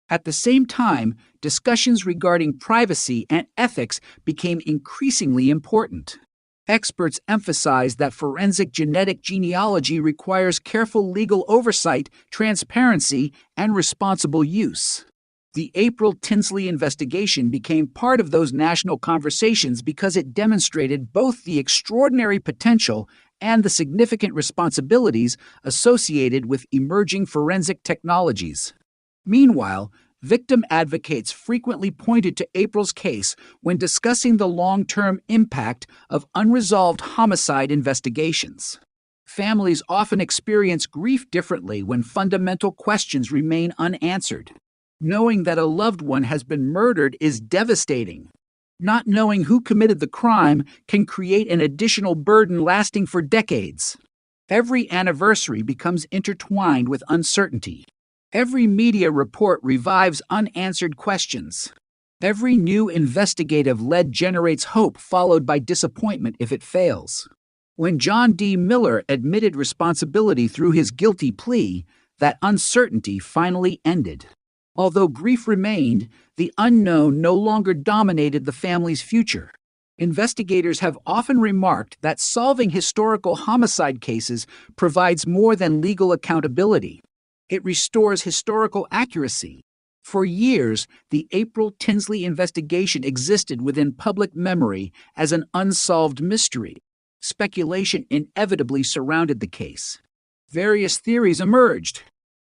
At the same time, discussions regarding privacy and ethics became increasingly important. Experts emphasize that forensic genetic genealogy requires careful legal oversight, transparency, and responsible use. The April Tinsley investigation became part of those national conversations because it demonstrated both the extraordinary potential and the significant responsibilities associated with emerging forensic technologies. Meanwhile, victim advocates frequently pointed to April's case when discussing the long-term impact of unresolved homicide investigations. Families often experience grief differently when fundamental questions remain unanswered. Knowing that a loved one has been murdered is devastating. Not knowing who committed the crime can create an additional burden lasting for decades. Every anniversary becomes intertwined with uncertainty. Every media report revives unanswered questions. Every new investigative lead generates hope followed by disappointment if it fails. When John D. Miller admitted responsibility through his guilty plea, that uncertainty finally ended. Although grief remained, the unknown no longer dominated the family's future. Investigators have often remarked that solving historical homicide cases provides more than legal accountability. It restores historical accuracy. For years, the April Tinsley investigation existed within public memory as an unsolved mystery. Speculation inevitably surrounded the case. Various theories emerged.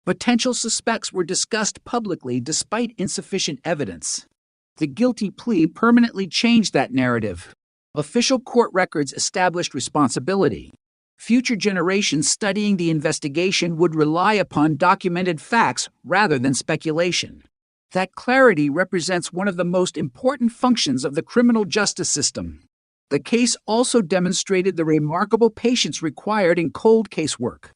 Potential suspects were discussed publicly despite insufficient evidence. The guilty plea permanently changed that narrative. Official court records established responsibility. Future generations studying the investigation would rely upon documented facts rather than speculation. That clarity represents one of the most important functions of the criminal justice system. The case also demonstrated the remarkable patience required in cold case work.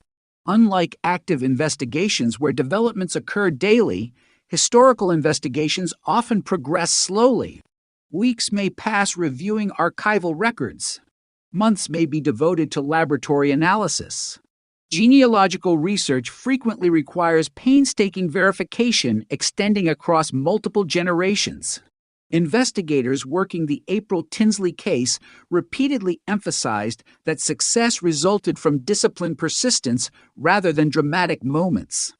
Unlike active investigations where developments occur daily, historical investigations often progress slowly. Weeks may pass reviewing archival records. Months may be devoted to laboratory analysis. Genealogical research frequently requires painstaking verification extending across multiple generations. Investigators working the April Tinsley case repeatedly emphasized that success resulted from disciplined persistence rather than dramatic moments.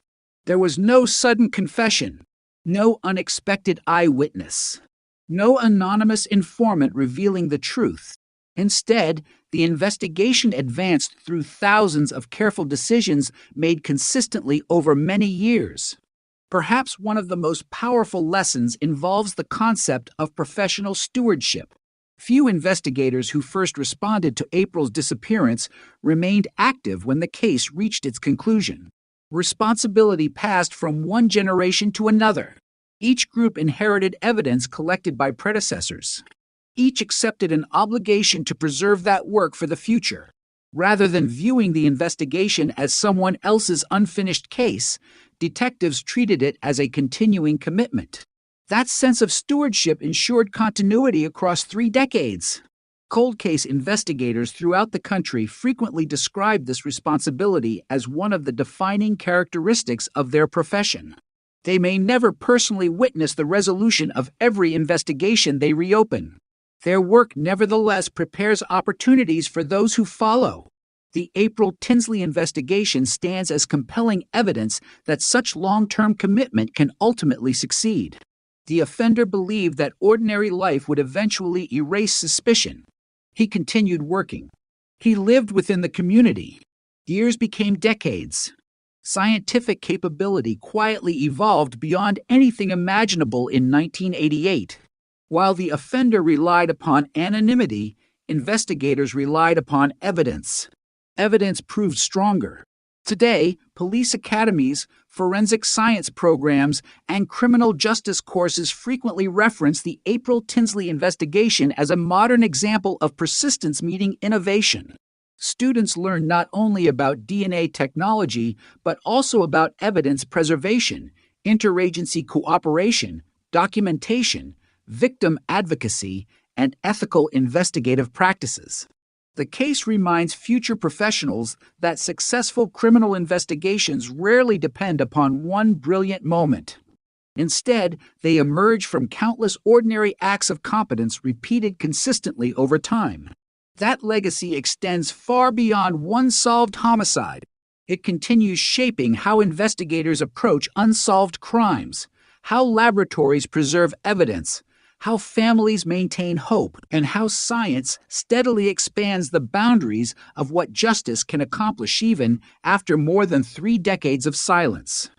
There was no sudden confession, No unexpected eyewitness. No anonymous informant revealing the truth. Instead, the investigation advanced through thousands of careful decisions made consistently over many years. Perhaps one of the most powerful lessons involves the concept of professional stewardship. Few investigators who first responded to April's disappearance remained active when the case reached its conclusion. Responsibility passed from one generation to another. Each group inherited evidence collected by predecessors. Each accepted an obligation to preserve that work for the future. Rather than viewing the investigation as someone else's unfinished case, detectives treated it as a continuing commitment. That sense of stewardship ensured continuity across 3 decades. Cold case investigators throughout the country frequently describe this responsibility as one of the defining characteristics of their profession. They may never personally witness the resolution of every investigation they reopen. Their work nevertheless prepares opportunities for those who follow. The April Tinsley investigation stands as compelling evidence that such long-term commitment can ultimately succeed. The offender believed that ordinary life would eventually erase suspicion. He continued working. He lived within the community. Years became decades. Scientific capability quietly evolved beyond anything imaginable in 1988. While the offender relied upon anonymity, investigators relied upon evidence. Evidence proved stronger. Today, police academies, forensic science programs, and criminal justice courses frequently reference the April Tinsley investigation as a modern example of persistence meeting innovation. Students learn not only about DNA technology, but also about evidence preservation, interagency cooperation, documentation, victim advocacy, and ethical investigative practices. The case reminds future professionals that successful criminal investigations rarely depend upon one brilliant moment. Instead, they emerge from countless ordinary acts of competence repeated consistently over time. That legacy extends far beyond one solved homicide. It continues shaping how investigators approach unsolved crimes, how laboratories preserve evidence, how families maintain hope, and how science steadily expands the boundaries of what justice can accomplish even after more than 3 decades of silence.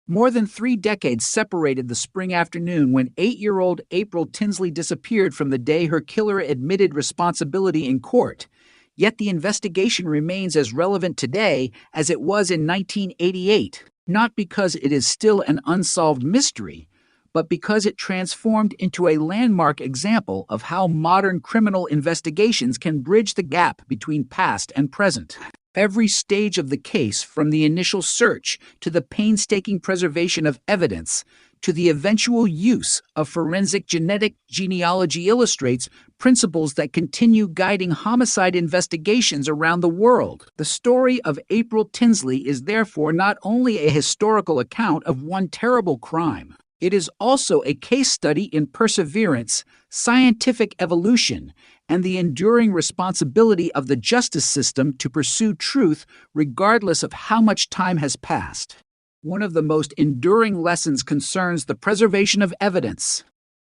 More than 3 decades separated the spring afternoon when 8-year-old April Tinsley disappeared from the day her killer admitted responsibility in court. Yet the investigation remains as relevant today as it was in 1988, not because it is still an unsolved mystery, but because it transformed into a landmark example of how modern criminal investigations can bridge the gap between past and present. Every stage of the case, from the initial search to the painstaking preservation of evidence to the eventual use of forensic genetic genealogy, illustrates principles that continue guiding homicide investigations around the world. The story of April Tinsley is therefore not only a historical account of one terrible crime, it is also a case study in perseverance, scientific evolution, and the enduring responsibility of the justice system to pursue truth regardless of how much time has passed. One of the most enduring lessons concerns the preservation of evidence.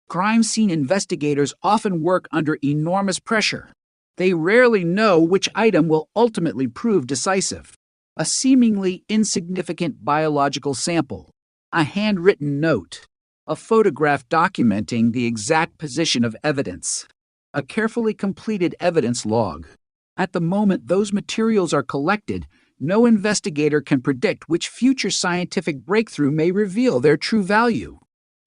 Crime scene investigators often work under enormous pressure. They rarely know which item will ultimately prove decisive. A seemingly insignificant biological sample, a handwritten note, a photograph documenting the exact position of evidence, a carefully completed evidence log. At the moment those materials are collected, no investigator can predict which future scientific breakthrough may reveal their true value.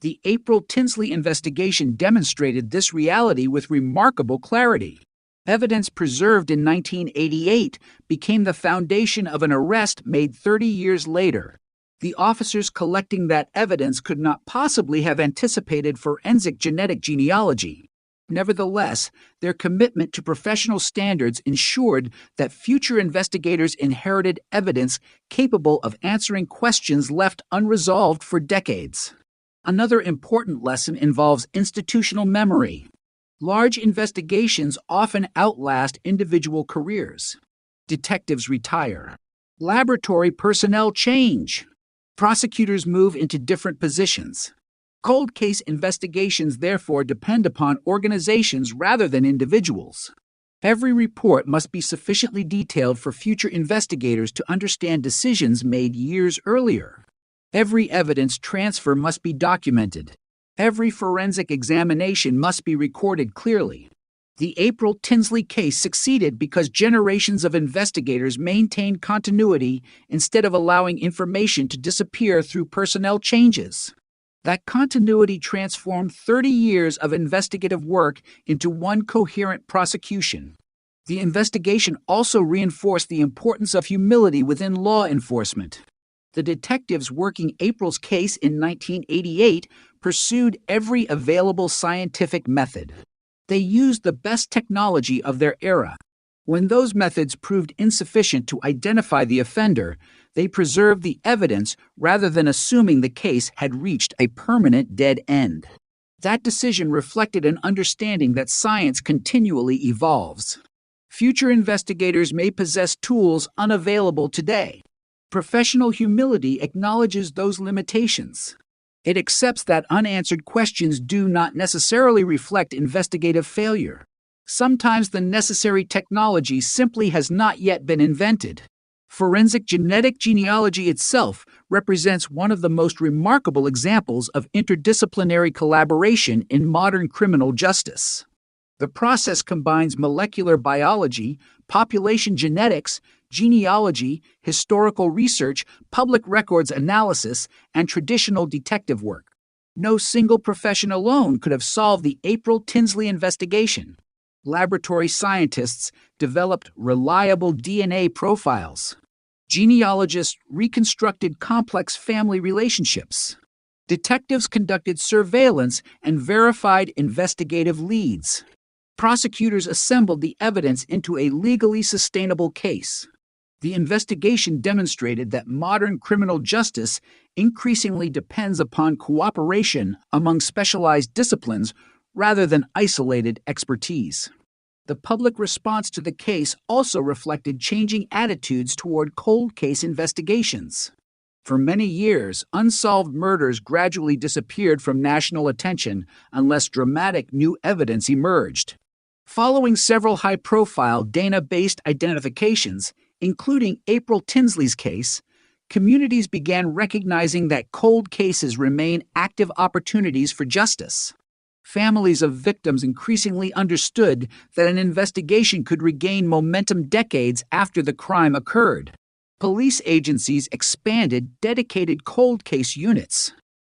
The April Tinsley investigation demonstrated this reality with remarkable clarity. Evidence preserved in 1988 became the foundation of an arrest made 30 years later. The officers collecting that evidence could not possibly have anticipated forensic genetic genealogy. Nevertheless, their commitment to professional standards ensured that future investigators inherited evidence capable of answering questions left unresolved for decades. Another important lesson involves institutional memory. Large investigations often outlast individual careers. Detectives retire. Laboratory personnel change. Prosecutors move into different positions. Cold case investigations therefore depend upon organizations rather than individuals. Every report must be sufficiently detailed for future investigators to understand decisions made years earlier. Every evidence transfer must be documented. Every forensic examination must be recorded clearly. The April Tinsley case succeeded because generations of investigators maintained continuity instead of allowing information to disappear through personnel changes. That continuity transformed 30 years of investigative work into one coherent prosecution. The investigation also reinforced the importance of humility within law enforcement. The detectives working April's case in 1988 pursued every available scientific method. They used the best technology of their era. When those methods proved insufficient to identify the offender, they preserved the evidence rather than assuming the case had reached a permanent dead end. That decision reflected an understanding that science continually evolves. Future investigators may possess tools unavailable today. Professional humility acknowledges those limitations. It accepts that unanswered questions do not necessarily reflect investigative failure. Sometimes the necessary technology simply has not yet been invented. Forensic genetic genealogy itself represents one of the most remarkable examples of interdisciplinary collaboration in modern criminal justice. The process combines molecular biology, population genetics, genealogy, historical research, public records analysis, and traditional detective work. No single profession alone could have solved the April Tinsley investigation. Laboratory scientists developed reliable DNA profiles. Genealogists reconstructed complex family relationships. Detectives conducted surveillance and verified investigative leads. Prosecutors assembled the evidence into a legally sustainable case. The investigation demonstrated that modern criminal justice increasingly depends upon cooperation among specialized disciplines rather than isolated expertise. The public response to the case also reflected changing attitudes toward cold case investigations. For many years, unsolved murders gradually disappeared from national attention unless dramatic new evidence emerged. Following several high-profile Dana-based identifications, including April Tinsley's case, communities began recognizing that cold cases remain active opportunities for justice. Families of victims increasingly understood that an investigation could regain momentum decades after the crime occurred. Police agencies expanded dedicated cold case units.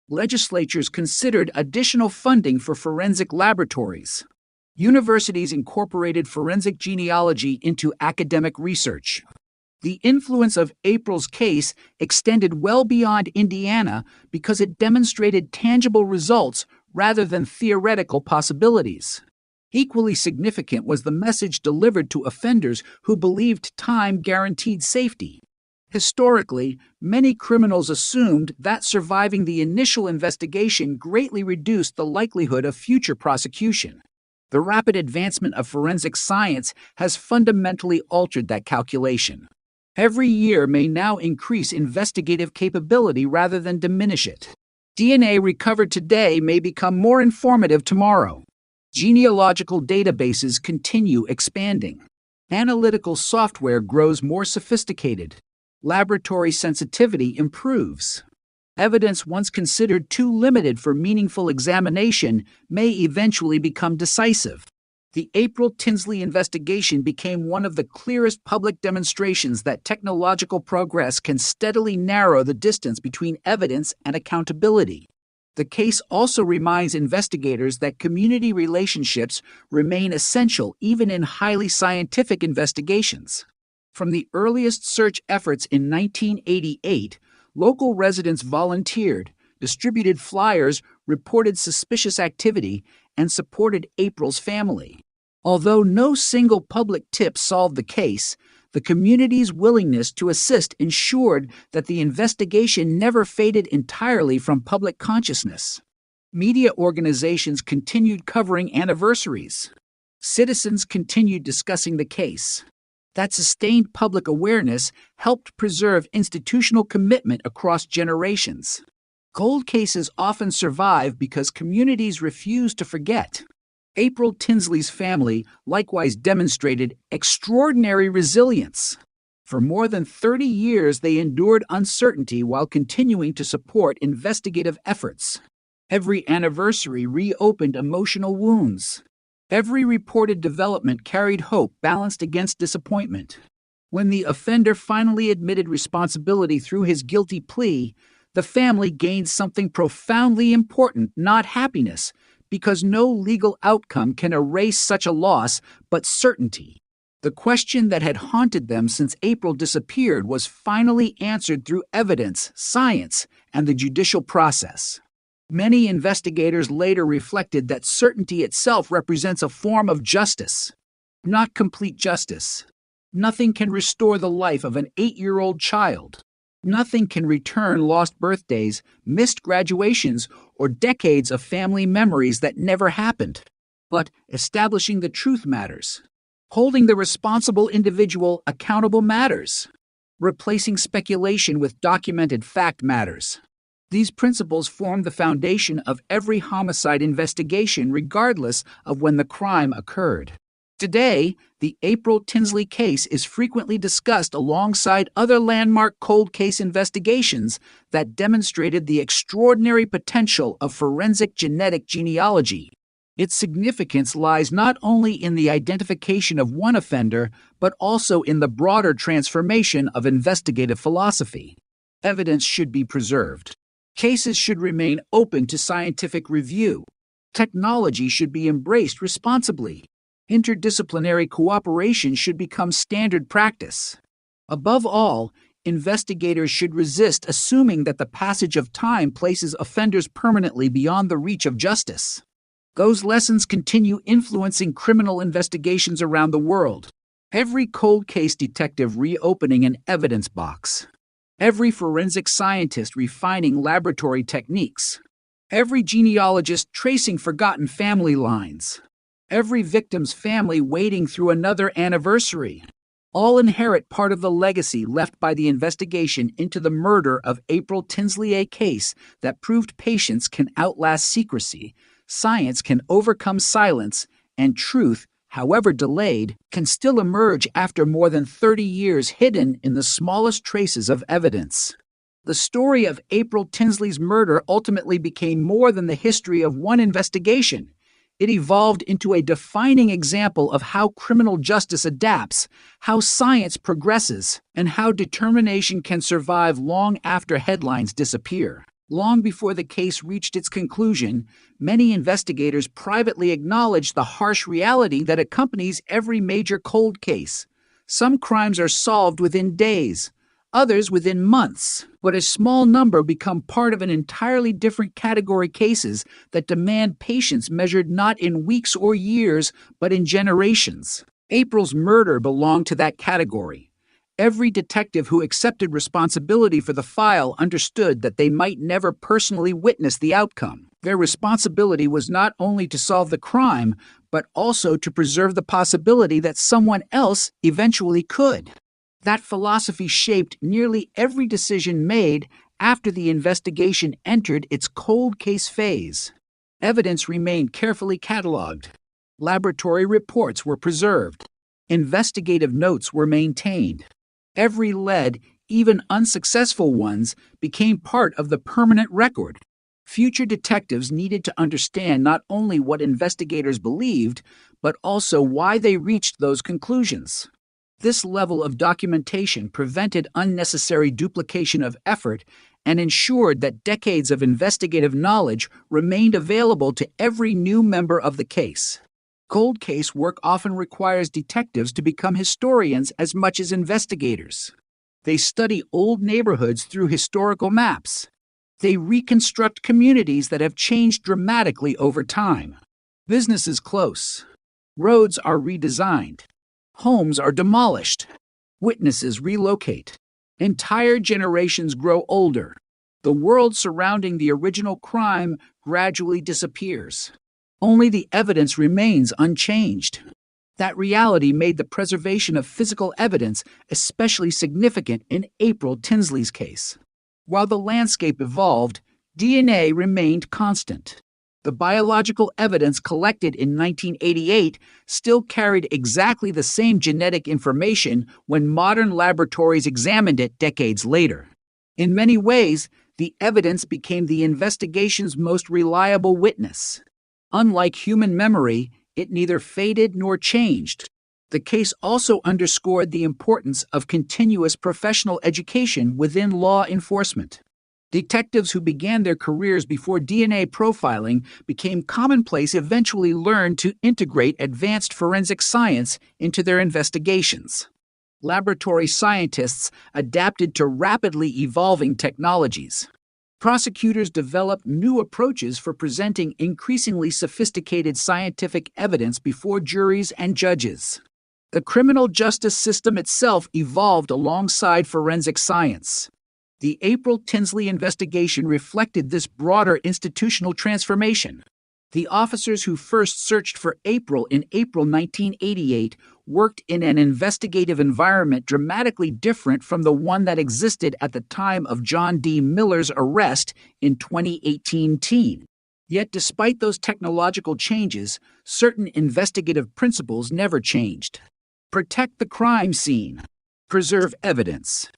Legislatures considered additional funding for forensic laboratories. Universities incorporated forensic genealogy into academic research. The influence of April's case extended well beyond Indiana because it demonstrated tangible results rather than theoretical possibilities. Equally significant was the message delivered to offenders who believed time guaranteed safety. Historically, many criminals assumed that surviving the initial investigation greatly reduced the likelihood of future prosecution. The rapid advancement of forensic science has fundamentally altered that calculation. Every year may now increase investigative capability rather than diminish it. DNA recovered today may become more informative tomorrow. Genealogical databases continue expanding. Analytical software grows more sophisticated. Laboratory sensitivity improves. Evidence once considered too limited for meaningful examination may eventually become decisive. The April Tinsley investigation became one of the clearest public demonstrations that technological progress can steadily narrow the distance between evidence and accountability. The case also reminds investigators that community relationships remain essential even in highly scientific investigations. From the earliest search efforts in 1988, local residents volunteered, distributed flyers, reported suspicious activity, and supported April's family. Although no single public tip solved the case, the community's willingness to assist ensured that the investigation never faded entirely from public consciousness. Media organizations continued covering anniversaries. Citizens continued discussing the case. That sustained public awareness helped preserve institutional commitment across generations. Cold cases often survive because communities refuse to forget. April Tinsley's family likewise demonstrated extraordinary resilience. For more than 30 years, they endured uncertainty while continuing to support investigative efforts. Every anniversary reopened emotional wounds. Every reported development carried hope balanced against disappointment. When the offender finally admitted responsibility through his guilty plea, the family gained something profoundly important, not happiness, because no legal outcome can erase such a loss, but certainty. The question that had haunted them since April disappeared was finally answered through evidence, science, and the judicial process. Many investigators later reflected that certainty itself represents a form of justice, not complete justice. Nothing can restore the life of an 8-year-old child. Nothing can return lost birthdays, missed graduations, or decades of family memories that never happened. But establishing the truth matters. Holding the responsible individual accountable matters. Replacing speculation with documented fact matters. These principles form the foundation of every homicide investigation, regardless of when the crime occurred. Today, the April Tinsley case is frequently discussed alongside other landmark cold case investigations that demonstrated the extraordinary potential of forensic genetic genealogy. Its significance lies not only in the identification of one offender, but also in the broader transformation of investigative philosophy. Evidence should be preserved. Cases should remain open to scientific review. Technology should be embraced responsibly. Interdisciplinary cooperation should become standard practice. Above all, investigators should resist assuming that the passage of time places offenders permanently beyond the reach of justice. Those lessons continue influencing criminal investigations around the world. Every cold case detective reopening an evidence box. Every forensic scientist refining laboratory techniques. Every genealogist tracing forgotten family lines. Every victim's family wading through another anniversary. All inherit part of the legacy left by the investigation into the murder of April Tinsley, a case that proved patience can outlast secrecy, science can overcome silence, and truth, however delayed, can still emerge after more than 30 years hidden in the smallest traces of evidence. The story of April Tinsley's murder ultimately became more than the history of one investigation. It evolved into a defining example of how criminal justice adapts, how science progresses, and how determination can survive long after headlines disappear. Long before the case reached its conclusion, many investigators privately acknowledged the harsh reality that accompanies every major cold case. Some crimes are solved within days, others within months, but a small number become part of an entirely different category cases that demand patience measured not in weeks or years, but in generations. April's murder belonged to that category. Every detective who accepted responsibility for the file understood that they might never personally witness the outcome. Their responsibility was not only to solve the crime, but also to preserve the possibility that someone else eventually could. That philosophy shaped nearly every decision made after the investigation entered its cold case phase. Evidence remained carefully cataloged. Laboratory reports were preserved. Investigative notes were maintained. Every lead, even unsuccessful ones, became part of the permanent record. Future detectives needed to understand not only what investigators believed, but also why they reached those conclusions. This level of documentation prevented unnecessary duplication of effort and ensured that decades of investigative knowledge remained available to every new member of the case. Cold case work often requires detectives to become historians as much as investigators. They study old neighborhoods through historical maps. They reconstruct communities that have changed dramatically over time. Businesses close. Roads are redesigned. Homes are demolished. Witnesses relocate. Entire generations grow older. The world surrounding the original crime gradually disappears. Only the evidence remains unchanged. That reality made the preservation of physical evidence especially significant in April Tinsley's case. While the landscape evolved, DNA remained constant. The biological evidence collected in 1988 still carried exactly the same genetic information when modern laboratories examined it decades later. In many ways, the evidence became the investigation's most reliable witness. Unlike human memory, it neither faded nor changed. The case also underscored the importance of continuous professional education within law enforcement. Detectives who began their careers before DNA profiling became commonplace eventually learned to integrate advanced forensic science into their investigations. Laboratory scientists adapted to rapidly evolving technologies. Prosecutors developed new approaches for presenting increasingly sophisticated scientific evidence before juries and judges. The criminal justice system itself evolved alongside forensic science. The April Tinsley investigation reflected this broader institutional transformation. The officers who first searched for April in April 1988 worked in an investigative environment dramatically different from the one that existed at the time of John D. Miller's arrest in 2018. Yet despite those technological changes, certain investigative principles never changed. Protect the crime scene. Preserve evidence.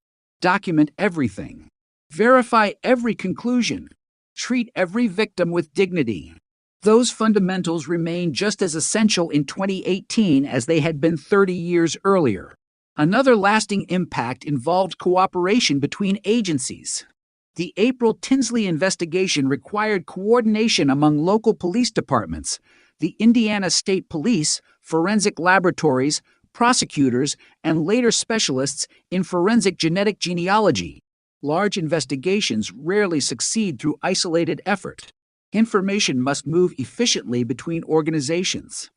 Document everything. Verify every conclusion. Treat every victim with dignity. Those fundamentals remain just as essential in 2018 as they had been 30 years earlier. Another lasting impact involved cooperation between agencies. The April Tinsley investigation required coordination among local police departments, the Indiana State Police, forensic laboratories, prosecutors, and later specialists in forensic genetic genealogy. Large investigations rarely succeed through isolated effort. Information must move efficiently between organizations.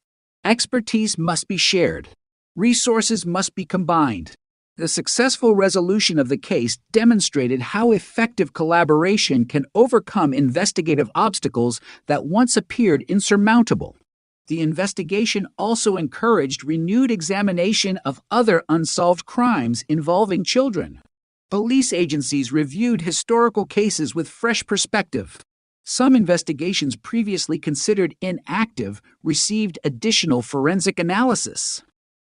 Expertise must be shared. Resources must be combined. The successful resolution of the case demonstrated how effective collaboration can overcome investigative obstacles that once appeared insurmountable. The investigation also encouraged renewed examination of other unsolved crimes involving children. Police agencies reviewed historical cases with fresh perspective. Some investigations previously considered inactive received additional forensic analysis.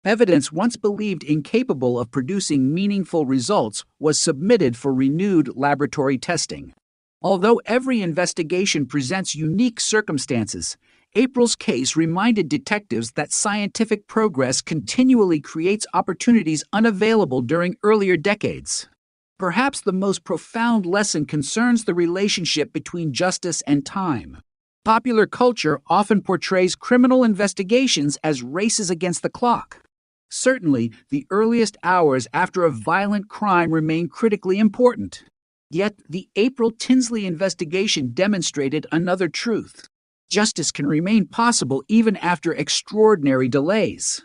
Evidence once believed incapable of producing meaningful results was submitted for renewed laboratory testing. Although every investigation presents unique circumstances, April's case reminded detectives that scientific progress continually creates opportunities unavailable during earlier decades. Perhaps the most profound lesson concerns the relationship between justice and time. Popular culture often portrays criminal investigations as races against the clock. Certainly, the earliest hours after a violent crime remain critically important. Yet, the April Tinsley investigation demonstrated another truth. Justice can remain possible even after extraordinary delays.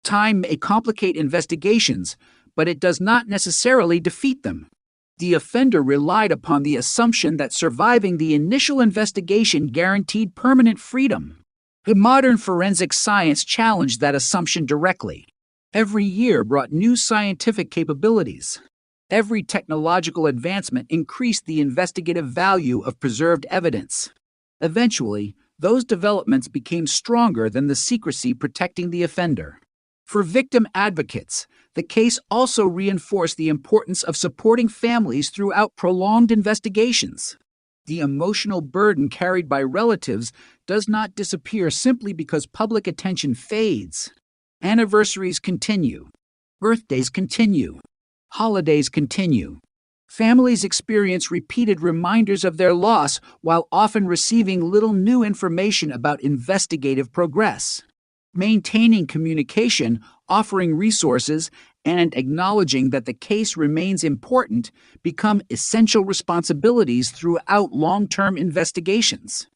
Time may complicate investigations, but it does not necessarily defeat them. The offender relied upon the assumption that surviving the initial investigation guaranteed permanent freedom. The modern forensic science challenged that assumption directly. Every year brought new scientific capabilities. Every technological advancement increased the investigative value of preserved evidence. Eventually, those developments became stronger than the secrecy protecting the offender. For victim advocates, the case also reinforced the importance of supporting families throughout prolonged investigations. The emotional burden carried by relatives does not disappear simply because public attention fades. Anniversaries continue. Birthdays continue. Holidays continue. Families experience repeated reminders of their loss while often receiving little new information about investigative progress. Maintaining communication, offering resources, and acknowledging that the case remains important become essential responsibilities throughout long-term investigations.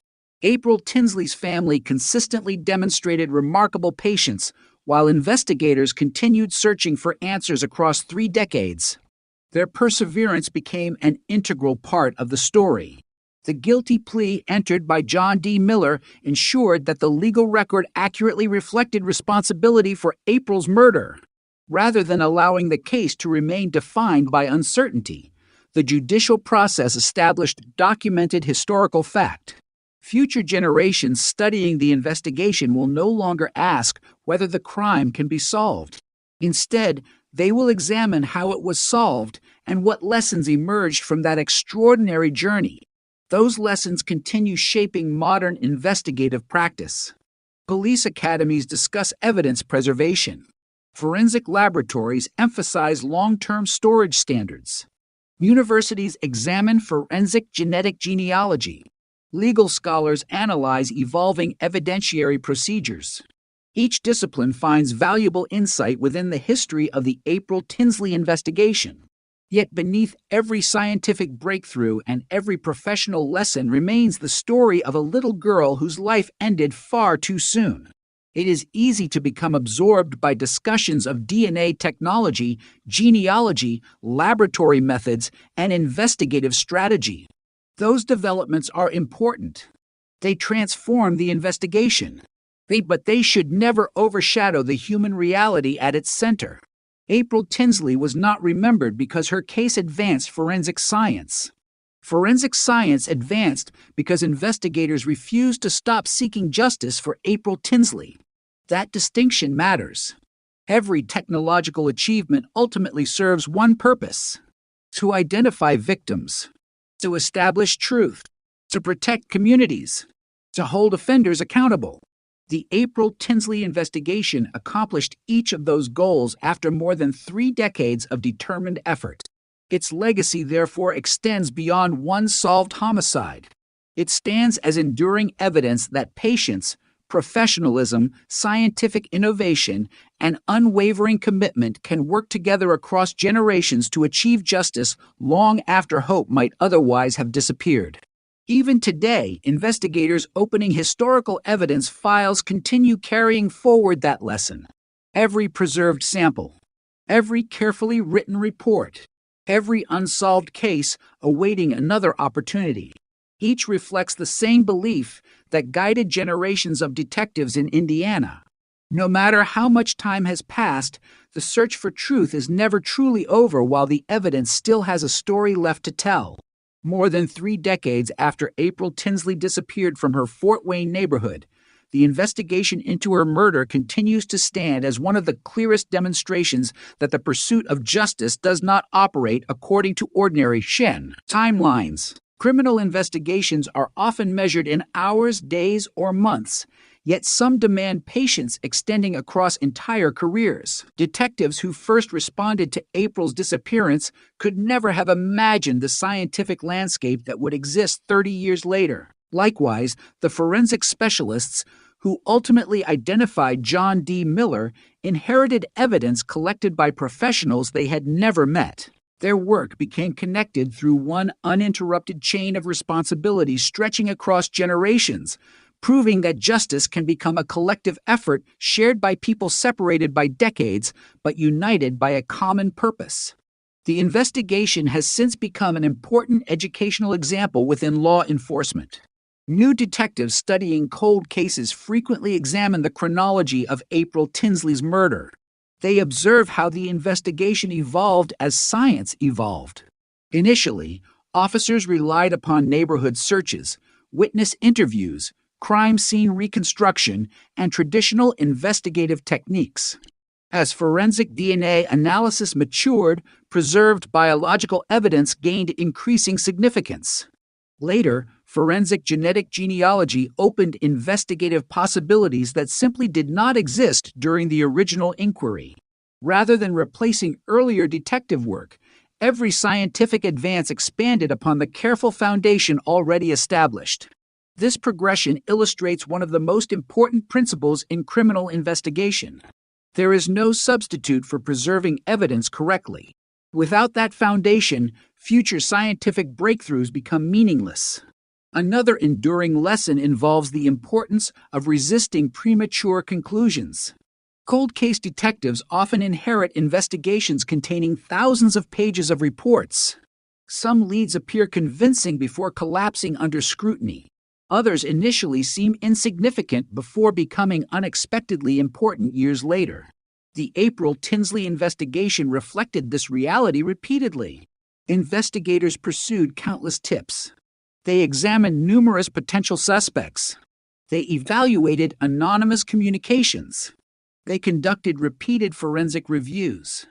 April Tinsley's family consistently demonstrated remarkable patience while investigators continued searching for answers across 3 decades. Their perseverance became an integral part of the story. The guilty plea entered by John D. Miller ensured that the legal record accurately reflected responsibility for April's murder. Rather than allowing the case to remain defined by uncertainty, The judicial process established documented historical fact. Future generations studying the investigation will no longer ask whether the crime can be solved. Instead, they will examine how it was solved and what lessons emerged from that extraordinary journey. Those lessons continue shaping modern investigative practice. Police academies discuss evidence preservation. Forensic laboratories emphasize long-term storage standards. Universities examine forensic genetic genealogy. Legal scholars analyze evolving evidentiary procedures. Each discipline finds valuable insight within the history of the April Tinsley investigation. Yet beneath every scientific breakthrough and every professional lesson remains the story of a little girl whose life ended far too soon. It is easy to become absorbed by discussions of DNA technology, genealogy, laboratory methods, and investigative strategy. Those developments are important. They transform the investigation. But they should never overshadow the human reality at its center. April Tinsley was not remembered because her case advanced forensic science. Forensic science advanced because investigators refused to stop seeking justice for April Tinsley. That distinction matters. Every technological achievement ultimately serves one purpose: to identify victims, to establish truth, to protect communities, to hold offenders accountable. The April Tinsley investigation accomplished each of those goals after more than 3 decades of determined effort. Its legacy, therefore, extends beyond one solved homicide. It stands as enduring evidence that patience, professionalism, scientific innovation, and unwavering commitment can work together across generations to achieve justice long after hope might otherwise have disappeared. Even today, investigators opening historical evidence files continue carrying forward that lesson. Every preserved sample, every carefully written report, every unsolved case awaiting another opportunity. Each reflects the same belief that guided generations of detectives in Indiana. No matter how much time has passed, the search for truth is never truly over while the evidence still has a story left to tell. More than 3 decades after April Tinsley disappeared from her Fort Wayne neighborhood, the investigation into her murder continues to stand as one of the clearest demonstrations that the pursuit of justice does not operate according to ordinary timelines. Criminal investigations are often measured in hours, days, or months, yet some demand patience extending across entire careers. Detectives who first responded to April's disappearance could never have imagined the scientific landscape that would exist 30 years later. Likewise, the forensic specialists who ultimately identified John D. Miller inherited evidence collected by professionals they had never met. Their work became connected through one uninterrupted chain of responsibility stretching across generations, proving that justice can become a collective effort shared by people separated by decades, but united by a common purpose. The investigation has since become an important educational example within law enforcement. New detectives studying cold cases frequently examine the chronology of April Tinsley's murder. They observe how the investigation evolved as science evolved. Initially, officers relied upon neighborhood searches, witness interviews, crime scene reconstruction, and traditional investigative techniques. As forensic DNA analysis matured, preserved biological evidence gained increasing significance. Later, forensic genetic genealogy opened investigative possibilities that simply did not exist during the original inquiry. Rather than replacing earlier detective work, every scientific advance expanded upon the careful foundation already established. This progression illustrates one of the most important principles in criminal investigation. There is no substitute for preserving evidence correctly. Without that foundation, future scientific breakthroughs become meaningless. Another enduring lesson involves the importance of resisting premature conclusions. Cold case detectives often inherit investigations containing thousands of pages of reports. Some leads appear convincing before collapsing under scrutiny. Others initially seem insignificant before becoming unexpectedly important years later. The April Tinsley investigation reflected this reality repeatedly. Investigators pursued countless tips. They examined numerous potential suspects. They evaluated anonymous communications. They conducted repeated forensic reviews.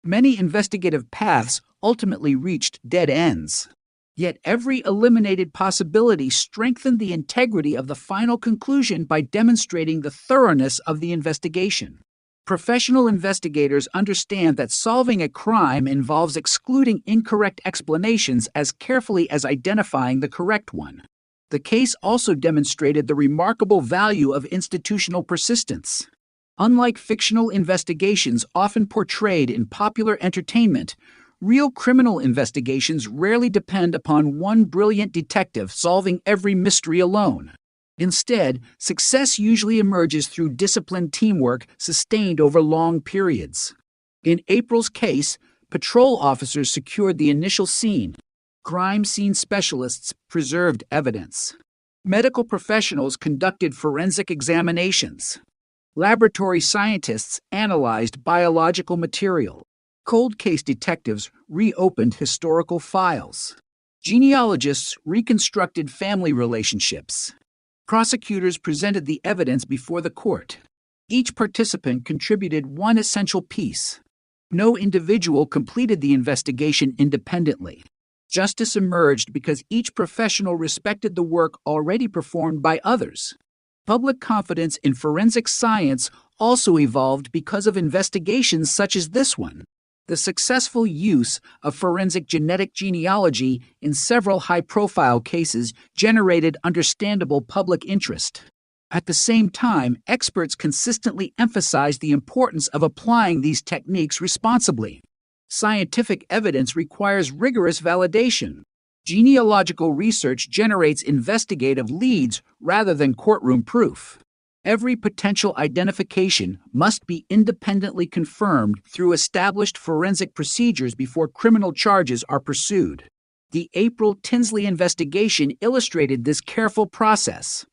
Many investigative paths ultimately reached dead ends. Yet every eliminated possibility strengthened the integrity of the final conclusion by demonstrating the thoroughness of the investigation. Professional investigators understand that solving a crime involves excluding incorrect explanations as carefully as identifying the correct one. The case also demonstrated the remarkable value of institutional persistence. Unlike fictional investigations often portrayed in popular entertainment, real criminal investigations rarely depend upon one brilliant detective solving every mystery alone. Instead, success usually emerges through disciplined teamwork sustained over long periods. In April's case, patrol officers secured the initial scene. Crime scene specialists preserved evidence. Medical professionals conducted forensic examinations. Laboratory scientists analyzed biological material. Cold case detectives reopened historical files. Genealogists reconstructed family relationships. Prosecutors presented the evidence before the court. Each participant contributed one essential piece. No individual completed the investigation independently. Justice emerged because each professional respected the work already performed by others. Public confidence in forensic science also evolved because of investigations such as this one. The successful use of forensic genetic genealogy in several high-profile cases generated understandable public interest. At the same time, experts consistently emphasized the importance of applying these techniques responsibly. Scientific evidence requires rigorous validation. Genealogical research generates investigative leads rather than courtroom proof. Every potential identification must be independently confirmed through established forensic procedures before criminal charges are pursued. The April Tinsley investigation illustrated this careful process.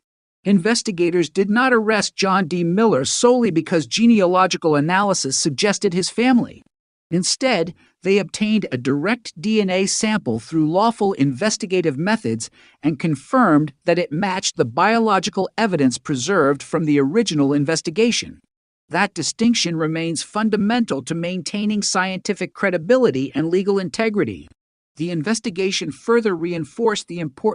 Investigators did not arrest John D. Miller solely because genealogical analysis suggested his family. Instead, they obtained a direct DNA sample through lawful investigative methods and confirmed that it matched the biological evidence preserved from the original investigation. That distinction remains fundamental to maintaining scientific credibility and legal integrity. The investigation further reinforced the importance